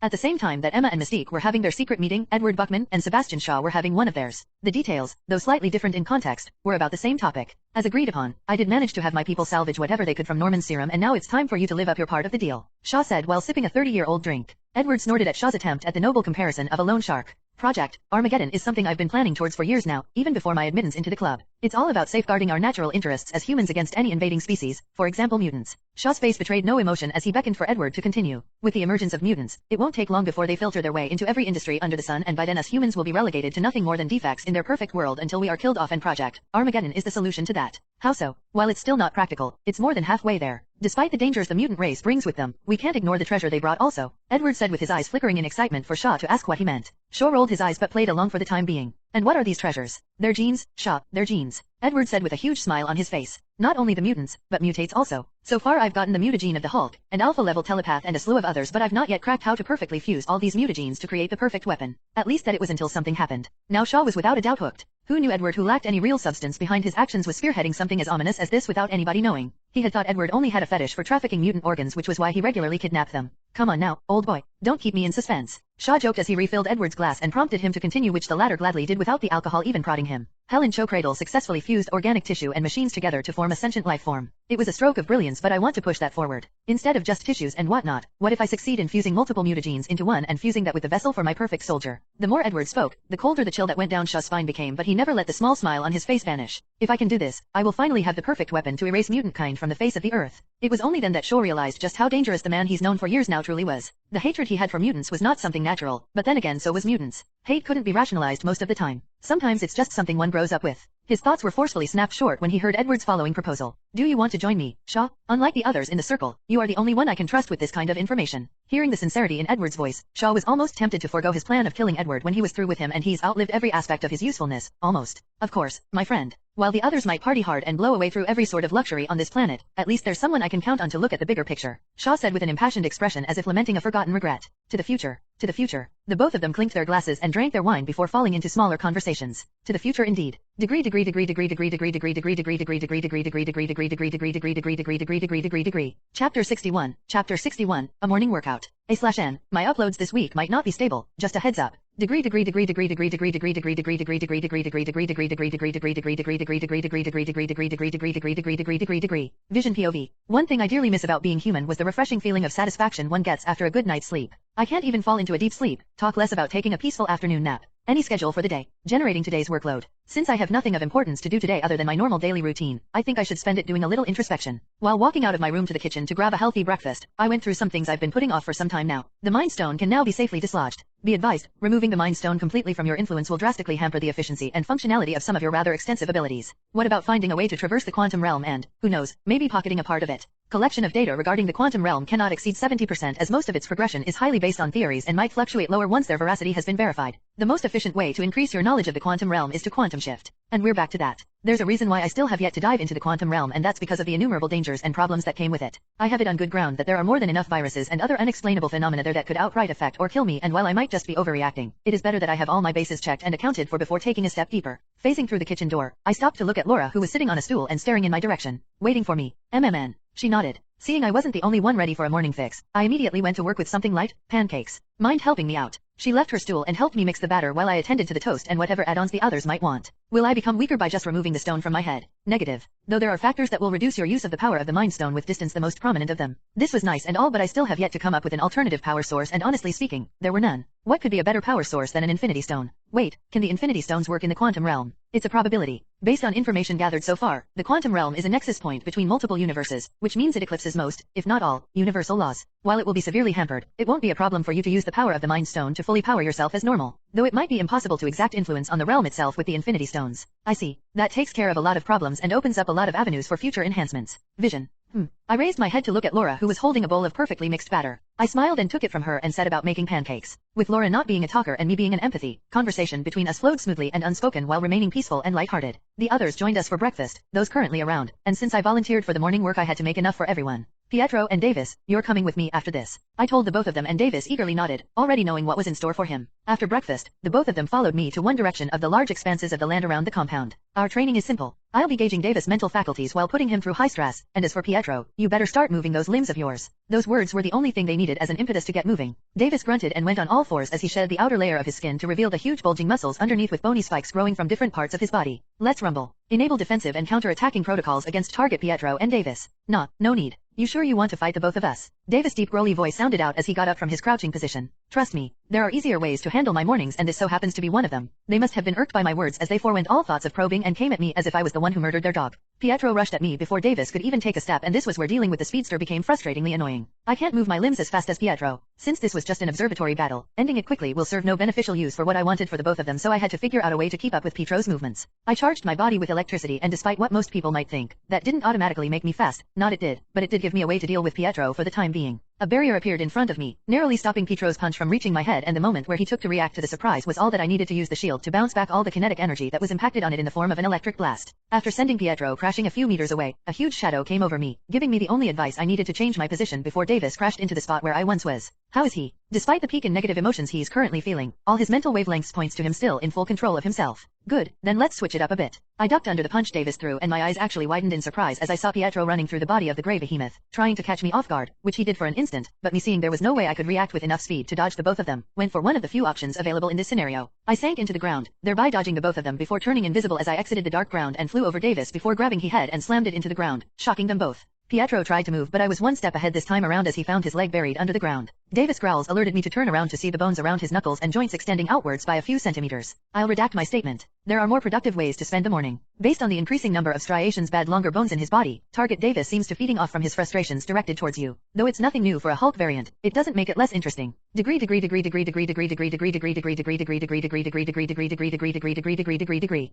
Speaker 1: At the same time that Emma and Mystique were having their secret meeting, Edward Buckman and Sebastian Shaw were having one of theirs. The details, though slightly different in context, were about the same topic. As agreed upon, I did manage to have my people salvage whatever they could from Norman's serum, and now it's time for you to live up your part of the deal, Shaw said while sipping a 30-year-old drink. Edward snorted at Shaw's attempt at the noble comparison of a loan shark. Project Armageddon is something I've been planning towards for years now, even before my admittance into the club. It's all about safeguarding our natural interests as humans against any invading species, for example mutants. Shaw's face betrayed no emotion as he beckoned for Edward to continue. With the emergence of mutants, it won't take long before they filter their way into every industry under the sun, and by then us humans will be relegated to nothing more than defects in their perfect world until we are killed off, and Project Armageddon is the solution to that. How so? While it's still not practical, it's more than halfway there. Despite the dangers the mutant race brings with them, we can't ignore the treasure they brought also, Edward said with his eyes flickering in excitement for Shaw to ask what he meant. Shaw rolled his eyes but played along for the time being. And what are these treasures? Their genes, Shaw, their genes, Edward said with a huge smile on his face. Not only the mutants, but mutates also. So far I've gotten the mutagene of the Hulk, an alpha-level telepath and a slew of others, but I've not yet cracked how to perfectly fuse all these mutagenes to create the perfect weapon. At least that it was until something happened. Now Shaw was without a doubt hooked. Who knew Edward, who lacked any real substance behind his actions, was spearheading something as ominous as this without anybody knowing? He had thought Edward only had a fetish for trafficking mutant organs, which was why he regularly kidnapped them. Come on now, old boy, don't keep me in suspense, Shaw joked as he refilled Edward's glass and prompted him to continue, which the latter gladly did without the alcohol even prodding him. Helen Cho Cradle successfully fused organic tissue and machines together to form a sentient life form. It was a stroke of brilliance, but I want to push that forward. Instead of just tissues and whatnot, what if I succeed in fusing multiple mutagenes into one and fusing that with the vessel for my perfect soldier? The more Edward spoke, the colder the chill that went down Shaw's spine became, but he never let the small smile on his face vanish. If I can do this, I will finally have the perfect weapon to erase mutant kind from the face of the earth. It was only then that Shaw realized just how dangerous the man he's known for years now truly was. The hatred he had for mutants was not something natural, but then again so was mutants. Hate couldn't be rationalized most of the time. Sometimes it's just something one grows up with. His thoughts were forcefully snapped short when he heard Edward's following proposal. Do you want to join me, Shaw? Unlike the others in the circle, you are the only one I can trust with this kind of information. Hearing the sincerity in Edward's voice, Shaw was almost tempted to forego his plan of killing Edward when he was through with him, and he's outlived every aspect of his usefulness, almost. Of course, my friend. While the others might party hard and blow away through every sort of luxury on this planet, at least there's someone I can count on to look at the bigger picture, Shaw said with an impassioned expression as if lamenting a forgotten regret. To the future. To the future. The both of them clinked their glasses and drank their wine before falling into smaller conversations. To the future indeed. Degree. Chapter 61. Chapter 61. A morning workout. A/N. My uploads this week might not be stable, just a heads up. Degree. One Vision POV. One thing I dearly miss about being human was the refreshing feeling of satisfaction one gets after a good night's sleep. I can't even fall into a deep sleep, talk less about taking a peaceful afternoon nap. Any schedule for the day. Generating today's workload. Since I have nothing of importance to do today other than my normal daily routine, I think I should spend it doing a little introspection. While walking out of my room to the kitchen to grab a healthy breakfast, I went through some things I've been putting off for some time now. The Mind Stone can now be safely dislodged. Be advised, removing the Mind Stone completely from your influence will drastically hamper the efficiency and functionality of some of your rather extensive abilities. What about finding a way to traverse the quantum realm and, who knows, maybe pocketing a part of it? Collection of data regarding the quantum realm cannot exceed 70% as most of its progression is highly based on theories and might fluctuate lower once their veracity has been verified. The most efficient way to increase your knowledge of the quantum realm is to quantum shift. And we're back to that. There's a reason why I still have yet to dive into the quantum realm, and that's because of the innumerable dangers and problems that came with it. I have it on good ground that there are more than enough viruses and other unexplainable phenomena there that could outright affect or kill me, and while I might just be overreacting, it is better that I have all my bases checked and accounted for before taking a step deeper. Facing through the kitchen door, I stopped to look at Laura, who was sitting on a stool and staring in my direction. Waiting for me. MMN. She nodded. Seeing I wasn't the only one ready for a morning fix, I immediately went to work with something light, pancakes. Mind helping me out? She left her stool and helped me mix the batter while I attended to the toast and whatever add-ons the others might want. Will I become weaker by just removing the stone from my head? Negative. Though there are factors that will reduce your use of the power of the Mind Stone, with distance the most prominent of them. This was nice and all, but I still have yet to come up with an alternative power source, and honestly speaking, there were none. What could be a better power source than an Infinity Stone? Wait, can the Infinity Stones work in the quantum realm? It's a probability. Based on information gathered so far, the quantum realm is a nexus point between multiple universes, which means it eclipses most, if not all, universal laws. While it will be severely hampered, it won't be a problem for you to use the power of the Mind Stone to fully power yourself as normal, though it might be impossible to exact influence on the realm itself with the Infinity Stones. I see. That takes care of a lot of problems and opens up a lot of avenues for future enhancements. Vision. I raised my head to look at Laura, who was holding a bowl of perfectly mixed batter. I smiled and took it from her and set about making pancakes. With Laura not being a talker and me being an empathy, conversation between us flowed smoothly and unspoken while remaining peaceful and lighthearted. The others joined us for breakfast, those currently around, and since I volunteered for the morning work I had to make enough for everyone. Pietro and Davis, you're coming with me after this. I told the both of them, and Davis eagerly nodded, already knowing what was in store for him. After breakfast, the both of them followed me to one direction of the large expanses of the land around the compound. Our training is simple. I'll be gauging Davis' mental faculties while putting him through high stress, and as for Pietro, you better start moving those limbs of yours. Those words were the only thing they needed as an impetus to get moving. Davis grunted and went on all fours as he shed the outer layer of his skin to reveal the huge bulging muscles underneath with bony spikes growing from different parts of his body. Let's rumble. Enable defensive and counter-attacking protocols against target Pietro and Davis. Nah, no need. You sure you want to fight the both of us? Davis' deep growly voice sounded out as he got up from his crouching position. Trust me, there are easier ways to handle my mornings, and this so happens to be one of them. They must have been irked by my words as they forewent all thoughts of probing and came at me as if I was the one who murdered their dog. Pietro rushed at me before Davis could even take a step, and this was where dealing with the speedster became frustratingly annoying. I can't move my limbs as fast as Pietro. Since this was just an observatory battle, ending it quickly will serve no beneficial use for what I wanted for the both of them, so I had to figure out a way to keep up with Pietro's movements. I charged my body with electricity, and despite what most people might think, that didn't automatically make me fast. Not it did, but it did give me a way to deal with Pietro for the time being. A barrier appeared in front of me, narrowly stopping Pietro's punch from reaching my head, and the moment where he took to react to the surprise was all that I needed to use the shield to bounce back all the kinetic energy that was impacted on it in the form of an electric blast. After sending Pietro crashing a few meters away, a huge shadow came over me, giving me the only advice I needed to change my position before Davis crashed into the spot where I once was. How is he? Despite the peak in negative emotions he's currently feeling, all his mental wavelengths points to him still in full control of himself. Good, then let's switch it up a bit. I ducked under the punch Davis threw, and my eyes actually widened in surprise as I saw Pietro running through the body of the grey behemoth, trying to catch me off guard, which he did for an instant, but me seeing there was no way I could react with enough speed to dodge the both of them, went for one of the few options available in this scenario. I sank into the ground, thereby dodging the both of them before turning invisible as I exited the dark ground and flew over Davis before grabbing his head and slammed it into the ground, shocking them both. Pietro tried to move, but I was one step ahead this time around as he found his leg buried under the ground. Davis' growls alerted me to turn around to see the bones around his knuckles and joints extending outwards by a few centimeters. I'll redact my statement. There are more productive ways to spend the morning. Based on the increasing number of striations bad longer bones in his body, target Davis seems to feeding off from his frustrations directed towards you. Though it's nothing new for a Hulk variant, it doesn't make it less interesting. Degree.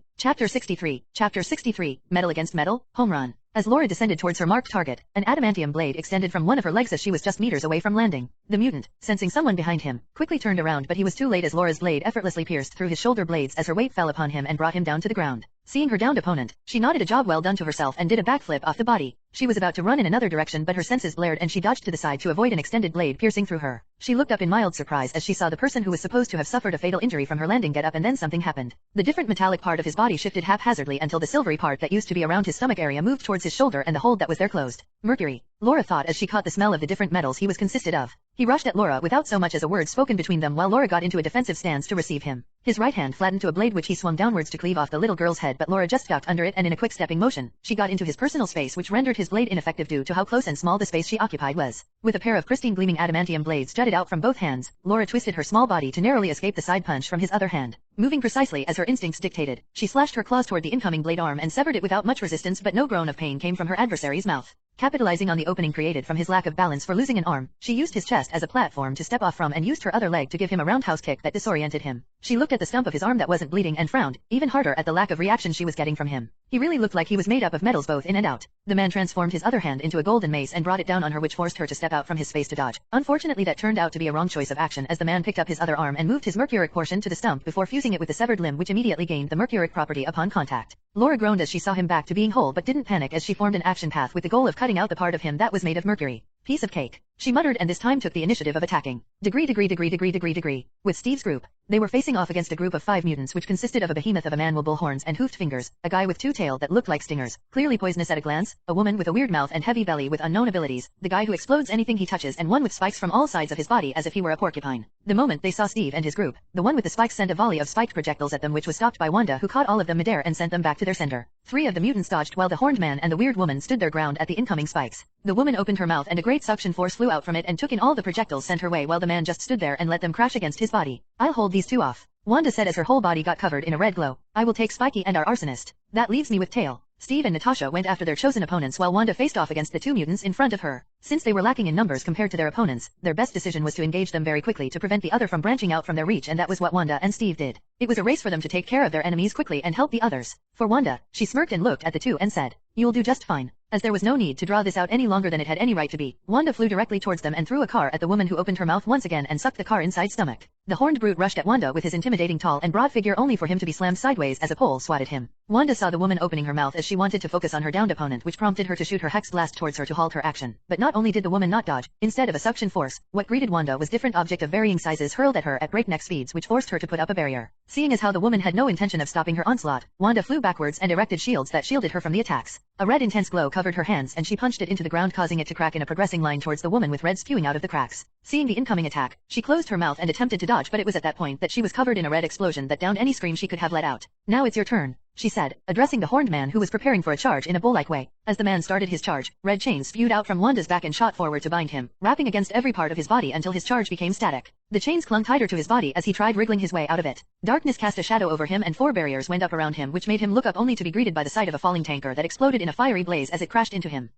Speaker 1: Chapter 63, Metal Against Metal, Home Run. As Laura descended towards her marked target, an adamantium blade extended from one of her legs as she was just meters away from landing. The mutant, sensing someone behind him, quickly turned around, but he was too late as Laura's blade effortlessly pierced through his shoulder blades as her weight fell upon him and brought him down to the ground. Seeing her downed opponent, she nodded a job well done to herself and did a backflip off the body. She was about to run in another direction, but her senses blared and she dodged to the side to avoid an extended blade piercing through her. She looked up in mild surprise as she saw the person who was supposed to have suffered a fatal injury from her landing get up, and then something happened. The different metallic part of his body shifted haphazardly until the silvery part that used to be around his stomach area moved towards his shoulder and the hold that was there closed. Mercury, Laura thought as she caught the smell of the different metals he was consisted of. He rushed at Laura without so much as a word spoken between them while Laura got into a defensive stance to receive him. His right hand flattened to a blade which he swung downwards to cleave off the little girl's head, but Laura just ducked under it, and in a quick stepping motion, she got into his personal space, which rendered his blade ineffective due to how close and small the space she occupied was. With a pair of pristine gleaming adamantium blades jutted out from both hands, Laura twisted her small body to narrowly escape the side punch from his other hand. Moving precisely as her instincts dictated, she slashed her claws toward the incoming blade arm and severed it without much resistance, but no groan of pain came from her adversary's mouth. Capitalizing on the opening created from his lack of balance for losing an arm, she used his chest as a platform to step off from and used her other leg to give him a roundhouse kick that disoriented him. She looked at the stump of his arm that wasn't bleeding and frowned, even harder at the lack of reaction she was getting from him. He really looked like he was made up of metals both in and out. The man transformed his other hand into a golden mace and brought it down on her, which forced her to step out from his space to dodge. Unfortunately, that turned out to be a wrong choice of action, as the man picked up his other arm and moved his mercuric portion to the stump before fusing it with the severed limb, which immediately gained the mercuric property upon contact. Laura groaned as she saw him back to being whole, but didn't panic as she formed an action path with the goal of cutting out the part of him that was made of mercury. Piece of cake, she muttered, and this time took the initiative of attacking. Degree. With Steve's group, they were facing off against a group of 5 mutants which consisted of a behemoth of a man with bull horns and hoofed fingers, a guy with 2 tail that looked like stingers, clearly poisonous at a glance, a woman with a weird mouth and heavy belly with unknown abilities, the guy who explodes anything he touches, and one with spikes from all sides of his body as if he were a porcupine. The moment they saw Steve and his group, the one with the spikes sent a volley of spiked projectiles at them, which was stopped by Wanda, who caught all of them midair and sent them back to their sender. 3 of the mutants dodged while the horned man and the weird woman stood their ground at the incoming spikes. The woman opened her mouth and a great suction force flew out from it and took in all the projectiles sent her way, while the man just stood there and let them crash against his body. I'll hold these 2 off, Wanda said as her whole body got covered in a red glow. I will take Spiky and our arsonist. That leaves me with Tail. Steve and Natasha went after their chosen opponents while Wanda faced off against the 2 mutants in front of her. Since they were lacking in numbers compared to their opponents, their best decision was to engage them very quickly to prevent the other from branching out from their reach, and that was what Wanda and Steve did. It was a race for them to take care of their enemies quickly and help the others. For Wanda, she smirked and looked at the 2 and said, "You'll do just fine." As there was no need to draw this out any longer than it had any right to be, Wanda flew directly towards them and threw a car at the woman, who opened her mouth once again and sucked the car inside stomach. The horned brute rushed at Wanda with his intimidating tall and broad figure, only for him to be slammed sideways as a pole swatted him. Wanda saw the woman opening her mouth as she wanted to focus on her downed opponent, which prompted her to shoot her hex blast towards her to halt her action. But not only did the woman not dodge, instead of a suction force, what greeted Wanda was different object of varying sizes hurled at her at breakneck speeds, which forced her to put up a barrier. Seeing as how the woman had no intention of stopping her onslaught, Wanda flew backwards and erected shields that shielded her from the attacks. A red intense glow covered her hands and she punched it into the ground, causing it to crack in a progressing line towards the woman, with red spewing out of the cracks. Seeing the incoming attack, she closed her mouth and attempted to dodge, but it was at that point that she was covered in a red explosion that downed any scream she could have let out. "Now it's your turn," she said, addressing the horned man who was preparing for a charge in a bull-like way. As the man started his charge, red chains spewed out from Wanda's back and shot forward to bind him, wrapping against every part of his body until his charge became static. The chains clung tighter to his body as he tried wriggling his way out of it. Darkness cast a shadow over him and 4 barriers went up around him, which made him look up only to be greeted by the sight of a falling tanker that exploded in a fiery blaze as it crashed into him.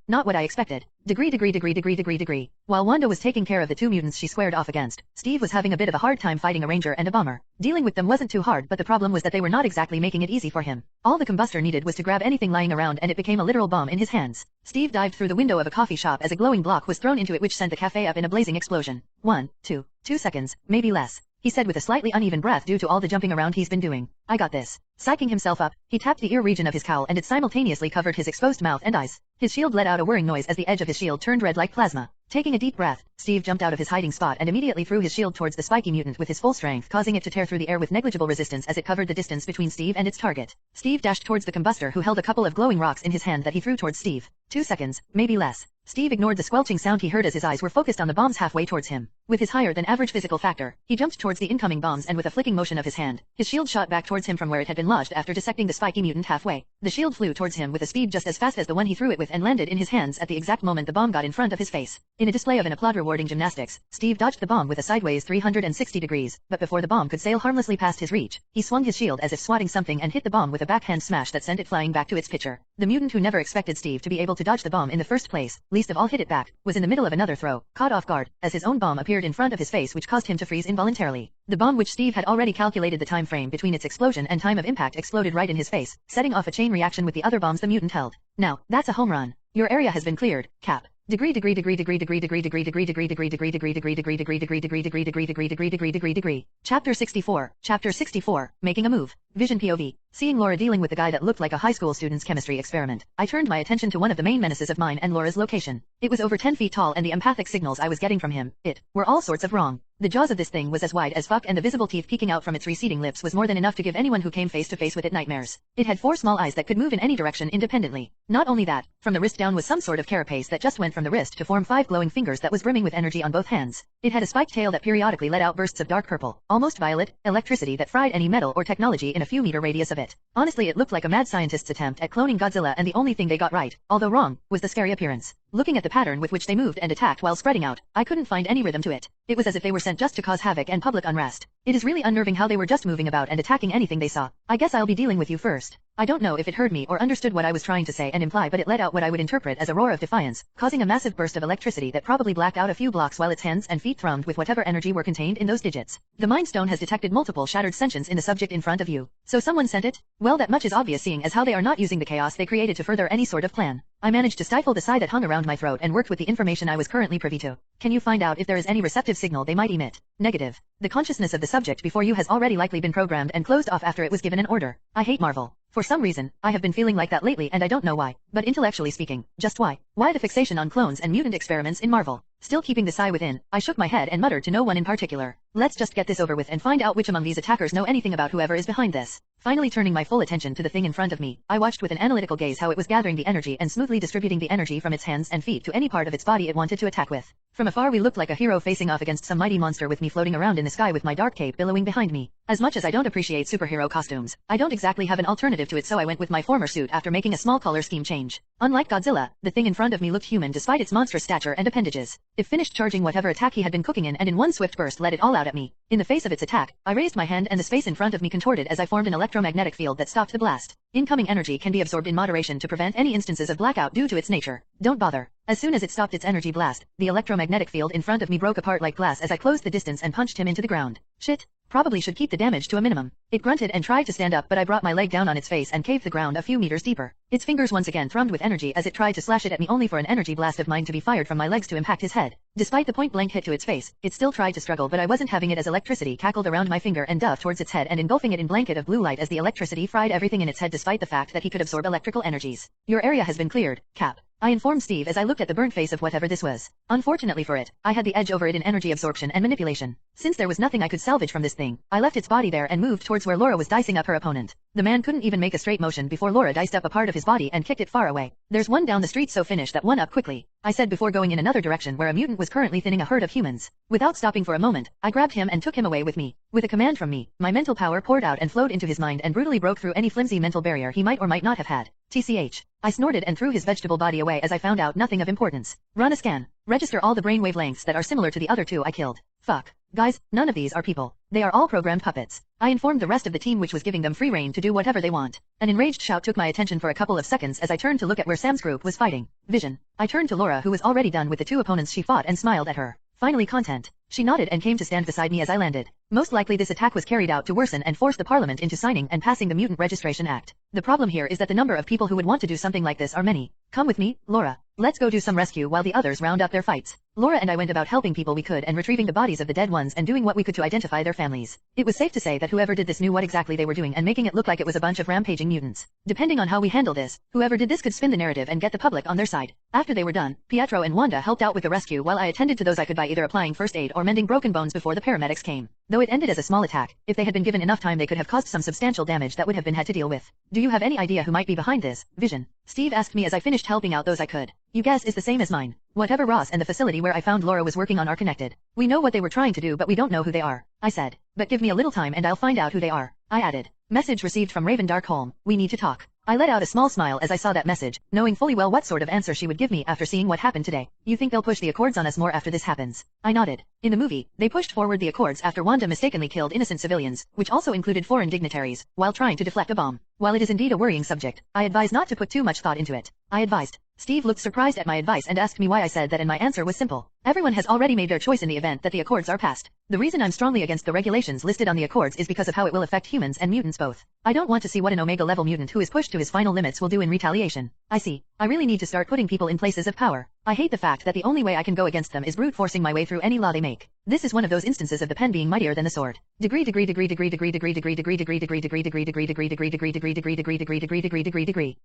Speaker 1: Not what I expected. Degree. While Wanda was taking care of the 2 mutants she squared off against, Steve was having a bit of a hard time fighting a ranger and a bomber. Dealing with them wasn't too hard, but the problem was that they were not exactly making it easy for him. All the combustor needed was to grab anything lying around, and it became a literal bomb in his hands. Steve dived through the window of a coffee shop as a glowing block was thrown into it, which sent the cafe up in a blazing explosion. 2 seconds, maybe less, he said with a slightly uneven breath due to all the jumping around he's been doing. I got this. Psyching himself up, he tapped the ear region of his cowl and it simultaneously covered his exposed mouth and eyes. His shield let out a whirring noise as the edge of his shield turned red like plasma. Taking a deep breath, Steve jumped out of his hiding spot and immediately threw his shield towards the spiky mutant with his full strength, causing it to tear through the air with negligible resistance as it covered the distance between Steve and its target. Steve dashed towards the combustor, who held a couple of glowing rocks in his hand that he threw towards Steve. 2 seconds, maybe less. Steve ignored the squelching sound he heard as his eyes were focused on the bombs halfway towards him. With his higher than average physical factor, he jumped towards the incoming bombs and with a flicking motion of his hand, his shield shot back towards him from where it had been lodged after dissecting the spiky mutant halfway. The shield flew towards him with a speed just as fast as the one he threw it with and landed in his hands at the exact moment the bomb got in front of his face. In a display of an applaud-rewarding gymnastics, Steve dodged the bomb with a sideways 360 degrees, but before the bomb could sail harmlessly past his reach, he swung his shield as if swatting something and hit the bomb with a backhand smash that sent it flying back to its pitcher. The mutant, who never expected Steve to be able to dodge the bomb in the first place, least of all hit it back, was in the middle of another throw, caught off guard, as his own bomb appeared in front of his face, which caused him to freeze involuntarily. The bomb, which Steve had already calculated the time frame between its explosion and time of impact, exploded right in his face, setting off a chain reaction with the other bombs the mutant held. Now, that's a home run. Your area has been cleared, Cap. Degree. Chapter 64, Making a Move. Vision POV. Seeing Laura dealing with the guy that looked like a high school student's chemistry experiment, I turned my attention to one of the main menaces of mine and Laura's location. It was over 10 feet tall and the empathic signals I was getting from him, were all sorts of wrong. The jaws of this thing was as wide as fuck and the visible teeth peeking out from its receding lips was more than enough to give anyone who came face to face with it nightmares. It had 4 small eyes that could move in any direction independently. Not only that, from the wrist down was some sort of carapace that just went from the wrist to form 5 glowing fingers that was brimming with energy on both hands. It had a spiked tail that periodically let out bursts of dark purple, almost violet, electricity that fried any metal or technology in a few meter radius of it. Honestly, it looked like a mad scientist's attempt at cloning Godzilla, and the only thing they got right, although wrong, was the scary appearance. Looking at the pattern with which they moved and attacked while spreading out, I couldn't find any rhythm to it. It was as if they were sent just to cause havoc and public unrest. It is really unnerving how they were just moving about and attacking anything they saw. I guess I'll be dealing with you first. I don't know if it heard me or understood what I was trying to say and imply, but it let out what I would interpret as a roar of defiance, causing a massive burst of electricity that probably blacked out a few blocks while its hands and feet thrummed with whatever energy were contained in those digits. The Mind Stone has detected multiple shattered sentience in the subject in front of you. So someone sent it? Well, that much is obvious seeing as how they are not using the chaos they created to further any sort of plan. I managed to stifle the sigh that hung around my throat and worked with the information I was currently privy to. Can you find out if there is any receptive signal they might emit? Negative. The consciousness of the subject before you has already likely been programmed and closed off after it was given an order. I hate Marvel. For some reason, I have been feeling like that lately and I don't know why. But intellectually speaking, just why? Why the fixation on clones and mutant experiments in Marvel? Still keeping the sigh within, I shook my head and muttered to no one in particular. Let's just get this over with and find out which among these attackers know anything about whoever is behind this. Finally turning my full attention to the thing in front of me, I watched with an analytical gaze how it was gathering the energy and smoothly distributing the energy from its hands and feet to any part of its body it wanted to attack with. From afar we looked like a hero facing off against some mighty monster with me floating around in the sky with my dark cape billowing behind me. As much as I don't appreciate superhero costumes, I don't exactly have an alternative to it, so I went with my former suit after making a small color scheme change. Unlike Godzilla, the thing in front of me looked human despite its monstrous stature and appendages. It finished charging whatever attack he had been cooking in and in one swift burst let it all out at me. In the face of its attack, I raised my hand and the space in front of me contorted as I formed an electromagnetic field that stopped the blast. Incoming energy can be absorbed in moderation to prevent any instances of blackout due to its nature. Don't bother. As soon as it stopped its energy blast, the electromagnetic field in front of me broke apart like glass as I closed the distance and punched him into the ground. Shit. Probably should keep the damage to a minimum. It grunted and tried to stand up, but I brought my leg down on its face and caved the ground a few meters deeper. Its fingers once again thrummed with energy as it tried to slash it at me, only for an energy blast of mine to be fired from my legs to impact his head. Despite the point-blank hit to its face, it still tried to struggle, but I wasn't having it as electricity cackled around my finger and dove towards its head and engulfing it in blanket of blue light as the electricity fried everything in its head despite the fact that he could absorb electrical energies. Your area has been cleared, Cap. I informed Steve as I looked at the burnt face of whatever this was. Unfortunately for it, I had the edge over it in energy absorption and manipulation. Since there was nothing I could salvage from this thing, I left its body there and moved towards where Laura was dicing up her opponent. The man couldn't even make a straight motion before Laura diced up a part of his body and kicked it far away. There's one down the street, so finish that one up quickly, I said before going in another direction where a mutant was currently thinning a herd of humans. Without stopping for a moment, I grabbed him and took him away with me. With a command from me, my mental power poured out and flowed into his mind and brutally broke through any flimsy mental barrier he might or might not have had. TCH. I snorted and threw his vegetable body away as I found out nothing of importance. Run a scan. Register all the brainwave lengths that are similar to the other two I killed. Fuck. Guys, none of these are people. They are all programmed puppets. I informed the rest of the team, which was giving them free rein to do whatever they want. An enraged shout took my attention for a couple of seconds as I turned to look at where Sam's group was fighting. Vision. I turned to Laura, who was already done with the two opponents she fought, and smiled at her. Finally content. She nodded and came to stand beside me as I landed. Most likely this attack was carried out to worsen and force the Parliament into signing and passing the Mutant Registration Act. The problem here is that the number of people who would want to do something like this are many. Come with me, Laura. Let's go do some rescue while the others round up their fights. Laura and I went about helping people we could and retrieving the bodies of the dead ones and doing what we could to identify their families. It was safe to say that whoever did this knew what exactly they were doing and making it look like it was a bunch of rampaging mutants. Depending on how we handle this, whoever did this could spin the narrative and get the public on their side. After they were done, Pietro and Wanda helped out with the rescue while I attended to those I could by either applying first aid or mending broken bones before the paramedics came. Though it ended as a small attack, if they had been given enough time they could have caused some substantial damage that would have been had to deal with. Do you have any idea who might be behind this, Vision? Steve asked me as I finished helping out those I could. Your guess is the same as mine. Whatever Ross and the facility where I found Laura was working on are connected. We know what they were trying to do, but we don't know who they are, I said. But give me a little time and I'll find out who they are, I added. Message received from Raven Darkholme. We need to talk. I let out a small smile as I saw that message, knowing fully well what sort of answer she would give me after seeing what happened today. You think they'll push the Accords on us more after this happens? I nodded. In the movie, they pushed forward the Accords after Wanda mistakenly killed innocent civilians, which also included foreign dignitaries, while trying to deflect a bomb. While it is indeed a worrying subject, I advise not to put too much thought into it. I advised. Steve looked surprised at my advice and asked me why I said that, and my answer was simple. Everyone has already made their choice in the event that the Accords are passed. The reason I'm strongly against the regulations listed on the Accords is because of how it will affect humans and mutants both. I don't want to see what an Omega-level mutant who is pushed to his final limits will do in retaliation. I see. I really need to start putting people in places of power. I hate the fact that the only way I can go against them is brute forcing my way through any law they make. This is one of those instances of the pen being mightier than the sword. Degree.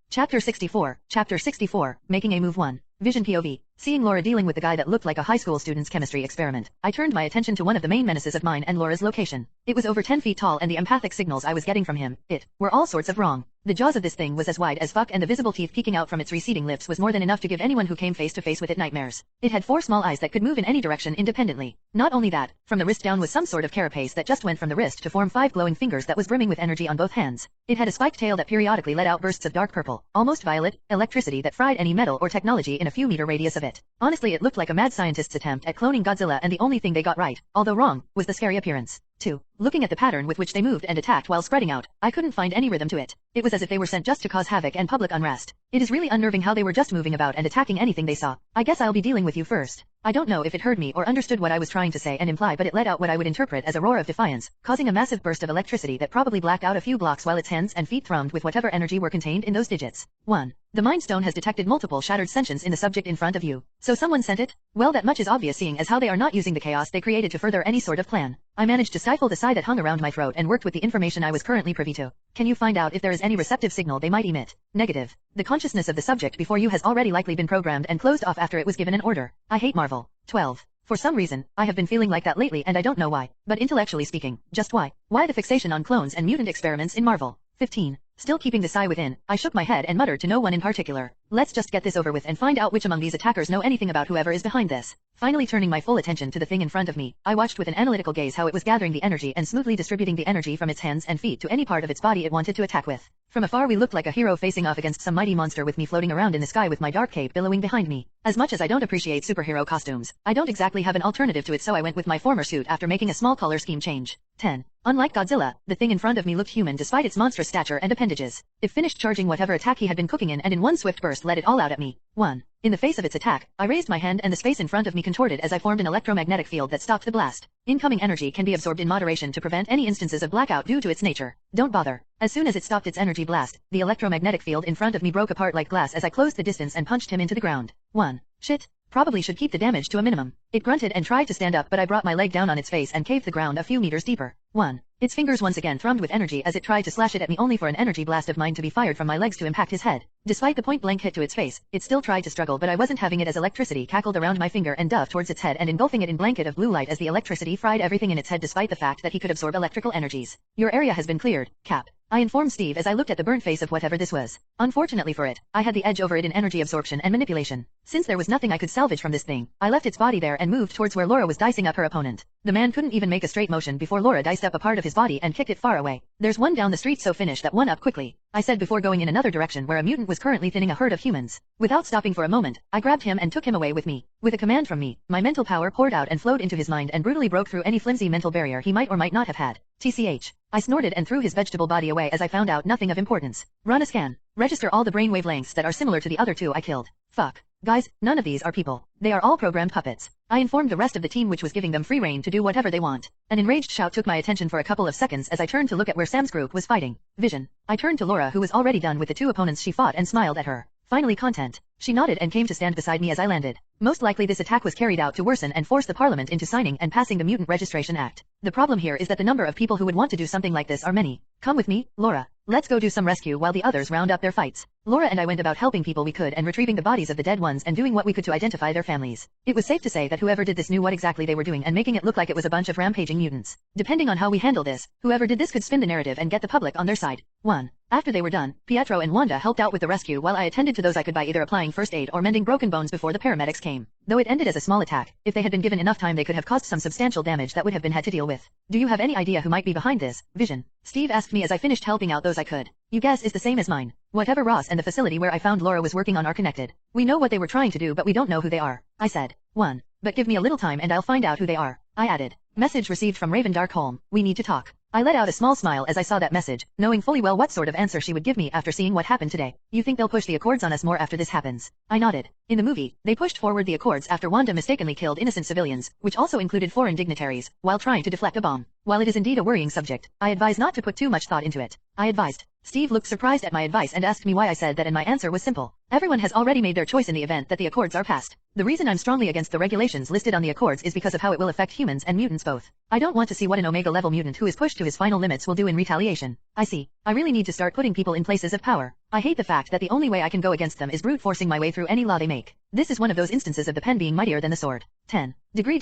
Speaker 1: Chapter 64. Making a move 1. Vision POV. Seeing Laura dealing with the guy that looked like a high school student's chemistry experiment, I turned my attention to one of the main menaces of mine and Laura's location. It was over 10 feet tall and the empathic signals I was getting from him, were all sorts of wrong. The jaws of this thing was as wide as fuck and the visible teeth peeking out from its receding lips was more than enough to give anyone who came face to face with it nightmares. It had 4 small eyes that could move in any direction independently. Not only that, from the wrist down was some sort of carapace that just went from the wrist to form 5 glowing fingers that was brimming with energy on both hands. It had a spiked tail that periodically let out bursts of dark purple, almost violet, electricity that fried any metal or technology in a few meter radius of it. Honestly, it looked like a mad scientist's attempt at cloning Godzilla, and the only thing they got right, although wrong, was the scary appearance. 2. Looking at the pattern with which they moved and attacked while spreading out, I couldn't find any rhythm to it. It was as if they were sent just to cause havoc and public unrest. It is really unnerving how they were just moving about and attacking anything they saw. I guess I'll be dealing with you first. I don't know if it heard me or understood what I was trying to say and imply, but it let out what I would interpret as a roar of defiance, causing a massive burst of electricity that probably blacked out a few blocks while its hands and feet thrummed with whatever energy were contained in those digits. 1. The Mind Stone has detected multiple shattered sentience in the subject in front of you. So someone sent it? Well, that much is obvious seeing as how they are not using the chaos they created to further any sort of plan. I managed to stifle the sigh that hung around my throat and worked with the information I was currently privy to. Can you find out if there is any receptive signal they might emit? Negative. The consciousness of the subject before you has already likely been programmed and closed off after it was given an order. I hate Marvel. 12. For some reason, I have been feeling like that lately and I don't know why. But intellectually speaking, just why? Why the fixation on clones and mutant experiments in Marvel? 15. Still keeping the sigh within, I shook my head and muttered to no one in particular. Let's just get this over with and find out which among these attackers know anything about whoever is behind this. Finally turning my full attention to the thing in front of me, I watched with an analytical gaze how it was gathering the energy and smoothly distributing the energy from its hands and feet to any part of its body it wanted to attack with. From afar we looked like a hero facing off against some mighty monster with me floating around in the sky with my dark cape billowing behind me. As much as I don't appreciate superhero costumes, I don't exactly have an alternative to it, so I went with my former suit after making a small color scheme change. 10. Unlike Godzilla, the thing in front of me looked human despite its monstrous stature and appendages. It finished charging whatever attack he had been cooking in and in one swift burst let it all out at me. 1. In the face of its attack, I raised my hand and the space in front of me contorted as I formed an electromagnetic field that stopped the blast. Incoming energy can be absorbed in moderation to prevent any instances of blackout due to its nature. Don't bother. As soon as it stopped its energy blast, the electromagnetic field in front of me broke apart like glass as I closed the distance and punched him into the ground. 1. Shit. Probably should keep the damage to a minimum. It grunted and tried to stand up, but I brought my leg down on its face and caved the ground a few meters deeper. 1. Its fingers once again thrummed with energy as it tried to slash it at me, only for an energy blast of mine to be fired from my legs to impact his head. Despite the point-blank hit to its face, it still tried to struggle, but I wasn't having it as electricity cackled around my finger and dove towards its head and engulfing it in blanket of blue light as the electricity fried everything in its head despite the fact that he could absorb electrical energies. Your area has been cleared, Cap. I informed Steve as I looked at the burnt face of whatever this was. Unfortunately for it, I had the edge over it in energy absorption and manipulation. Since there was nothing I could salvage from this thing, I left its body there and moved towards where Laura was dicing up her opponent. The man couldn't even make a straight motion before Laura diced up a part of his body and kicked it far away. There's one down the street, so finish that one up quickly, I said before going in another direction where a mutant was currently thinning a herd of humans. Without stopping for a moment, I grabbed him and took him away with me. With a command from me, my mental power poured out and flowed into his mind and brutally broke through any flimsy mental barrier he might or might not have had. TCH. I snorted and threw his vegetable body away as I found out nothing of importance. Run a scan. Register all the brainwave lengths that are similar to the other 2 I killed. Fuck. Guys, none of these are people. They are all programmed puppets. I informed the rest of the team, which was giving them free rein to do whatever they want. An enraged shout took my attention for a couple of seconds as I turned to look at where Sam's group was fighting. Vision. I turned to Laura, who was already done with the 2 opponents she fought, and smiled at her. Finally content. She nodded and came to stand beside me as I landed. Most likely this attack was carried out to worsen and force the Parliament into signing and passing the Mutant Registration Act. The problem here is that the number of people who would want to do something like this are many. Come with me, Laura. Let's go do some rescue while the others round up their fights. Laura and I went about helping people we could and retrieving the bodies of the dead ones and doing what we could to identify their families. It was safe to say that whoever did this knew what exactly they were doing and making it look like it was a bunch of rampaging mutants. Depending on how we handle this, whoever did this could spin the narrative and get the public on their side. 1. After they were done, Pietro and Wanda helped out with the rescue while I attended to those I could by either applying first aid or mending broken bones before the paramedics came. Though it ended as a small attack, if they had been given enough time they could have caused some substantial damage that would have been had to deal with. Do you have any idea who might be behind this, Vision? Steve asked me as I finished helping out those I could. Your guess is the same as mine. Whatever Ross and the facility where I found Laura was working on are connected. We know what they were trying to do, but we don't know who they are, I said. 1. But give me a little time and I'll find out who they are, I added. Message received from Raven Darkholm. We need to talk. I let out a small smile as I saw that message, knowing fully well what sort of answer she would give me after seeing what happened today. You think they'll push the Accords on us more after this happens? I nodded. In the movie, they pushed forward the Accords after Wanda mistakenly killed innocent civilians, which also included foreign dignitaries, while trying to deflect a bomb. While it is indeed a worrying subject, I advise not to put too much thought into it. I advised. Steve looked surprised at my advice and asked me why I said that, and my answer was simple. Everyone has already made their choice in the event that the Accords are passed. The reason I'm strongly against the regulations listed on the Accords is because of how it will affect humans and mutants both. I don't want to see what an Omega-level mutant who is pushed to his final limits will do in retaliation. I see. I really need to start putting people in places of power. I hate the fact that the only way I can go against them is brute forcing my way through any law they make. This is one of those instances of the pen being mightier than the sword. 10. Degree.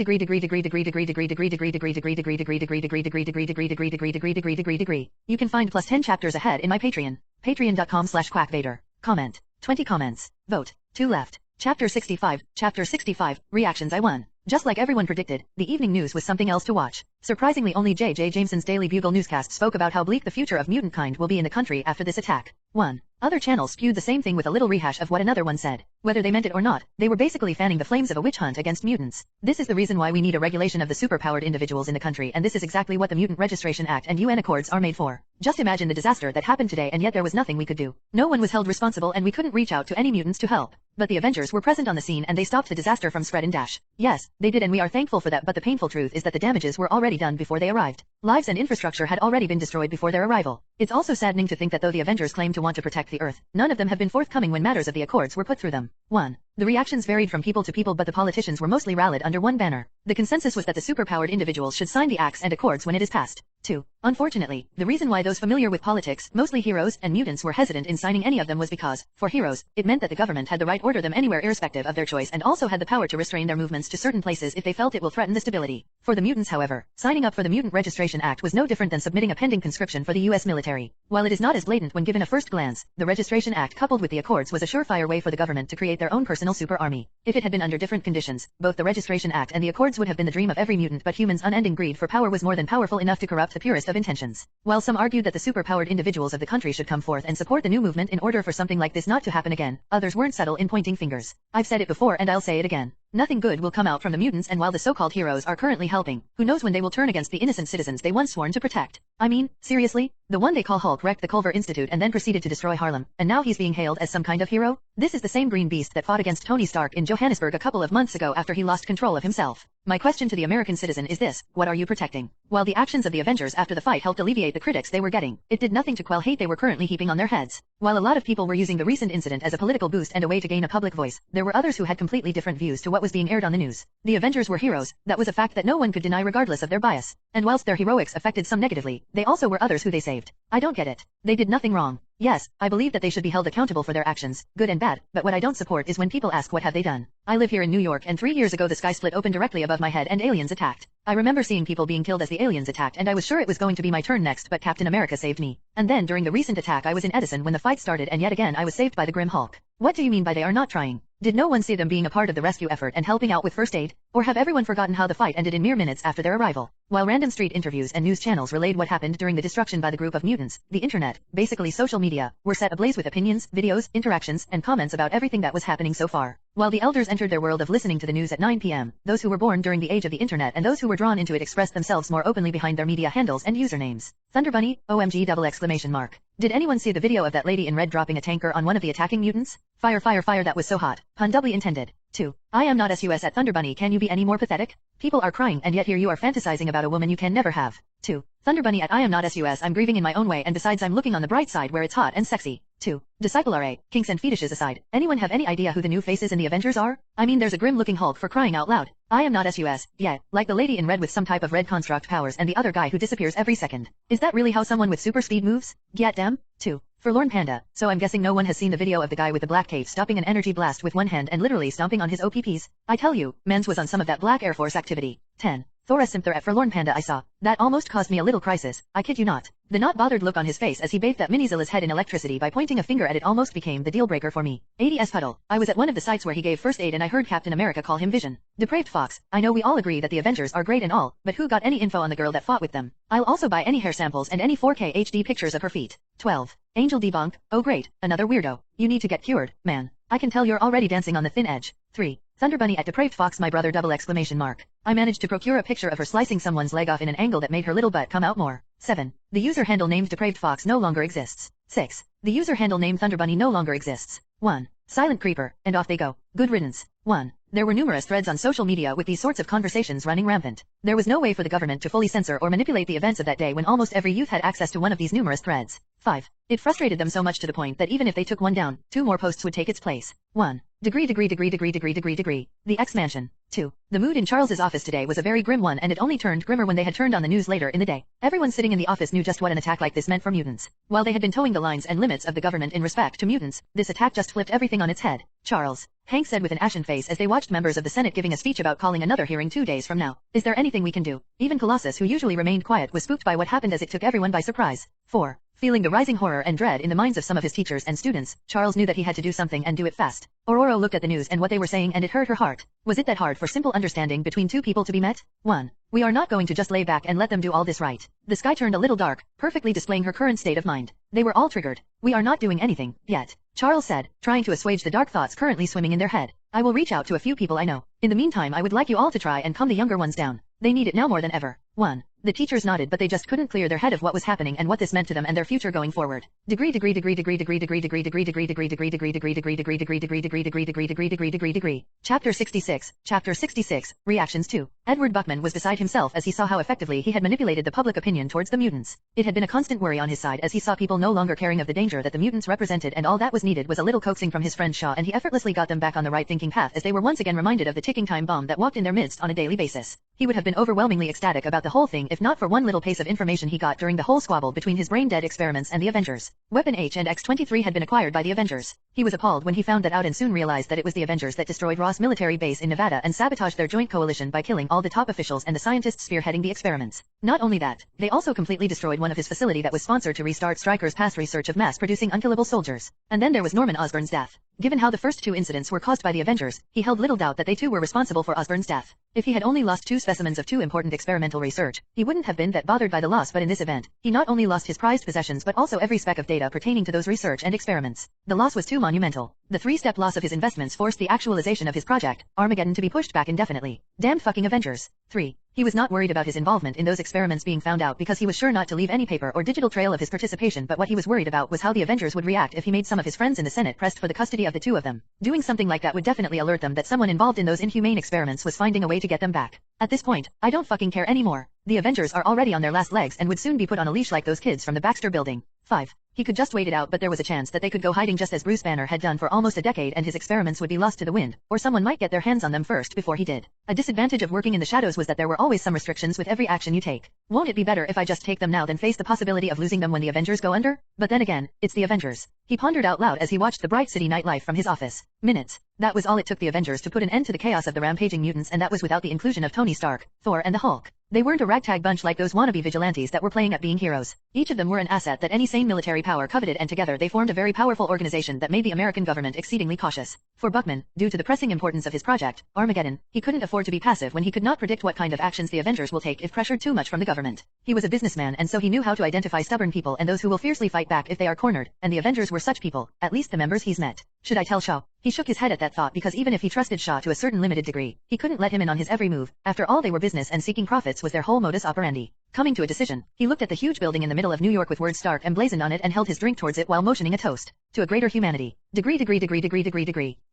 Speaker 1: You can find plus 10 chapters ahead in my Patreon. Patreon.com/QuackVader. Comment. 20 comments. Vote. 2 left. Chapter 65. Chapter 65. Reactions. I won. Just like everyone predicted, the evening news was something else to watch. Surprisingly, only J.J. Jameson's Daily Bugle newscast spoke about how bleak the future of mutant kind will be in the country after this attack. 1. Other channels spewed the same thing with a little rehash of what another one said. Whether they meant it or not, they were basically fanning the flames of a witch hunt against mutants. This is the reason why we need a regulation of the superpowered individuals in the country, and this is exactly what the Mutant Registration Act and UN Accords are made for. Just imagine the disaster that happened today, and yet there was nothing we could do. No one was held responsible, and we couldn't reach out to any mutants to help. But the Avengers were present on the scene, and they stopped the disaster from spreading. Yes, they did, and we are thankful for that, but the painful truth is that the damages were already done before they arrived. Lives and infrastructure had already been destroyed before their arrival. It's also saddening to think that though the Avengers claim to want to protect the Earth, none of them have been forthcoming when matters of the Accords were put through them. 1. The reactions varied from people to people, but the politicians were mostly rallied under one banner. The consensus was that the superpowered individuals should sign the acts and accords when it is passed. 2. Unfortunately, the reason why those familiar with politics, mostly heroes and mutants, were hesitant in signing any of them was because, for heroes, it meant that the government had the right to order them anywhere irrespective of their choice, and also had the power to restrain their movements to certain places if they felt it will threaten the stability. For the mutants, however, signing up for the Mutant Registration Act was no different than submitting a pending conscription for the U.S. military. While it is not as blatant when given a first glance, the Registration Act coupled with the Accords was a surefire way for the government to create their own personal super army. If it had been under different conditions, both the Registration Act and the Accords would have been the dream of every mutant, but humans' unending greed for power was more than powerful enough to corrupt the purest of intentions. While some argued that the superpowered individuals of the country should come forth and support the new movement in order for something like this not to happen again, others weren't subtle in pointing fingers. I've said it before and I'll say it again. Nothing good will come out from the mutants, and while the so-called heroes are currently helping, who knows when they will turn against the innocent citizens they once sworn to protect. I mean, seriously? The one they call Hulk wrecked the Culver Institute and then proceeded to destroy Harlem, and now he's being hailed as some kind of hero? This is the same green beast that fought against Tony Stark in Johannesburg a couple of months ago after he lost control of himself. My question to the American citizen is this: what are you protecting? While the actions of the Avengers after the fight helped alleviate the critics they were getting, it did nothing to quell hate they were currently heaping on their heads. While a lot of people were using the recent incident as a political boost and a way to gain a public voice, there were others who had completely different views to what was being aired on the news. The Avengers were heroes, that was a fact that no one could deny regardless of their bias. And whilst their heroics affected some negatively, they also were others who they saved. I don't get it. They did nothing wrong. Yes, I believe that they should be held accountable for their actions, good and bad, but what I don't support is when people ask what have they done. I live here in New York, and 3 years ago the sky split open directly above my head and aliens attacked. I remember seeing people being killed as the aliens attacked, and I was sure it was going to be my turn next, but Captain America saved me. And then during the recent attack I was in Edison when the fight started, and yet again I was saved by the Grim Hulk. What do you mean by they are not trying? Did no one see them being a part of the rescue effort and helping out with first aid? Or have everyone forgotten how the fight ended in mere minutes after their arrival? While random street interviews and news channels relayed what happened during the destruction by the group of mutants, the internet, basically social media, were set ablaze with opinions, videos, interactions, and comments about everything that was happening so far. While the elders entered their world of listening to the news at 9 p.m., those who were born during the age of the internet and those who were drawn into it expressed themselves more openly behind their media handles and usernames. Thunderbunny, OMG double exclamation mark. Did anyone see the video of that lady in red dropping a tanker on one of the attacking mutants? Fire fire fire, that was so hot. Pun doubly intended. 2. I am not SUS at Thunderbunny, can you be any more pathetic? People are crying and yet here you are fantasizing about a woman you can never have. 2. Thunderbunny at I am not SUS, I'm grieving in my own way, and besides I'm looking on the bright side where it's hot and sexy. 2. Disciple RA, kinks and fetishes aside, anyone have any idea who the new faces in the Avengers are? I mean, there's a grim-looking Hulk for crying out loud. I am not SUS, yeah, like the lady in red with some type of red construct powers and the other guy who disappears every second. Is that really how someone with super speed moves? Get them? 2. Forlorn Panda, so I'm guessing no one has seen the video of the guy with the black cape stopping an energy blast with one hand and literally stomping on his OPPs. I tell you, mans was on some of that black Air Force activity. 10. Thora Simpler at Forlorn Panda I saw. That almost caused me a little crisis, I kid you not. The not bothered look on his face as he bathed that Minizilla's head in electricity by pointing a finger at it almost became the deal breaker for me. ADS Puddle, I was at one of the sites where he gave first aid and I heard Captain America call him Vision. Depraved Fox, I know we all agree that the Avengers are great and all, but who got any info on the girl that fought with them? I'll also buy any hair samples and any 4K HD pictures of her feet. 12. Angel debunked, oh great, another weirdo. You need to get cured, man. I can tell you're already dancing on the thin edge. 3. Thunderbunny at Depraved Fox my brother double exclamation mark. I managed to procure a picture of her slicing someone's leg off in an angle that made her little butt come out more. 7. The user handle named Depraved Fox no longer exists. 6. The user handle named Thunderbunny no longer exists. 1. Silent Creeper, and off they go. Good riddance. 1. There were numerous threads on social media with these sorts of conversations running rampant. There was no way for the government to fully censor or manipulate the events of that day when almost every youth had access to one of these numerous threads. 5. It frustrated them so much to the point that even if they took one down, 2 more posts would take its place. 1. Degree. The X Mansion. 2. The mood in Charles's office today was a very grim one, and it only turned grimmer when they had turned on the news later in the day. Everyone sitting in the office knew just what an attack like this meant for mutants. While they had been towing the lines and limits of the government in respect to mutants, this attack just flipped everything on its head. Charles, Hank said with an ashen face as they watched members of the Senate giving a speech about calling another hearing 2 days from now. Is there anything we can do? Even Colossus, who usually remained quiet, was spooked by what happened as it took everyone by surprise. 4. Feeling the rising horror and dread in the minds of some of his teachers and students, Charles knew that he had to do something and do it fast. Aurora looked at the news and what they were saying, and it hurt her heart. Was it that hard for simple understanding between 2 people to be met? 1. We are not going to just lay back and let them do all this, right? The sky turned a little dark, perfectly displaying her current state of mind. They were all triggered. We are not doing anything, yet. Charles said, trying to assuage the dark thoughts currently swimming in their head. I will reach out to a few people I know. In the meantime, I would like you all to try and calm the younger ones down. They need it now more than ever. 1. The teachers nodded, but they just couldn't clear their head of what was happening and what this meant to them and their future going forward. Degree. Chapter 66. Reactions 2. Edward Buckman was beside himself as he saw how effectively he had manipulated the public opinion towards the mutants. It had been a constant worry on his side as he saw people no longer caring of the danger that the mutants represented, and all that was needed was a little coaxing from his friend Shaw, and he effortlessly got them back on the right thinking path as they were once again reminded of the ticking time bomb that walked in their midst on a daily basis. He would have been overwhelmingly ecstatic about the whole thing if not for one little piece of information he got during the whole squabble between his brain-dead experiments and the Avengers. Weapon H and X-23 had been acquired by the Avengers. He was appalled when he found that out and soon realized that it was the Avengers that destroyed Ross military base in Nevada and sabotaged their joint coalition by killing all the top officials and the scientists spearheading the experiments. Not only that, they also completely destroyed one of his facility that was sponsored to restart Stryker's past research of mass-producing unkillable soldiers. And then there was Norman Osborn's death. Given how the first 2 incidents were caused by the Avengers, he held little doubt that they too were responsible for Osborn's death. If he had only lost 2 specimens of 2 important experimental research, he wouldn't have been that bothered by the loss, but in this event, he not only lost his prized possessions but also every speck of data pertaining to those research and experiments. The loss was too monumental. The 3-step loss of his investments forced the actualization of his project, Armageddon, to be pushed back indefinitely. Damned fucking Avengers. 3. He was not worried about his involvement in those experiments being found out because he was sure not to leave any paper or digital trail of his participation, but what he was worried about was how the Avengers would react if he made some of his friends in the Senate pressed for the custody of the 2 of them. Doing something like that would definitely alert them that someone involved in those inhumane experiments was finding a way to get them back. At this point, I don't fucking care anymore. The Avengers are already on their last legs and would soon be put on a leash like those kids from the Baxter Building. 5. He could just wait it out, but there was a chance that they could go hiding just as Bruce Banner had done for almost a decade, and his experiments would be lost to the wind, or someone might get their hands on them first before he did. A disadvantage of working in the shadows was that there were always some restrictions with every action you take. Won't it be better if I just take them now than face the possibility of losing them when the Avengers go under? But then again, it's the Avengers. He pondered out loud as he watched the bright city nightlife from his office. Minutes. That was all it took the Avengers to put an end to the chaos of the rampaging mutants, and that was without the inclusion of Tony Stark, Thor, and the Hulk. They weren't a ragtag bunch like those wannabe vigilantes that were playing at being heroes. Each of them were an asset that any sane military power coveted, and together they formed a very powerful organization that made the American government exceedingly cautious. For Buckman, due to the pressing importance of his project, Armageddon, he couldn't afford to be passive when he could not predict what kind of actions the Avengers will take if pressured too much from the government. He was a businessman, and so he knew how to identify stubborn people and those who will fiercely fight back if they are cornered, and the Avengers were such people, at least the members he's met. Should I tell Shaw? He shook his head at that thought because even if he trusted Shaw to a certain limited degree, he couldn't let him in on his every move. After all, they were business, and seeking profits was their whole modus operandi. Coming to a decision, he looked at the huge building in the middle of New York with words Stark emblazoned on it and held his drink towards it while motioning a toast. To a greater humanity. Degree.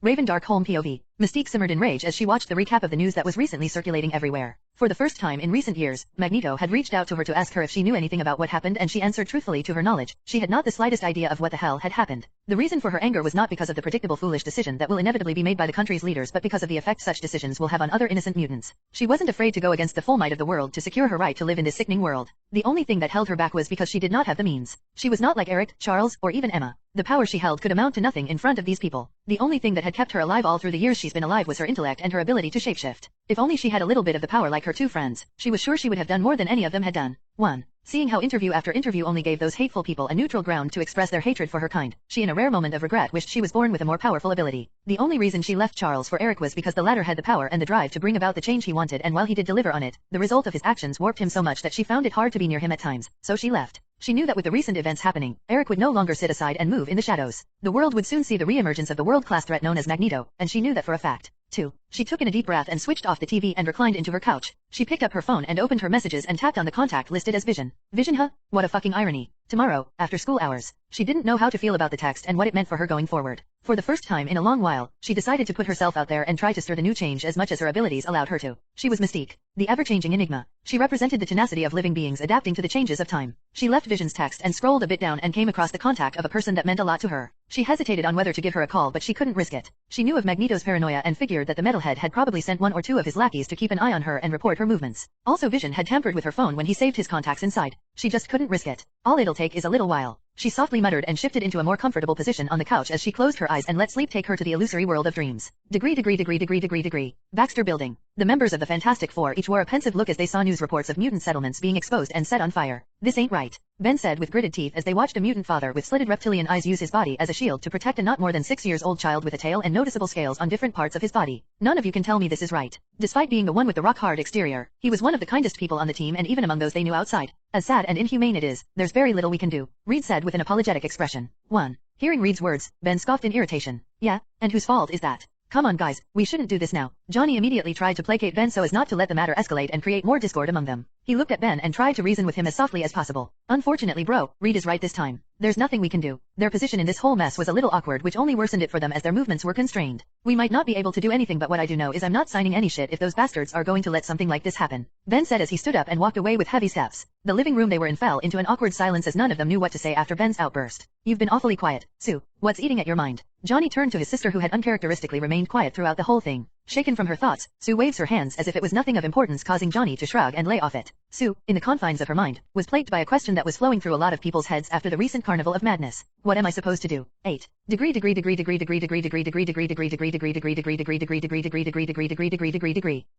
Speaker 1: Raven Darkholme POV. Mystique simmered in rage as she watched the recap of the news that was recently circulating everywhere. For the first time in recent years, Magneto had reached out to her to ask her if she knew anything about what happened, and she answered truthfully to her knowledge. She had not the slightest idea of what the hell had happened. The reason for her anger was not because of the predictable foolish decision that will inevitably be made by the country's leaders, but because of the effect such decisions will have on other innocent mutants. She wasn't afraid to go against the full might of the world to secure her right to live in this sickening world. The only thing that held her back was because she did not have the means. She was not like Eric, Charles, or even Emma. The power she held could amount to nothing in front of these people. The only thing that had kept her alive all through the years she's been alive was her intellect and her ability to shapeshift. If only she had a little bit of the power like her 2 friends, she was sure she would have done more than any of them had done. 1. Seeing how interview after interview only gave those hateful people a neutral ground to express their hatred for her kind, she in a rare moment of regret wished she was born with a more powerful ability. The only reason she left Charles for Eric was because the latter had the power and the drive to bring about the change he wanted, and while he did deliver on it, the result of his actions warped him so much that she found it hard to be near him at times, so she left. She knew that with the recent events happening, Eric would no longer sit aside and move in the shadows. The world would soon see the re-emergence of the world-class threat known as Magneto, and she knew that for a fact. 2. She took in a deep breath and switched off the TV and reclined into her couch. She picked up her phone and opened her messages and tapped on the contact listed as Vision. Vision, huh? What a fucking irony. tomorrow, after school hours. She didn't know how to feel about the text and what it meant for her going forward. For the first time in a long while, she decided to put herself out there and try to stir the new change as much as her abilities allowed her to. She was Mystique, the ever-changing enigma. She represented the tenacity of living beings adapting to the changes of time. She left Vision's text and scrolled a bit down and came across the contact of a person that meant a lot to her. She hesitated on whether to give her a call, but she couldn't risk it. She knew of Magneto's paranoia and figured that the metalhead had probably sent one or two of his lackeys to keep an eye on her and report her movements. Also, Vision had tampered with her phone when he saved his contacts inside. She just couldn't risk it. All it'll take is a little while. She softly muttered and shifted into a more comfortable position on the couch as she closed her eyes and let sleep take her to the illusory world of dreams. Degree. Baxter Building. The members of the Fantastic Four each wore a pensive look as they saw news reports of mutant settlements being exposed and set on fire. This ain't right, Ben said with gritted teeth as they watched a mutant father with slitted reptilian eyes use his body as a shield to protect a not more than 6 years old child with a tail and noticeable scales on different parts of his body. None of you can tell me this is right. Despite being the one with the rock-hard exterior, he was one of the kindest people on the team and even among those they knew outside. As sad and inhumane it is, there's very little we can do, Reed said with an apologetic expression. 1. Hearing Reed's words, Ben scoffed in irritation. Yeah, and whose fault is that? Come on guys, we shouldn't do this now. Johnny immediately tried to placate Ben so as not to let the matter escalate and create more discord among them. He looked at Ben and tried to reason with him as softly as possible. Unfortunately bro, Reed is right this time. There's nothing we can do. Their position in this whole mess was a little awkward, which only worsened it for them as their movements were constrained. We might not be able to do anything, but what I do know is I'm not signing any shit if those bastards are going to let something like this happen, Ben said as he stood up and walked away with heavy steps. The living room they were in fell into an awkward silence as none of them knew what to say after Ben's outburst. You've been awfully quiet, Sue. What's eating at your mind? Johnny turned to his sister who had uncharacteristically remained quiet throughout the whole thing. Shaken from her thoughts, Sue waves her hands as if it was nothing of importance, causing Johnny to shrug and lay off it. Sue, in the confines of her mind, was plagued by a question that was flowing through a lot of people's heads after the recent carnival of madness. What am I supposed to do? 8. Degree.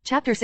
Speaker 1: Chapter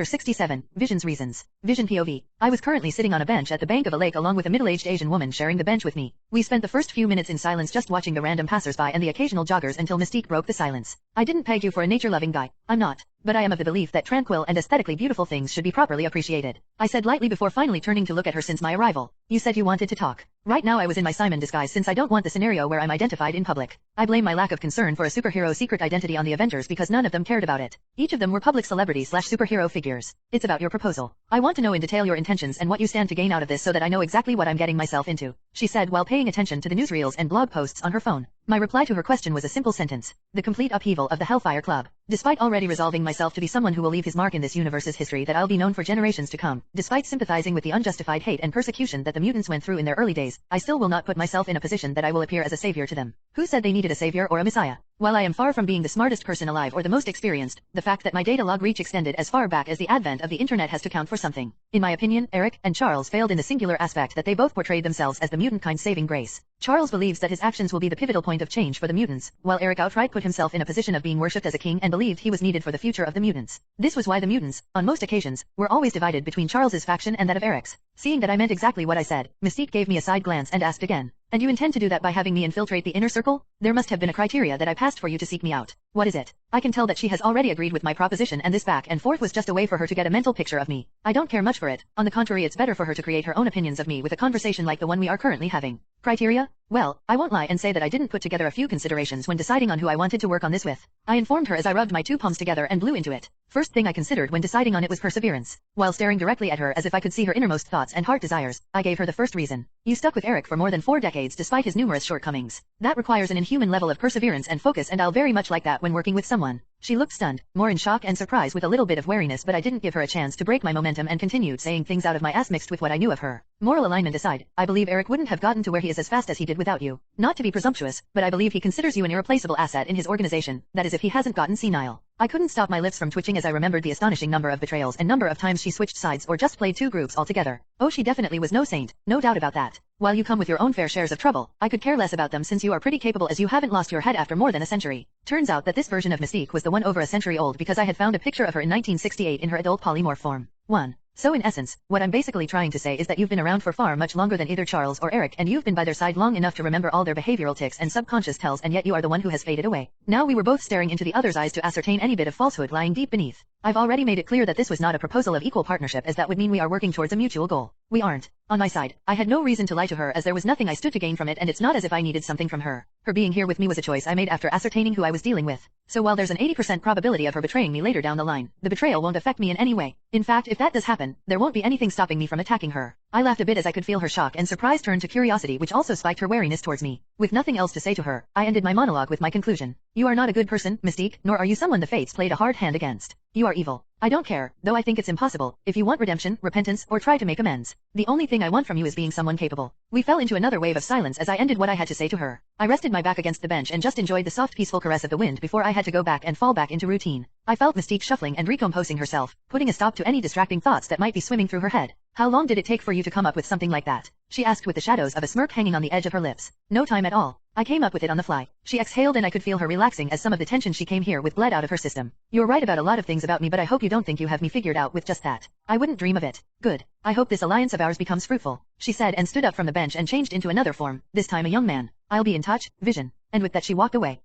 Speaker 1: 67. Vision's reasons. Vision POV. I was currently sitting on a bench at the bank of a lake along with a middle-aged Asian woman sharing the bench with me. We spent the first few minutes in silence just watching the random passersby and the occasional joggers until Mystique broke the silence. I didn't peg you for a nature-loving guy. I'm not. But I am of the belief that tranquil and aesthetically beautiful things should be properly appreciated, I said lightly before finally turning to look at her since my arrival. You said you wanted to talk. Right now I was in my Simon disguise since I don't want the scenario where I'm identified in public. I blame my lack of concern for a superhero secret identity on the Avengers because none of them cared about it. Each of them were public celebrity/superhero figures. It's about your proposal. I want to know in detail your intentions and what you stand to gain out of this so that I know exactly what I'm getting myself into, she said while paying attention to the newsreels and blog posts on her phone. My reply to her question was a simple sentence. The complete upheaval of the Hellfire Club. Despite already resolving myself to be someone who will leave his mark in this universe's history that I'll be known for generations to come, despite sympathizing with the unjustified hate and persecution that the mutants went through in their early days, I still will not put myself in a position that I will appear as a savior to them. Who said they needed a savior or a messiah? While I am far from being the smartest person alive or the most experienced, the fact that my data log reach extended as far back as the advent of the internet has to count for something. In my opinion, Eric and Charles failed in the singular aspect that they both portrayed themselves as the mutant kind's saving grace. Charles believes that his actions will be the pivotal point of change for the mutants, while Eric outright put himself in a position of being worshipped as a king and believed he was needed for the future of the mutants. This was why the mutants, on most occasions, were always divided between Charles's faction and that of Eric's. Seeing that I meant exactly what I said, Mystique gave me a side glance and asked again. And you intend to do that by having me infiltrate the inner circle? There must have been a criteria that I passed for you to seek me out. What is it? I can tell that she has already agreed with my proposition and this back and forth was just a way for her to get a mental picture of me. I don't care much for it. On the contrary, it's better for her to create her own opinions of me with a conversation like the one we are currently having. Criteria? Well, I won't lie and say that I didn't put together a few considerations when deciding on who I wanted to work on this with. I informed her as I rubbed my two palms together and blew into it. First thing I considered when deciding on it was perseverance. While staring directly at her as if I could see her innermost thoughts and heart desires, I gave her the first reason. You stuck with Eric for more than 4 decades despite his numerous shortcomings. That requires an inhuman level of perseverance and focus, and I'll very much like that when working with someone. She looked stunned, more in shock and surprise with a little bit of wariness, but I didn't give her a chance to break my momentum and continued saying things out of my ass mixed with what I knew of her. Moral alignment aside, I believe Eric wouldn't have gotten to where he is as fast as he did without you. Not to be presumptuous, but I believe he considers you an irreplaceable asset in his organization, that is if he hasn't gotten senile. I couldn't stop my lips from twitching as I remembered the astonishing number of betrayals and number of times she switched sides or just played two groups altogether. Oh, she definitely was no saint, no doubt about that. While you come with your own fair shares of trouble, I could care less about them since you are pretty capable as you haven't lost your head after more than a century. Turns out that this version of Mystique was the one over a century old because I had found a picture of her in 1968 in her adult polymorph form. 1. So in essence, what I'm basically trying to say is that you've been around for far much longer than either Charles or Eric, and you've been by their side long enough to remember all their behavioral tics and subconscious tells, and yet you are the one who has faded away. Now we were both staring into the other's eyes to ascertain any bit of falsehood lying deep beneath. I've already made it clear that this was not a proposal of equal partnership, as that would mean we are working towards a mutual goal. We aren't. On my side, I had no reason to lie to her as there was nothing I stood to gain from it, and it's not as if I needed something from her. Her being here with me was a choice I made after ascertaining who I was dealing with. So while there's an 80% probability of her betraying me later down the line, the betrayal won't affect me in any way. In fact, if that does happen, there won't be anything stopping me from attacking her. I laughed a bit as I could feel her shock and surprise turn to curiosity, which also spiked her wariness towards me. With nothing else to say to her, I ended my monologue with my conclusion. You are not a good person, Mystique, nor are you someone the fates played a hard hand against. You are evil. I don't care, though I think it's impossible, if you want redemption, repentance, or try to make amends. The only thing I want from you is being someone capable. We fell into another wave of silence as I ended what I had to say to her. I rested my back against the bench and just enjoyed the soft peaceful caress of the wind before I had to go back and fall back into routine. I felt Mystique shuffling and recomposing herself, putting a stop to any distracting thoughts that might be swimming through her head. How long did it take for you to come up with something like that? She asked with the shadows of a smirk hanging on the edge of her lips. No time at all. I came up with it on the fly. She exhaled and I could feel her relaxing as some of the tension she came here with bled out of her system. You're right about a lot of things about me, but I hope you don't think you have me figured out with just that. I wouldn't dream of it. Good. I hope this alliance of ours becomes fruitful, she said and stood up from the bench and changed into another form, this time a young man. I'll be in touch, Vision. And with that she walked away.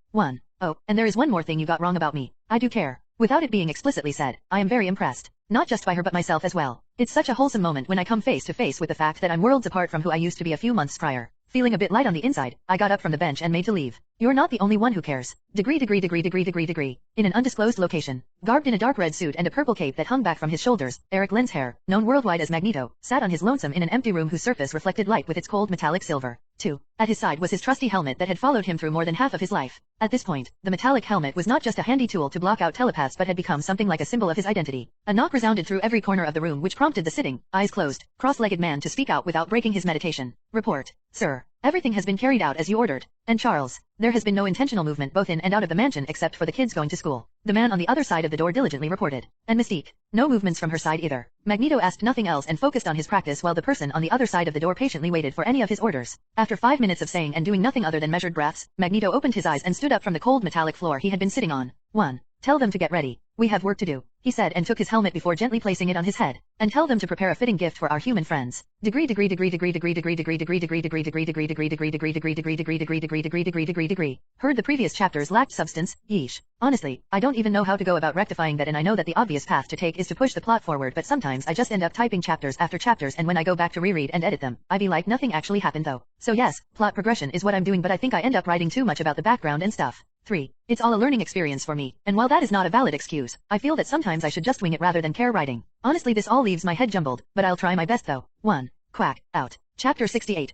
Speaker 1: Oh, and there is one more thing you got wrong about me. I do care. Without it being explicitly said, I am very impressed. Not just by her but myself as well. It's such a wholesome moment when I come face to face with the fact that I'm worlds apart from who I used to be a few months prior. Feeling a bit light on the inside, I got up from the bench and made to leave. You're not the only one who cares. Degree. In an undisclosed location, garbed in a dark red suit and a purple cape that hung back from his shoulders, Eric Lenshair, known worldwide as Magneto, sat on his lonesome in an empty room whose surface reflected light with its cold metallic silver. 2. At his side was his trusty helmet that had followed him through more than half of his life. At this point, the metallic helmet was not just a handy tool to block out telepaths but had become something like a symbol of his identity. A knock resounded through every corner of the room which prompted the sitting, eyes closed, cross-legged man to speak out without breaking his meditation. Report, sir. Everything has been carried out as you ordered. And Charles, there has been no intentional movement both in and out of the mansion except for the kids going to school. The man on the other side of the door diligently reported. And Mystique, no movements from her side either. Magneto asked nothing else and focused on his practice while the person on the other side of the door patiently waited for any of his orders. After 5 minutes of saying and doing nothing other than measured breaths, Magneto opened his eyes and stood up from the cold metallic floor he had been sitting on. 1. Tell them to get ready. We have work to do, he said and took his helmet before gently placing it on his head. And tell them to prepare a fitting gift for our human friends. Degree. Heard the previous chapters lacked substance, yeesh. Honestly, I don't even know how to go about rectifying that, and I know that the obvious path to take is to push the plot forward, but sometimes I just end up typing chapters after chapters and when I go back to reread and edit them, I be like nothing actually happened though. So yes, plot progression is what I'm doing, but I think I end up writing too much about the background and stuff. 3. It's all a learning experience for me, and while that is not a valid excuse, I feel that sometimes I should just wing it rather than care writing. Honestly, this all leaves my head jumbled, but I'll try my best though. 1. Quack, out. Chapter 68,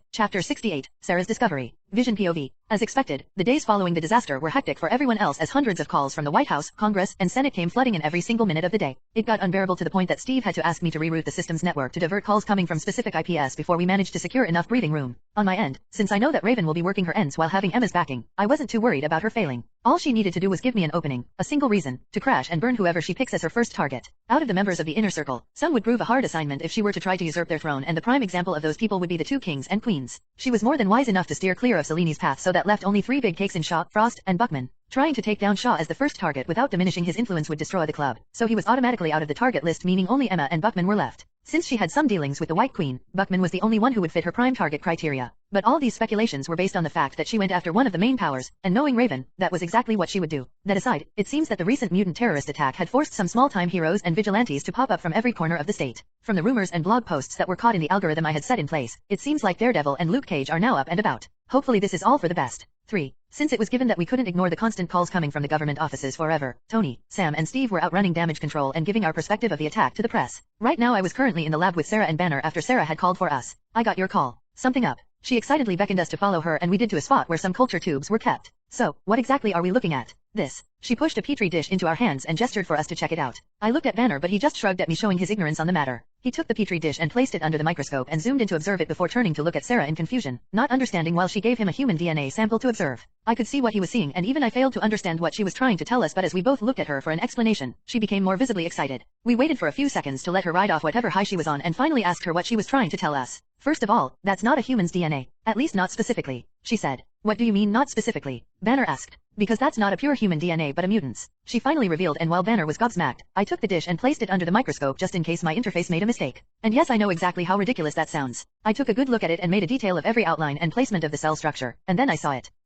Speaker 1: Sarah's Discovery. Vision POV. As expected, the days following the disaster were hectic for everyone else as hundreds of calls from the White House, Congress, and Senate came flooding in every single minute of the day. It got unbearable to the point that Steve had to ask me to reroute the system's network to divert calls coming from specific IPs before we managed to secure enough breathing room. On my end, since I know that Raven will be working her ends while having Emma's backing, I wasn't too worried about her failing. All she needed to do was give me an opening, a single reason, to crash and burn whoever she picks as her first target. Out of the members of the inner circle, some would prove a hard assignment if she were to try to usurp their throne, and the prime example of those people would be the two kings and queens. She was more than wise enough to steer clear of Seleni's path so that left only 3 big cakes in Shaw, Frost, and Buckman. Trying to take down Shaw as the first target without diminishing his influence would destroy the club, so he was automatically out of the target list, meaning only Emma and Buckman were left. Since she had some dealings with the White Queen, Buckman was the only one who would fit her prime target criteria. But all these speculations were based on the fact that she went after one of the main powers, and knowing Raven, that was exactly what she would do. That aside, it seems that the recent mutant terrorist attack had forced some small-time heroes and vigilantes to pop up from every corner of the state. From the rumors and blog posts that were caught in the algorithm I had set in place, it seems like Daredevil and Luke Cage are now up and about. Hopefully this is all for the best. 3. Since it was given that we couldn't ignore the constant calls coming from the government offices forever, Tony, Sam and Steve were out running damage control and giving our perspective of the attack to the press. Right now I was currently in the lab with Sarah and Banner after Sarah had called for us. I got your call. Something up. She excitedly beckoned us to follow her and we did to a spot where some culture tubes were kept. So, what exactly are we looking at? This. She pushed a petri dish into our hands and gestured for us to check it out. I looked at Banner but he just shrugged at me, showing his ignorance on the matter. He took the petri dish and placed it under the microscope and zoomed in to observe it before turning to look at Sarah in confusion, not understanding while she gave him a human DNA sample to observe. I could see what he was seeing and even I failed to understand what she was trying to tell us, but as we both looked at her for an explanation, she became more visibly excited. We waited for a few seconds to let her ride off whatever high she was on and finally asked her what she was trying to tell us. First of all, that's not a human's DNA. At least not specifically, she said. What do you mean not specifically? Banner asked. Because that's not a pure human DNA but a mutant's. She finally revealed, and while Banner was gobsmacked, I took the dish and placed it under the microscope just in case my interface made a mistake. And yes, I know exactly how ridiculous that sounds. I took a good look at it and made a detail of every outline and placement of the cell structure, and then I saw it.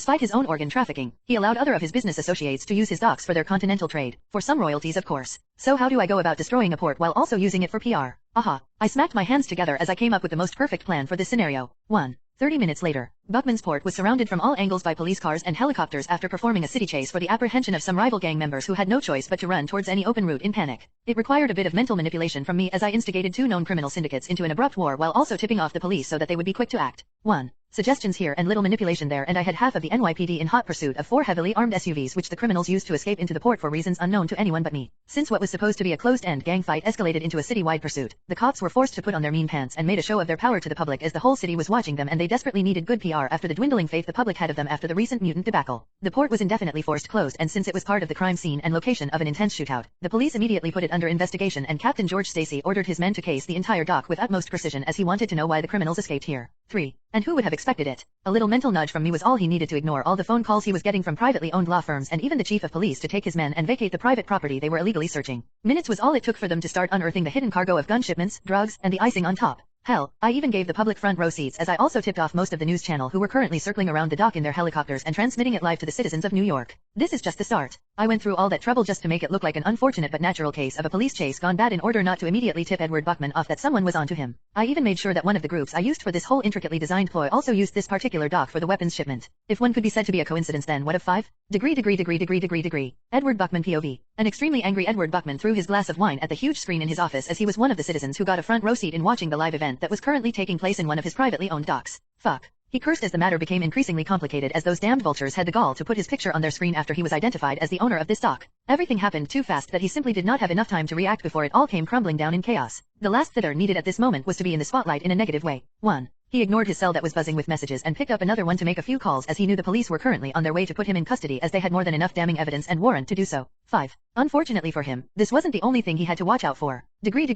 Speaker 1: Despite his own organ trafficking, he allowed other of his business associates to use his docks for their continental trade, for some royalties of course. So how do I go about destroying a port while also using it for PR? Aha! I smacked my hands together as I came up with the most perfect plan for this scenario. 1. 30 minutes later, Buckman's port was surrounded from all angles by police cars and helicopters after performing a city chase for the apprehension of some rival gang members who had no choice but to run towards any open route in panic. It required a bit of mental manipulation from me as I instigated 2 known criminal syndicates into an abrupt war while also tipping off the police so that they would be quick to act. 1. Suggestions here and little manipulation there, and I had half of the NYPD in hot pursuit of 4 heavily armed SUVs which the criminals used to escape into the port for reasons unknown to anyone but me. Since what was supposed to be a closed-end gang fight escalated into a city-wide pursuit, the cops were forced to put on their mean pants and made a show of their power to the public as the whole city was watching them, and they desperately needed good PR after the dwindling faith the public had of them after the recent mutant debacle. The port was indefinitely forced closed, and since it was part of the crime scene and location of an intense shootout, the police immediately put it under investigation, and Captain George Stacy ordered his men to case the entire dock with utmost precision as he wanted to know why the criminals escaped here. 3. And who would have expected it? A little mental nudge from me was all he needed to ignore all the phone calls he was getting from privately owned law firms and even the chief of police to take his men and vacate the private property they were illegally searching. Minutes was all it took for them to start unearthing the hidden cargo of gun shipments, drugs, and the icing on top. Hell, I even gave the public front row seats as I also tipped off most of the news channel who were currently circling around the dock in their helicopters and transmitting it live to the citizens of New York. This is just the start. I went through all that trouble just to make it look like an unfortunate but natural case of a police chase gone bad in order not to immediately tip Edward Buckman off that someone was onto him. I even made sure that one of the groups I used for this whole intricately designed ploy also used this particular dock for the weapons shipment. If one could be said to be a coincidence, then what of 5? Degree. Edward Buckman POV. An extremely angry Edward Buckman threw his glass of wine at the huge screen in his office as he was one of the citizens who got a front row seat in watching the live event that was currently taking place in one of his privately owned docks. Fuck. He cursed as the matter became increasingly complicated as those damned vultures had the gall to put his picture on their screen after he was identified as the owner of this dock. Everything happened too fast that he simply did not have enough time to react before it all came crumbling down in chaos. The last thither needed at this moment was to be in the spotlight in a negative way. 1. He ignored his cell that was buzzing with messages and picked up another one to make a few calls as he knew the police were currently on their way to put him in custody as they had more than enough damning evidence and warrant to do so. 5. Unfortunately for him, this wasn't the only thing he had to watch out for. Degree.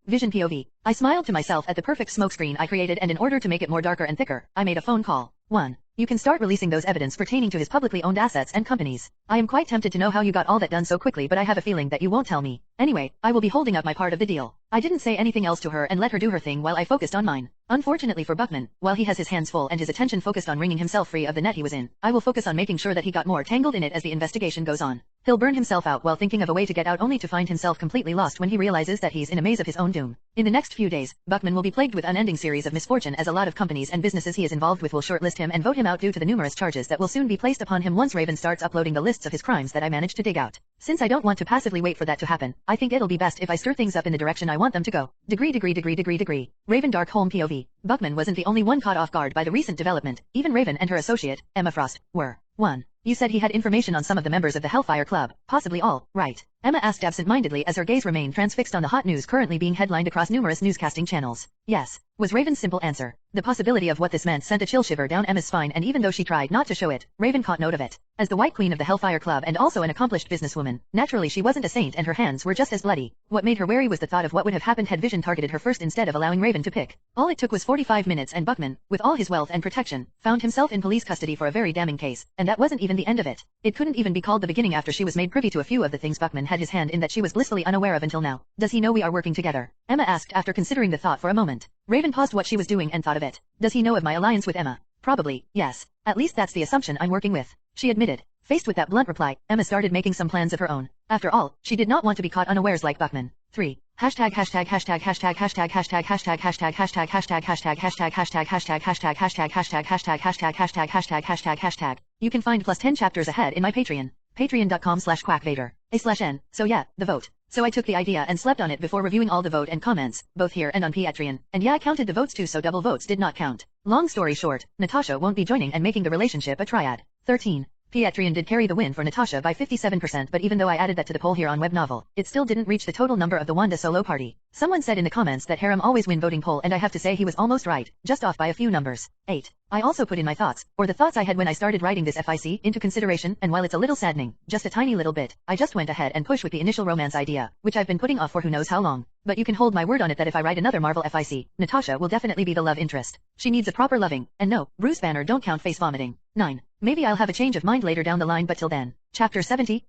Speaker 1: Vision POV. I smiled to myself at the perfect smokescreen I created, and in order to make it more darker and thicker, I made a phone call. 1. You can start releasing those evidence pertaining to his publicly owned assets and companies. I am quite tempted to know how you got all that done so quickly, but I have a feeling that you won't tell me. Anyway, I will be holding up my part of the deal. I didn't say anything else to her and let her do her thing while I focused on mine. Unfortunately for Buckman, while he has his hands full and his attention focused on wringing himself free of the net he was in, I will focus on making sure that he got more tangled in it as the investigation goes on. He'll burn himself out while thinking of a way to get out, only to find himself completely lost when he realizes that he's in a maze of his own doom. In the next few days, Buckman will be plagued with unending series of misfortune as a lot of companies and businesses he is involved with will shortlist him and vote him out due to the numerous charges that will soon be placed upon him once Raven starts uploading the lists of his crimes that I managed to dig out. Since I don't want to passively wait for that to happen, I think it'll be best if I stir things up in the direction I want them to go. Degree. Raven Darkholme POV. Buckman wasn't the only one caught off guard by the recent development. Even Raven and her associate, Emma Frost, were. 1. You said he had information on some of the members of the Hellfire Club, possibly all, right? Emma asked absent-mindedly as her gaze remained transfixed on the hot news currently being headlined across numerous newscasting channels. Yes, was Raven's simple answer. The possibility of what this meant sent a chill shiver down Emma's spine, and even though she tried not to show it, Raven caught note of it. As the White Queen of the Hellfire Club and also an accomplished businesswoman, naturally she wasn't a saint and her hands were just as bloody. What made her wary was the thought of what would have happened had Vision targeted her first instead of allowing Raven to pick. All it took was 45 minutes and Buckman, with all his wealth and protection, found himself in police custody for a very damning case, and that wasn't even the end of it. It couldn't even be called the beginning after she was made privy to a few of the things Buckman had his hand in that she was blissfully unaware of until now. Does he know we are working together? Emma asked after considering the thought for a moment. Raven paused what she was doing and thought of it. Does he know of my alliance with Emma? Probably, yes. At least that's the assumption I'm working with, she admitted. Faced with that blunt reply, Emma started making some plans of her own. After all, she did not want to be caught unawares like Buckman. 3. You can find plus 10 chapters ahead in my Patreon. Patreon.com/QuackVader. So yeah, the vote. So I took the idea and slept on it before reviewing all the vote and comments, both here and on Patreon. And yeah, I counted the votes too, so double votes did not count. Long story short, Natasha won't be joining and making the relationship a triad. 13. Patreon did carry the win for Natasha by 57%, but even though I added that to the poll here on Web Novel, it still didn't reach the total number of the Wanda solo party. Someone said in the comments that Harem always win voting poll, and I have to say he was almost right, just off by a few numbers. 8. I also put in my thoughts, or the thoughts I had when I started writing this FIC, into consideration, and while it's a little saddening, just a tiny little bit, I just went ahead and pushed with the initial romance idea, which I've been putting off for who knows how long. But you can hold my word on it that if I write another Marvel FIC, Natasha will definitely be the love interest. She needs a proper loving, and no, Bruce Banner don't count face vomiting. 9. Maybe I'll have a change of mind later down the line, but till then. Chapter 70,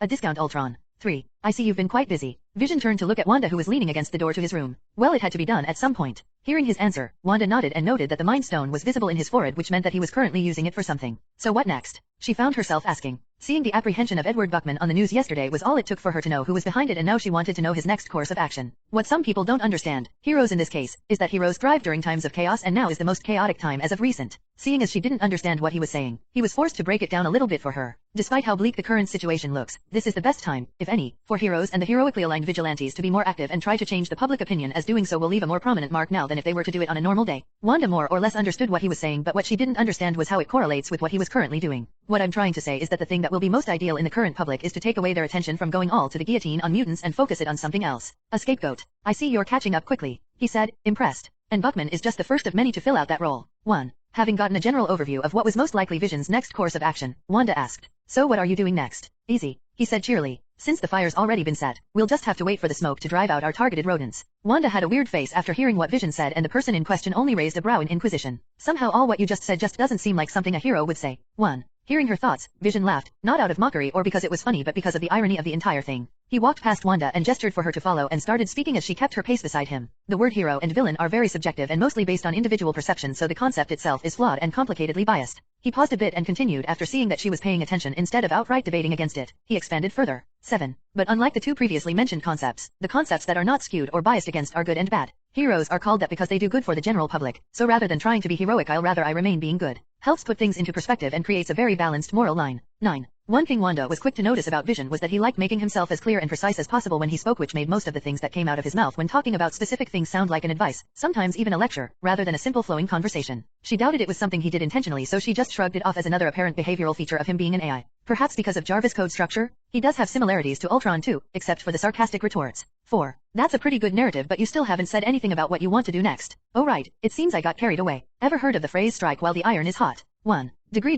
Speaker 1: a discount Ultron. 3. I see you've been quite busy. Vision turned to look at Wanda, who was leaning against the door to his room. Well, it had to be done at some point. Hearing his answer, Wanda nodded and noted that the Mind Stone was visible in his forehead, which meant that he was currently using it for something. So what next? She found herself asking. Seeing the apprehension of Edward Buckman on the news yesterday was all it took for her to know who was behind it, and now she wanted to know his next course of action. What some people don't understand, heroes in this case, is that heroes thrive during times of chaos, and now is the most chaotic time as of recent. Seeing as she didn't understand what he was saying, he was forced to break it down a little bit for her. Despite how bleak the current situation looks, this is the best time, if any, for heroes and the heroically aligned vigilantes to be more active and try to change the public opinion, as doing so will leave a more prominent mark now than if they were to do it on a normal day. Wanda more or less understood what he was saying, but what she didn't understand was how it correlates with what he was currently doing. What I'm trying to say is that the thing that will be most ideal in the current public is to take away their attention from going all to the guillotine on mutants and focus it on something else. A scapegoat. I see you're catching up quickly, he said, impressed. And Buckman is just the first of many to fill out that role. 1. Having gotten a general overview of what was most likely Vision's next course of action, Wanda asked, "So what are you doing next?" "Easy," he said cheerily. "Since the fire's already been set, we'll just have to wait for the smoke to drive out our targeted rodents." Wanda had a weird face after hearing what Vision said, and the person in question only raised a brow in inquisition. Somehow all what you just said just doesn't seem like something a hero would say. 1. Hearing her thoughts, Vision laughed, not out of mockery or because it was funny, but because of the irony of the entire thing. He walked past Wanda and gestured for her to follow and started speaking as she kept her pace beside him. The word hero and villain are very subjective and mostly based on individual perception, so the concept itself is flawed and complicatedly biased. He paused a bit and continued after seeing that she was paying attention instead of outright debating against it. He expanded further. 7. But unlike the two previously mentioned concepts, the concepts that are not skewed or biased against are good and bad. Heroes are called that because they do good for the general public, so rather than trying to be heroic, I'll rather I remain being good. Helps put things into perspective and creates a very balanced moral line. 9. One thing Wanda was quick to notice about Vision was that he liked making himself as clear and precise as possible when he spoke, which made most of the things that came out of his mouth when talking about specific things sound like an advice, sometimes even a lecture, rather than a simple flowing conversation. She doubted it was something he did intentionally, so she just shrugged it off as another apparent behavioral feature of him being an AI. Perhaps because of Jarvis' code structure? He does have similarities to Ultron too, except for the sarcastic retorts. 4. That's a pretty good narrative, but you still haven't said anything about what you want to do next. Oh right, it seems I got carried away. Ever heard of the phrase strike while the iron is hot? 1. Degree.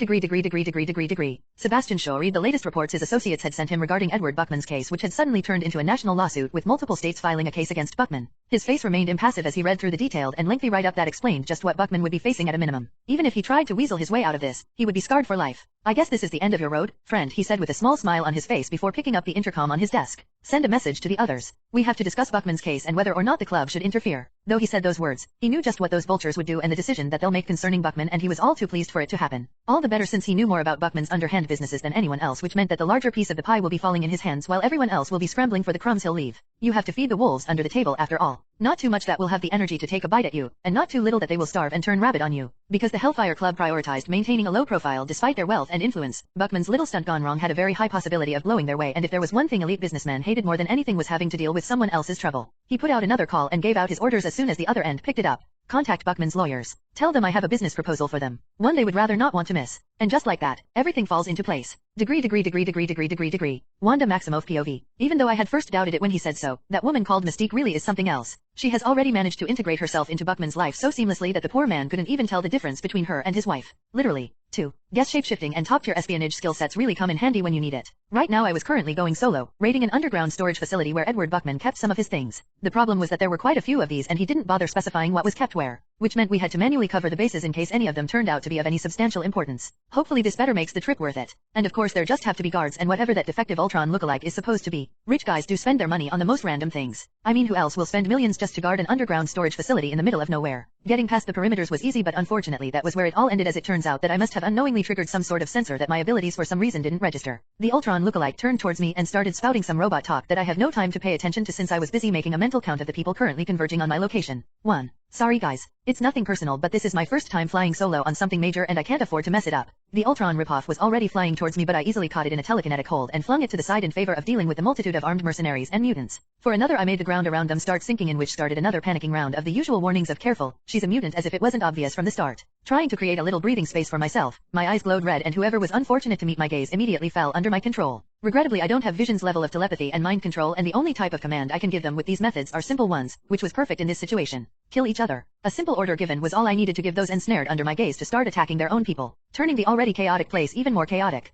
Speaker 1: Sebastian Shaw read the latest reports his associates had sent him regarding Edward Buckman's case, which had suddenly turned into a national lawsuit with multiple states filing a case against Buckman. His face remained impassive as he read through the detailed and lengthy write-up that explained just what Buckman would be facing at a minimum. Even if he tried to weasel his way out of this, he would be scarred for life. "I guess this is the end of your road, friend," he said with a small smile on his face before picking up the intercom on his desk. "Send a message to the others. We have to discuss Buckman's case and whether or not the club should interfere." Though he said those words, he knew just what those vultures would do and the decision that they'll make concerning Buckman, and he was all too pleased for it to happen. All the better since he knew more about Buckman's underhand businesses than anyone else, which meant that the larger piece of the pie will be falling in his hands while everyone else will be scrambling for the crumbs he'll leave. You have to feed the wolves under the table after all. Not too much that will have the energy to take a bite at you, and not too little that they will starve and turn rabid on you. Because the Hellfire Club prioritized maintaining a low profile despite their wealth and influence, Buckman's little stunt gone wrong had a very high possibility of blowing their way, and if there was one thing elite businessmen hated more than anything was having to deal with someone else's trouble. He put out another call and gave out his orders as soon as the other end picked it up. "Contact Buckman's lawyers. Tell them I have a business proposal for them. One they would rather not want to miss." And just like that, everything falls into place. Degree. Wanda Maximoff POV. Even though I had first doubted it when he said so, that woman called Mystique really is something else. She has already managed to integrate herself into Buckman's life so seamlessly that the poor man couldn't even tell the difference between her and his wife. Literally. 2. Guess shapeshifting and top-tier espionage skill sets really come in handy when you need it. Right now I was currently going solo, raiding an underground storage facility where Edward Buckman kept some of his things. The problem was that there were quite a few of these and he didn't bother specifying what was kept where, which meant we had to manually cover the bases in case any of them turned out to be of any substantial importance. Hopefully this better makes the trip worth it. And of course there just have to be guards and whatever that defective Ultron lookalike is supposed to be. Rich guys do spend their money on the most random things. I mean, who else will spend millions just to guard an underground storage facility in the middle of nowhere? Getting past the perimeters was easy, but unfortunately that was where it all ended, as it turns out that I must have unknowingly triggered some sort of sensor that my abilities for some reason didn't register. The Ultron lookalike turned towards me and started spouting some robot talk that I have no time to pay attention to since I was busy making a mental count of the people currently converging on my location. 1. Sorry guys. It's nothing personal, but this is my first time flying solo on something major and I can't afford to mess it up. The Ultron ripoff was already flying towards me, but I easily caught it in a telekinetic hold and flung it to the side in favor of dealing with the multitude of armed mercenaries and mutants. For another I made the ground around them start sinking in, which started another panicking round of the usual warnings of careful, she's a mutant, as if it wasn't obvious from the start. Trying to create a little breathing space for myself, my eyes glowed red and whoever was unfortunate to meet my gaze immediately fell under my control. Regrettably I don't have Vision's level of telepathy and mind control, and the only type of command I can give them with these methods are simple ones, which was perfect in this situation. Kill each other. A simple order given was all I needed to give those ensnared under my gaze to start attacking their own people, turning the already chaotic place even more chaotic. !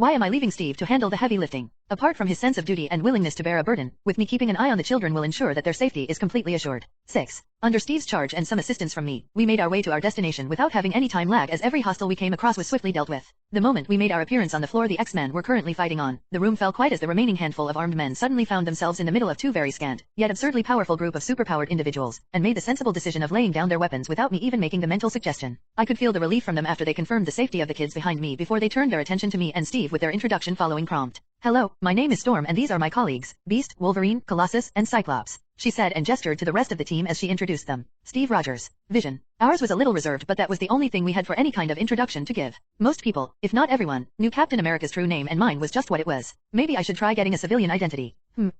Speaker 1: Why am I leaving Steve to handle the heavy lifting? Apart from his sense of duty and willingness to bear a burden, with me keeping an eye on the children will ensure that their safety is completely assured. 6. Under Steve's charge and some assistance from me, we made our way to our destination without having any time lag as every hostel we came across was swiftly dealt with. The moment we made our appearance on the floor the X-Men were currently fighting on, the room fell quiet as the remaining handful of armed men suddenly found themselves in the middle of two very scant, yet absurdly powerful group of superpowered individuals, and made the sensible decision of laying down their weapons without me even making the mental suggestion. I could feel the relief from them after they confirmed the safety of the kids behind me before they turned their attention to me and Steve with their introduction following prompt. Hello, my name is Storm and these are my colleagues, Beast, Wolverine, Colossus, and Cyclops, she said and gestured to the rest of the team as she introduced them. Steve Rogers, Vision. Ours was a little reserved but that was the only thing we had for any kind of introduction to give. Most people, if not everyone, knew Captain America's true name and mine was just what it was. Maybe I should try getting a civilian identity.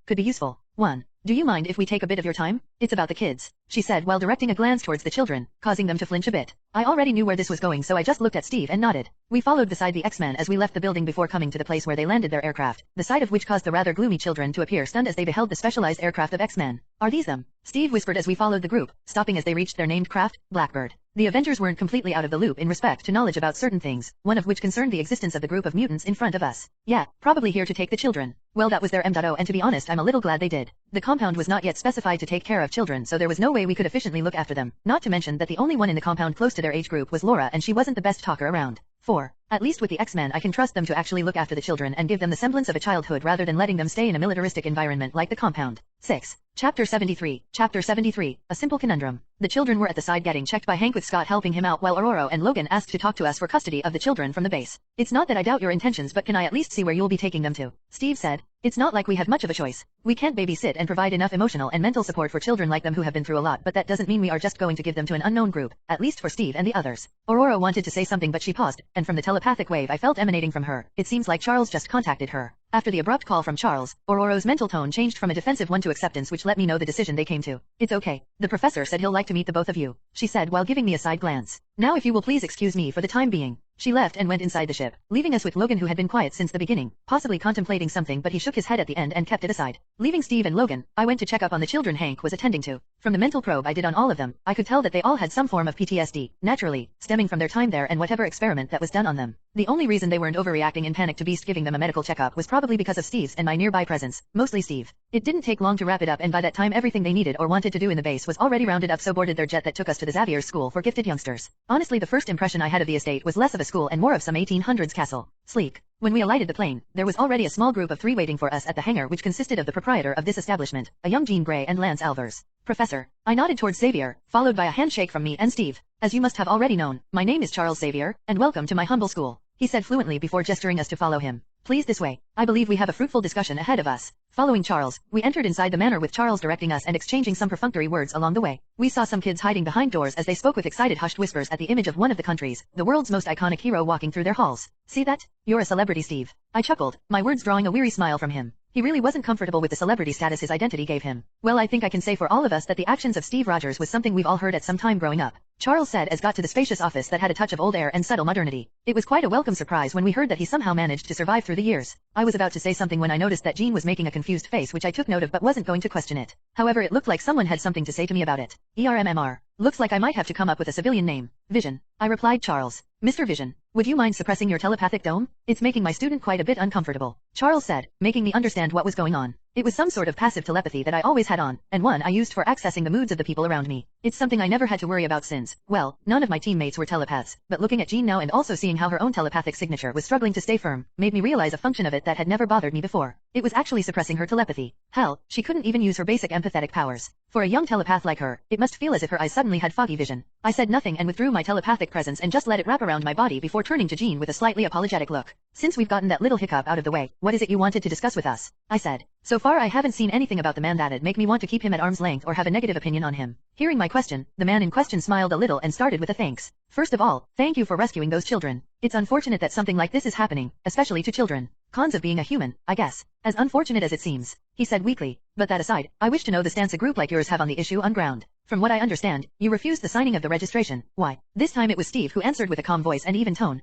Speaker 1: Could be useful. 1. Do you mind if we take a bit of your time? It's about the kids, she said while directing a glance towards the children, causing them to flinch a bit. I already knew where this was going so I just looked at Steve and nodded. We followed beside the X-Men as we left the building before coming to the place where they landed their aircraft, the sight of which caused the rather gloomy children to appear stunned as they beheld the specialized aircraft of X-Men. Are these them? Steve whispered as we followed the group, stopping as they reached their named craft, Blackbird. The Avengers weren't completely out of the loop in respect to knowledge about certain things, one of which concerned the existence of the group of mutants in front of us. Yeah, probably here to take the children. Well, that was their M.O. and to be honest I'm a little glad they did. The compound was not yet specified to take care of children so there was no way we could efficiently look after them, not to mention that the only one in the compound close to their age group was Laura and she wasn't the best talker around. 4. At least with the X-Men I can trust them to actually look after the children and give them the semblance of a childhood rather than letting them stay in a militaristic environment like the compound. 6. Chapter 73. Chapter 73. A simple conundrum. The children were at the side getting checked by Hank with Scott helping him out while Aurora and Logan asked to talk to us for custody of the children from the base. It's not that I doubt your intentions but can I at least see where you'll be taking them to? Steve said. It's not like we have much of a choice. We can't babysit and provide enough emotional and mental support for children like them who have been through a lot but that doesn't mean we are just going to give them to an unknown group, at least for Steve and the others. Aurora wanted to say something but she paused, and from the telepathic wave I felt emanating from her, it seems like Charles just contacted her. After the abrupt call from Charles, Aurora's mental tone changed from a defensive one to acceptance which let me know the decision they came to. It's okay. The professor said he'll like to meet the both of you, she said while giving me a side glance. Now if you will please excuse me for the time being. She left and went inside the ship, leaving us with Logan who had been quiet since the beginning, possibly contemplating something but he shook his head at the end and kept it aside. Leaving Steve and Logan, I went to check up on the children Hank was attending to. From the mental probe I did on all of them, I could tell that they all had some form of PTSD, naturally, stemming from their time there and whatever experiment that was done on them. The only reason they weren't overreacting in panic to Beast giving them a medical checkup was probably because of Steve's and my nearby presence, mostly Steve. It didn't take long to wrap it up and by that time everything they needed or wanted to do in the base was already rounded up so boarded their jet that took us to the Xavier's School for Gifted Youngsters. Honestly the first impression I had of the estate was less of a school and more of some 1800s castle. Sleek. When we alighted the plane, there was already a small group of 3 waiting for us at the hangar which consisted of the proprietor of this establishment, a young Jean Grey and Lance Alvers. Professor. I nodded towards Xavier, followed by a handshake from me and Steve. As you must have already known, my name is Charles Xavier, and welcome to my humble school, he said fluently before gesturing us to follow him. Please this way. I believe we have a fruitful discussion ahead of us. Following Charles, we entered inside the manor with Charles directing us and exchanging some perfunctory words along the way. We saw some kids hiding behind doors as they spoke with excited hushed whispers at the image of one of the country's, the world's most iconic hero walking through their halls. See that? You're a celebrity, Steve. I chuckled, my words drawing a weary smile from him. He really wasn't comfortable with the celebrity status his identity gave him. Well, I think I can say for all of us that the actions of Steve Rogers was something we've all heard at some time growing up. Charles said as got to the spacious office that had a touch of old air and subtle modernity. It was quite a welcome surprise when we heard that he somehow managed to survive through the years. I was about to say something when I noticed that Jean was making a confused face which I took note of but wasn't going to question it. However, it looked like someone had something to say to me about it. ERMMR. Looks like I might have to come up with a civilian name. Vision. I replied Charles. Mr. Vision, would you mind suppressing your telepathic dome? It's making my student quite a bit uncomfortable. Charles said, making me understand what was going on. It was some sort of passive telepathy that I always had on, and one I used for accessing the moods of the people around me. It's something I never had to worry about since, well, none of my teammates were telepaths, but looking at Jean now and also seeing how her own telepathic signature was struggling to stay firm, made me realize a function of it that had never bothered me before. It was actually suppressing her telepathy. Hell, she couldn't even use her basic empathetic powers. For a young telepath like her, it must feel as if her eyes suddenly had foggy vision. I said nothing and withdrew my telepathic presence and just let it wrap around my body before turning to Jean with a slightly apologetic look. Since we've gotten that little hiccup out of the way, what is it you wanted to discuss with us? I said. So far I haven't seen anything about the man that'd make me want to keep him at arm's length or have a negative opinion on him. Hearing my question, the man in question smiled a little and started with a thanks. First of all, thank you for rescuing those children. It's unfortunate that something like this is happening, especially to children. Cons of being a human, I guess. As unfortunate as it seems, he said weakly. But that aside, I wish to know the stance a group like yours have on the issue on ground. From what I understand, you refused the signing of the registration. Why? This time it was Steve who answered with a calm voice and even tone.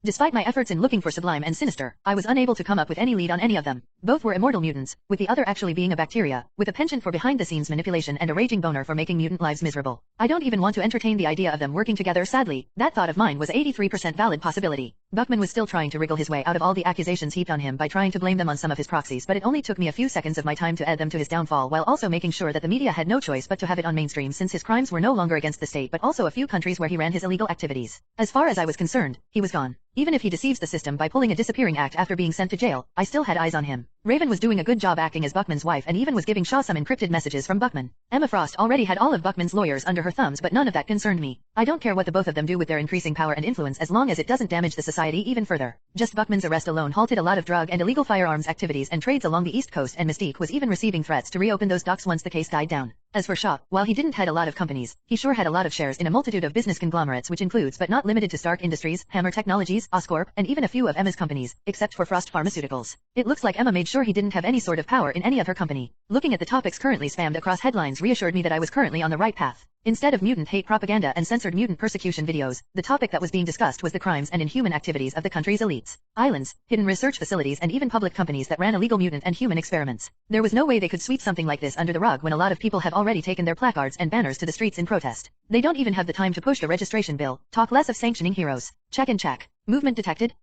Speaker 1: Despite my efforts in looking for Sublime and Sinister, I was unable to come up with any lead on any of them. Both were immortal mutants, with the other actually being a bacteria, with a penchant for behind-the-scenes manipulation and a raging boner for making mutant lives miserable. I don't even want to entertain the idea of them working together. Sadly, that thought of mine was 83% valid possibility. Buckman was still trying to wriggle his way out of all the accusations heaped on him by trying to blame them on some of his proxies, but it only took me a few seconds of my time to add them to his downfall, while also making sure that the media had no choice but to have it on mainstream, since his crimes were no longer against the state but also a few countries where he ran his illegal activities. As far as I was concerned, he was gone. Even if he deceives the system by pulling a disappearing act after being sent to jail, I still had eyes on him. Raven was doing a good job acting as Buckman's wife and even was giving Shaw some encrypted messages from Buckman. Emma Frost already had all of Buckman's lawyers under her thumbs, but none of that concerned me. I don't care what the both of them do with their increasing power and influence as long as it doesn't damage the society even further. Just Buckman's arrest alone halted a lot of drug and illegal firearms activities and trades along the East Coast, and Mystique was even receiving threats to reopen those docks once the case died down. As for Shaw, while he didn't had a lot of companies, he sure had a lot of shares in a multitude of business conglomerates, which includes but not limited to Stark Industries, Hammer Technologies, Oscorp, and even a few of Emma's companies, except for Frost Pharmaceuticals. It looks like Emma made sure he didn't have any sort of power in any of her company. Looking at the topics currently spammed across headlines reassured me that I was currently on the right path. Instead of mutant hate propaganda and censored mutant persecution videos, the topic that was being discussed was the crimes and inhuman activities of the country's elites, islands, hidden research facilities, and even public companies that ran illegal mutant and human experiments. There was no way they could sweep something like this under the rug when a lot of people have already taken their placards and banners to the streets in protest. They don't even have the time to push the registration bill, talk less of sanctioning heroes. Check and check. Movement detected?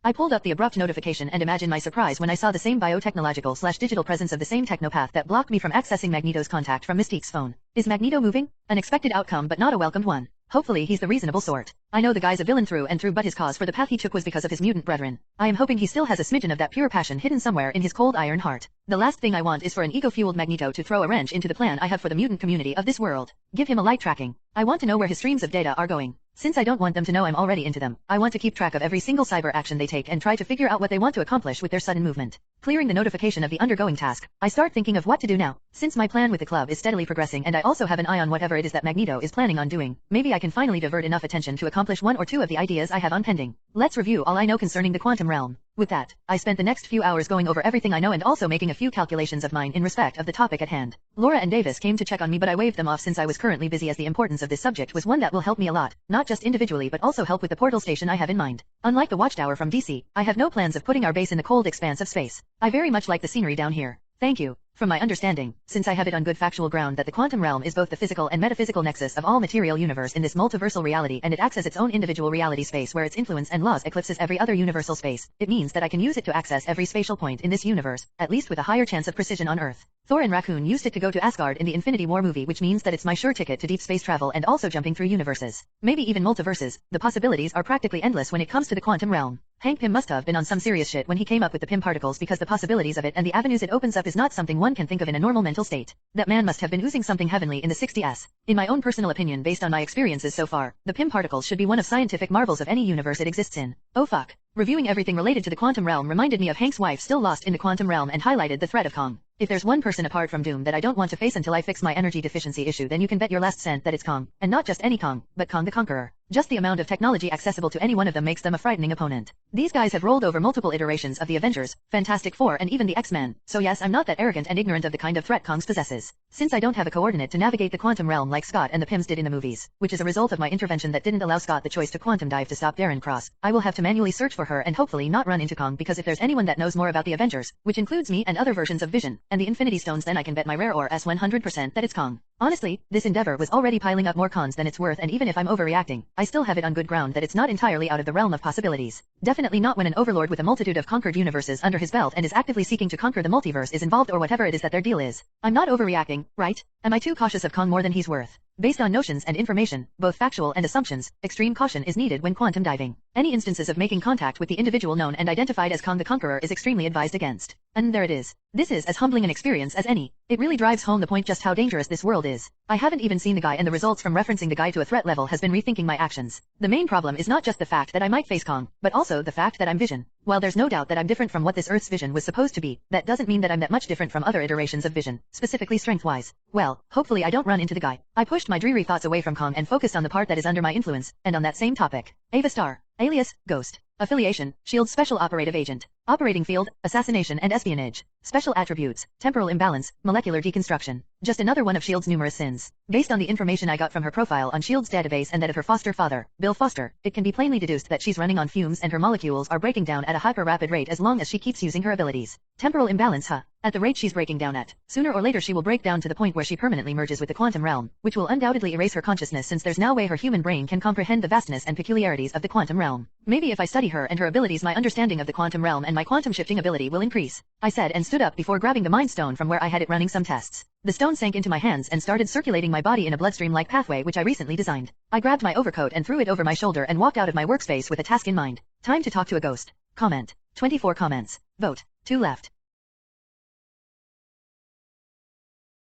Speaker 1: I pulled up the abrupt notification and imagined my surprise when I saw the same biotechnological/digital presence of the same technopath that blocked me from accessing Magneto's contact from Mystique's phone. Is Magneto moving? An expected outcome but not a welcomed one. Hopefully he's the reasonable sort. I know the guy's a villain through and through, but his cause for the path he took was because of his mutant brethren. I am hoping he still has a smidgen of that pure passion hidden somewhere in his cold iron heart. The last thing I want is for an ego-fueled Magneto to throw a wrench into the plan I have for the mutant community of this world. Give him a light tracking. I want to know where his streams of data are going. Since I don't want them to know I'm already into them, I want to keep track of every single cyber action they take and try to figure out what they want to accomplish with their sudden movement. Clearing the notification of the undergoing task, I start thinking of what to do now. Since my plan with the club is steadily progressing and I also have an eye on whatever it is that Magneto is planning on doing, maybe I can finally divert enough attention to accomplish one or two of the ideas I have on pending. Let's review all I know concerning the quantum realm. With that, I spent the next few hours going over everything I know and also making a few calculations of mine in respect of the topic at hand. Laura and Davis came to check on me, but I waved them off since I was currently busy, as the importance of this subject was one that will help me a lot, not just individually but also help with the portal station I have in mind. Unlike the Watchtower from DC, I have no plans of putting our base in the cold expanse of space. I very much like the scenery down here. Thank you. From my understanding, since I have it on good factual ground that the quantum realm is both the physical and metaphysical nexus of all material universe in this multiversal reality, and it acts as its own individual reality space where its influence and laws eclipses every other universal space, it means that I can use it to access every spatial point in this universe, at least with a higher chance of precision on Earth. Thor and Raccoon used it to go to Asgard in the Infinity War movie, which means that it's my sure ticket to deep space travel and also jumping through universes. Maybe even multiverses. The possibilities are practically endless when it comes to the quantum realm. Hank Pym must have been on some serious shit when he came up with the Pym particles, because the possibilities of it and the avenues it opens up is not something one can think of in a normal mental state. That man must have been oozing something heavenly in the 60s. In my own personal opinion, based on my experiences so far, the Pym particles should be one of scientific marvels of any universe it exists in. Oh fuck. Reviewing everything related to the quantum realm reminded me of Hank's wife still lost in the quantum realm and highlighted the threat of Kong. If there's one person apart from Doom that I don't want to face until I fix my energy deficiency issue, then you can bet your last cent that it's Kong. And not just any Kong, but Kong the Conqueror. Just the amount of technology accessible to any one of them makes them a frightening opponent. These guys have rolled over multiple iterations of the Avengers, Fantastic Four, and even the X-Men, so yes, I'm not that arrogant and ignorant of the kind of threat Kong possesses. Since I don't have a coordinate to navigate the quantum realm like Scott and the Pyms did in the movies, which is a result of my intervention that didn't allow Scott the choice to quantum dive to stop Darren Cross, I will have to manually search for her and hopefully not run into Kong, because if there's anyone that knows more about the Avengers, which includes me and other versions of Vision, and the Infinity Stones, then I can bet my rare ore as 100% that it's Kong. Honestly, this endeavor was already piling up more cons than it's worth, and even if I'm overreacting, I still have it on good ground that it's not entirely out of the realm of possibilities. Definitely not when an overlord with a multitude of conquered universes under his belt and is actively seeking to conquer the multiverse is involved, or whatever it is that their deal is. I'm not overreacting, right? Am I too cautious of Kong more than he's worth? Based on notions and information, both factual and assumptions, extreme caution is needed when quantum diving. Any instances of making contact with the individual known and identified as Kong the Conqueror is extremely advised against. And there it is. This is as humbling an experience as any. It really drives home the point just how dangerous this world is. I haven't even seen the guy, and the results from referencing the guy to a threat level has been rethinking my actions. The main problem is not just the fact that I might face Kong, but also the fact that I'm Vision. While there's no doubt that I'm different from what this Earth's Vision was supposed to be, that doesn't mean that I'm that much different from other iterations of Vision, specifically strength-wise. Well, hopefully I don't run into the guy. I pushed my dreary thoughts away from Kong and focused on the part that is under my influence, and on that same topic. Ava Starr, alias Ghost. Affiliation, SHIELD Special Operative Agent. Operating field, assassination and espionage. Special attributes, temporal imbalance, molecular deconstruction. Just another one of S.H.I.E.L.D.'s numerous sins. Based on the information I got from her profile on S.H.I.E.L.D.'s database and that of her foster father, Bill Foster, it can be plainly deduced that she's running on fumes and her molecules are breaking down at a hyper-rapid rate as long as she keeps using her abilities. Temporal imbalance, huh? At the rate she's breaking down at, sooner or later she will break down to the point where she permanently merges with the quantum realm, which will undoubtedly erase her consciousness since there's no way her human brain can comprehend the vastness and peculiarities of the quantum realm. Maybe if I study her and her abilities my understanding of the quantum realm and my quantum shifting ability will increase, I said and stood up before grabbing the Mind Stone from where I had it running some tests. The stone sank into my hands and started circulating my body in a bloodstream-like pathway which I recently designed. I grabbed my overcoat and threw it over my shoulder and walked out of my workspace with a task in mind. Time to talk to a ghost. Comment. 24 comments. Vote. 2 left.